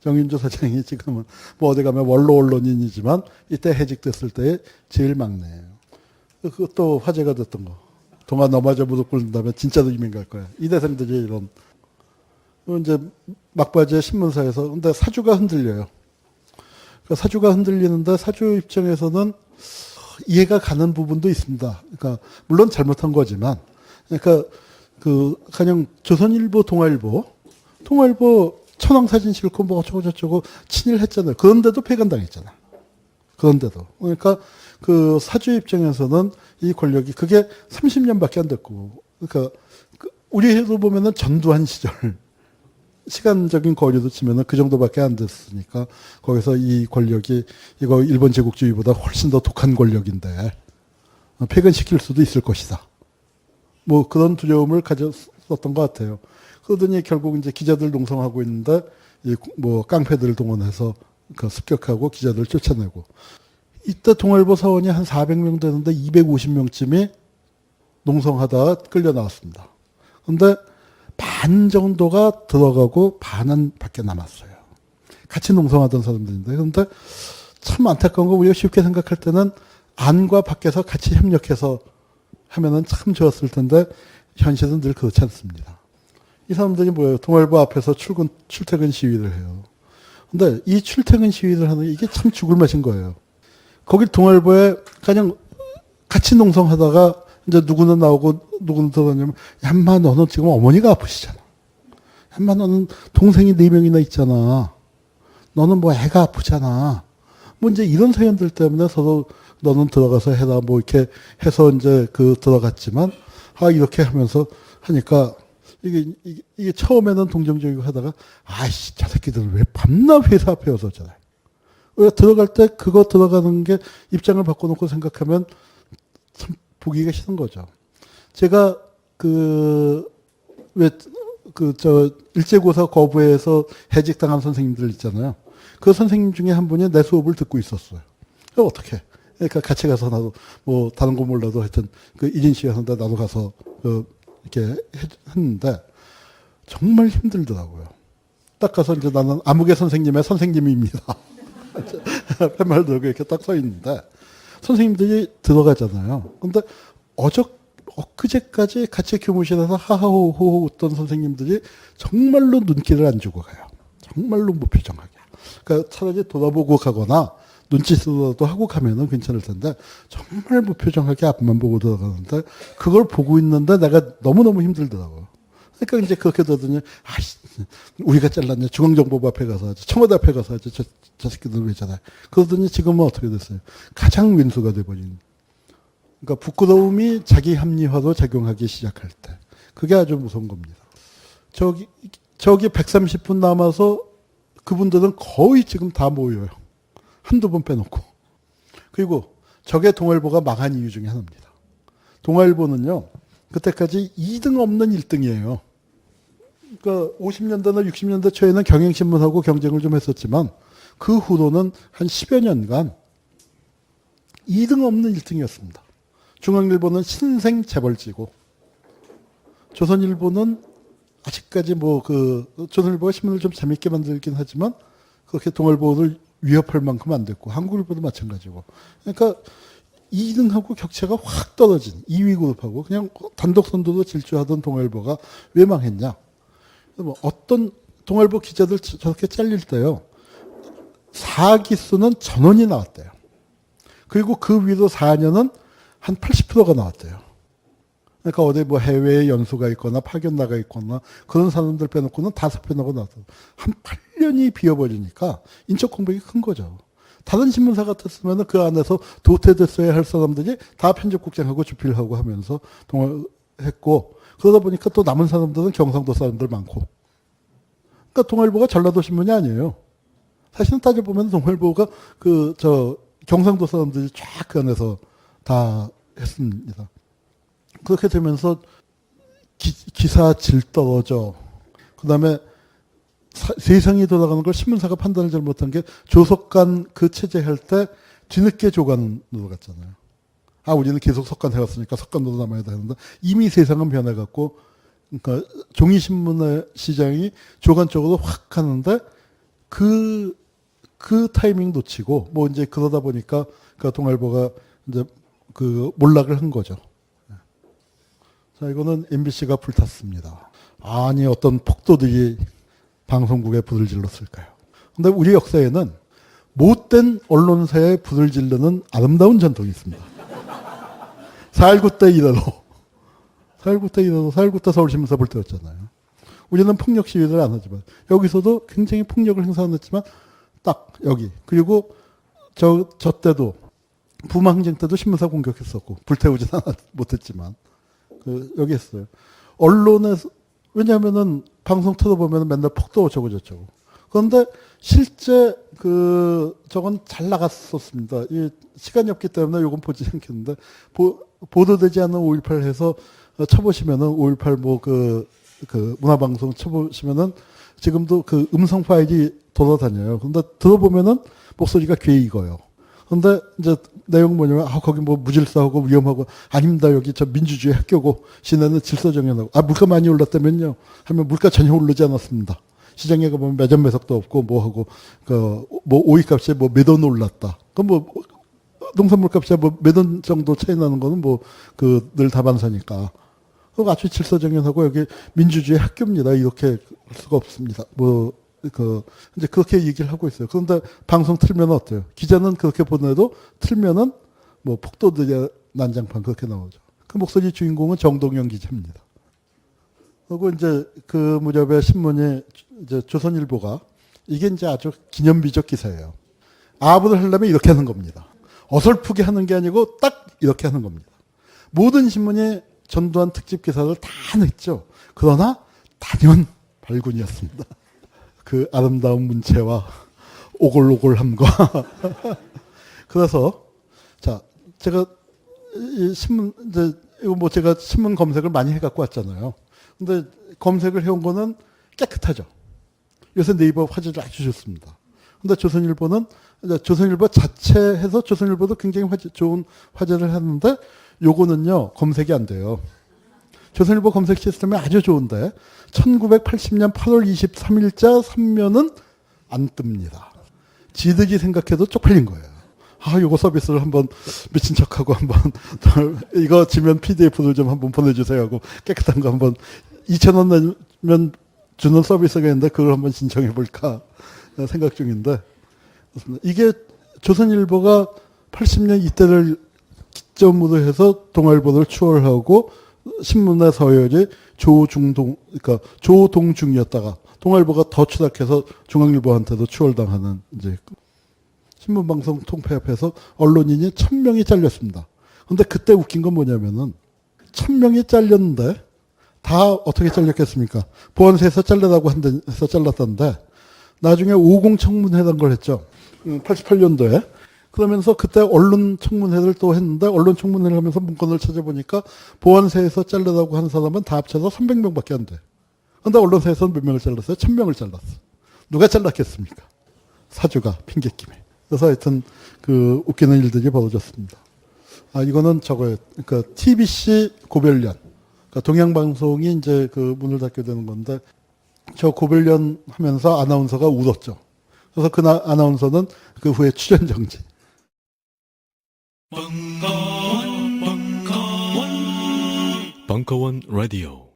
정윤주 사장이 지금은 어디 가면 원로 언론인이지만 이때 해직됐을 때 제일 막내예요. 그것도 화제가 됐던 거. 동아 넘어져 무릎 꿇는 다음에 진짜로 이민 갈 거야. 이대생들이 이런. 이제 막바지에 신문사에서 근데 사주가 흔들려요. 사주가 흔들리는데 사주 입장에서는 이해가 가는 부분도 있습니다. 그러니까 물론 잘못한 거지만 그러니까 그냥 조선일보, 동아일보 천황사진 싣고 어쩌고저쩌고 친일했잖아요. 그런데도 폐간당했잖아. 그런데도. 그러니까 사주 입장에서는 이 권력이 그게 30년밖에 안 됐고, 그러니까 우리 해도 보면은 전두환 시절 시간적인 거리도 치면은 그 정도밖에 안 됐으니까 거기서 이 권력이 이거 일본 제국주의보다 훨씬 더 독한 권력인데 폐간시킬 수도 있을 것이다. 그런 두려움을 가졌었던 것 같아요. 그러더니 결국 이제 기자들 농성하고 있는데, 깡패들을 동원해서 습격하고 기자들 쫓아내고. 이때 동아일보 사원이 한 400명 되는데 250명쯤이 농성하다가 끌려 나왔습니다. 근데 반 정도가 들어가고 반은 밖에 남았어요. 같이 농성하던 사람들인데. 그런데 참 안타까운 거 우리가 쉽게 생각할 때는 안과 밖에서 같이 협력해서 하면은 참 좋았을 텐데 현실은 늘 그렇지 않습니다. 이 사람들이 뭐예요? 동아일보 앞에서 출퇴근 시위를 해요. 근데 이 출퇴근 시위를 하는 게 이게 참 죽을 맛인 거예요. 거기 동아일보에 그냥 같이 농성하다가 이제 누구는 나오고 누구는 들어가냐면 야, 인마 너는 지금 어머니가 아프시잖아. 야, 인마 너는 동생이 4명이나 있잖아. 너는 뭐 애가 아프잖아. 뭐 이제 이런 사연들 때문에 서로 너는 들어가서 해라 뭐 이렇게 해서 이제 들어갔지만 이렇게 하면서 하니까 이게 처음에는 동정적이고 하다가 아이씨 저 새끼들 왜 밤낮 회사 앞에 와서 저래. 우리가 들어갈 때 그거 들어가는 게 입장을 바꿔놓고 생각하면 참 보기가 싫은 거죠. 제가 일제고사 거부해서 해직당한 선생님들 있잖아요. 그 선생님 중에 한 분이 내 수업을 듣고 있었어요. 어떻게? 그러니까 같이 가서 나도 뭐 다른 거 몰라도 하여튼 이진 씨가 하는데 나도 가서 이렇게 했는데 정말 힘들더라고요. 딱 가서 이제 나는 아무개 선생님의 선생님입니다. 팻말 들고 이렇게 딱 서 있는데 선생님들이 들어가잖아요. 근데 엊그제까지 같이 교무실에서 하하호호 웃던 선생님들이 정말로 눈길을 안 주고 가요. 정말로 무표정하게. 그러니까 차라리 돌아보고 가거나 눈짓으로도 하고 가면은 괜찮을 텐데 정말 무표정하게 앞만 보고 들어가는데 그걸 보고 있는데 내가 너무너무 힘들더라고요. 그러니까 이제 그렇게 되더니 우리가 잘랐냐 중앙정보부 앞에 가서 하지 청와대 앞에 가서 하지 저 새끼들 왜 저래. 그러더니 지금은 어떻게 됐어요. 가장 윈수가 돼버린. 그러니까 부끄러움이 자기 합리화로 작용하기 시작할 때 그게 아주 무서운 겁니다. 저기 130분 남아서 그분들은 거의 지금 다 모여요. 한두 번 빼놓고. 그리고 저게 동아일보가 망한 이유 중에 하나입니다. 동아일보는요. 그때까지 2등 없는 1등이에요. 그러니까 50년대나 60년대 초에는 경향신문하고 경쟁을 좀 했었지만 그 후로는 한 10여 년간 2등 없는 1등이었습니다. 중앙일보는 신생 재벌지고 조선일보는 아직까지 조선일보가 신문을 좀 재밌게 만들긴 하지만 그렇게 동아일보를 위협할 만큼 안 됐고 한국일보도 마찬가지고 그러니까 2등하고 격차가 확 떨어진 2위 그룹하고 그냥 단독 선두로 질주하던 동아일보가 왜 망했냐. 뭐 어떤 동아일보 기자들 저렇게 잘릴 때요. 4기수는 전원이 나왔대요. 그리고 그 위로 4년은 한 80%가 나왔대요. 그러니까 어디 뭐 해외에 연수가 있거나 파견 나가 있거나 그런 사람들 빼놓고는 5편하고 나왔어요. 한 8년이 비어버리니까 인적 공백이 큰 거죠. 다른 신문사 같았으면 그 안에서 도태됐어야 할 사람들이 다 편집국장하고 주필하고 하면서 했고 그러다 보니까 또 남은 사람들은 경상도 사람들 많고 그러니까 동아일보가 전라도 신문이 아니에요. 사실은 따져보면 동아일보가 경상도 사람들이 쫙 그 안에서 다 했습니다. 그렇게 되면서 기사 질 떨어져. 그 다음에 세상이 돌아가는 걸 신문사가 판단을 잘못한 게 조석관 그 체제할 때 뒤늦게 조간으로 갔잖아요. 우리는 계속 석관 해왔으니까 석관으로 남아야 되는데 이미 세상은 변해갖고 그러니까 종이신문의 시장이 조간 쪽으로 확 가는데 그 타이밍 놓치고 뭐 이제 그러다 보니까 그 동아일보가 이제 몰락을 한 거죠. 자, 이거는 MBC가 불탔습니다. 아니, 어떤 폭도들이 방송국에 불을 질렀을까요? 근데 우리 역사에는 못된 언론사에 불을 지르는 아름다운 전통이 있습니다. 4.19 때 이래로. 4.19 때 서울신문사 불태웠잖아요. 우리는 폭력 시위를 안 하지만, 여기서도 굉장히 폭력을 행사 안 했지만, 딱 여기. 그리고 저 때도, 부마항쟁 때도 신문사 공격했었고, 불태우진 못했지만, 여기 했어요. 언론에서, 왜냐하면은 방송 틀어보면 맨날 폭도 어쩌고저쩌고. 그런데 실제 저건 잘 나갔었습니다. 시간이 없기 때문에 요건 보지 않겠는데, 보도되지 않은 5.18 해서 쳐보시면은 5.18 문화방송 쳐보시면은 지금도 음성 파일이 돌아다녀요. 근데 들어보면은 목소리가 꽤 익어요. 근데 이제 내용 뭐냐면, 거기 뭐 무질서하고 위험하고, 아닙니다. 여기 저 민주주의 학교고, 시내는 질서 정연하고, 물가 많이 올랐다면요? 하면 물가 전혀 오르지 않았습니다. 시장에 가보면 매점 매석도 없고, 뭐 하고, 뭐 오이값이 뭐 몇 원 올랐다. 뭐, 농산물 값이 뭐 몇 원 정도 차이 나는 거는 뭐, 늘 다반사니까. 아주 질서 정연하고, 여기 민주주의 학교입니다. 이렇게 할 수가 없습니다. 이제 그렇게 얘기를 하고 있어요. 그런데 방송 틀면 어때요? 기자는 그렇게 보내도 틀면은 뭐 폭도들의 난장판 그렇게 나오죠. 그 목소리 주인공은 정동영 기자입니다. 그리고 이제 그 무렵에 신문이 이제 조선일보가 이게 이제 아주 기념비적 기사예요. 아부를 하려면 이렇게 하는 겁니다. 어설프게 하는 게 아니고 딱 이렇게 하는 겁니다. 모든 신문이 전두환 특집 기사를 다 냈죠. 그러나 단연 발군이었습니다. 그 아름다운 문체와 오골오골함과 그래서 자 제가 이 신문 이제 이거 뭐 제가 신문 검색을 많이 해갖고 왔잖아요. 근데 검색을 해온 거는 깨끗하죠. 요새 네이버 화질이 아주 좋습니다. 근데 조선일보는 이제 조선일보 자체해서 조선일보도 굉장히 좋은 화질을 했는데 요거는요 검색이 안 돼요. 조선일보 검색 시스템이 아주 좋은데 1980년 8월 23일자 3면은 안 뜹니다. 지들이 생각해도 쪽팔린 거예요. 요거 서비스를 한번 미친 척하고 한번 이거 지면 PDF를 좀 한번 보내주세요 하고 깨끗한 거 한번 2,000원 내면 주는 서비스가 있는데 그걸 한번 신청해 볼까 생각 중인데 이게 조선일보가 80년 이때를 기점으로 해서 동아일보를 추월하고 신문의 서열이 그러니까 조동중이었다가 동아일보가 더 추락해서 중앙일보한테도 추월당하는 이제 신문방송 통폐합해서 언론인이 1,000명이 잘렸습니다. 근데 그때 웃긴 건 뭐냐면은 1,000명이 잘렸는데 다 어떻게 잘렸겠습니까? 보안사에서 잘라라고 해서 잘랐던데 나중에 50 청문회란 걸 했죠. 88년도에. 그러면서 그때 언론 청문회를 또 했는데 언론 청문회를 하면서 문건을 찾아보니까 보안사에서 잘라라고 한 사람은 다 합쳐서 300명밖에 안 돼. 그런데 언론사에서는 몇 명을 잘랐어요? 1,000명을 잘랐어. 누가 잘랐겠습니까? 사주가 핑계김에. 그래서 하여튼 그 웃기는 일들이 벌어졌습니다. 이거는 저거예요. 그러니까 TBC 고별년. 그러니까 동양방송이 이제 그 문을 닫게 되는 건데 저 고별년 하면서 아나운서가 울었죠. 그래서 그 아나운서는 그 후에 출연 정지. 벙커원 라디오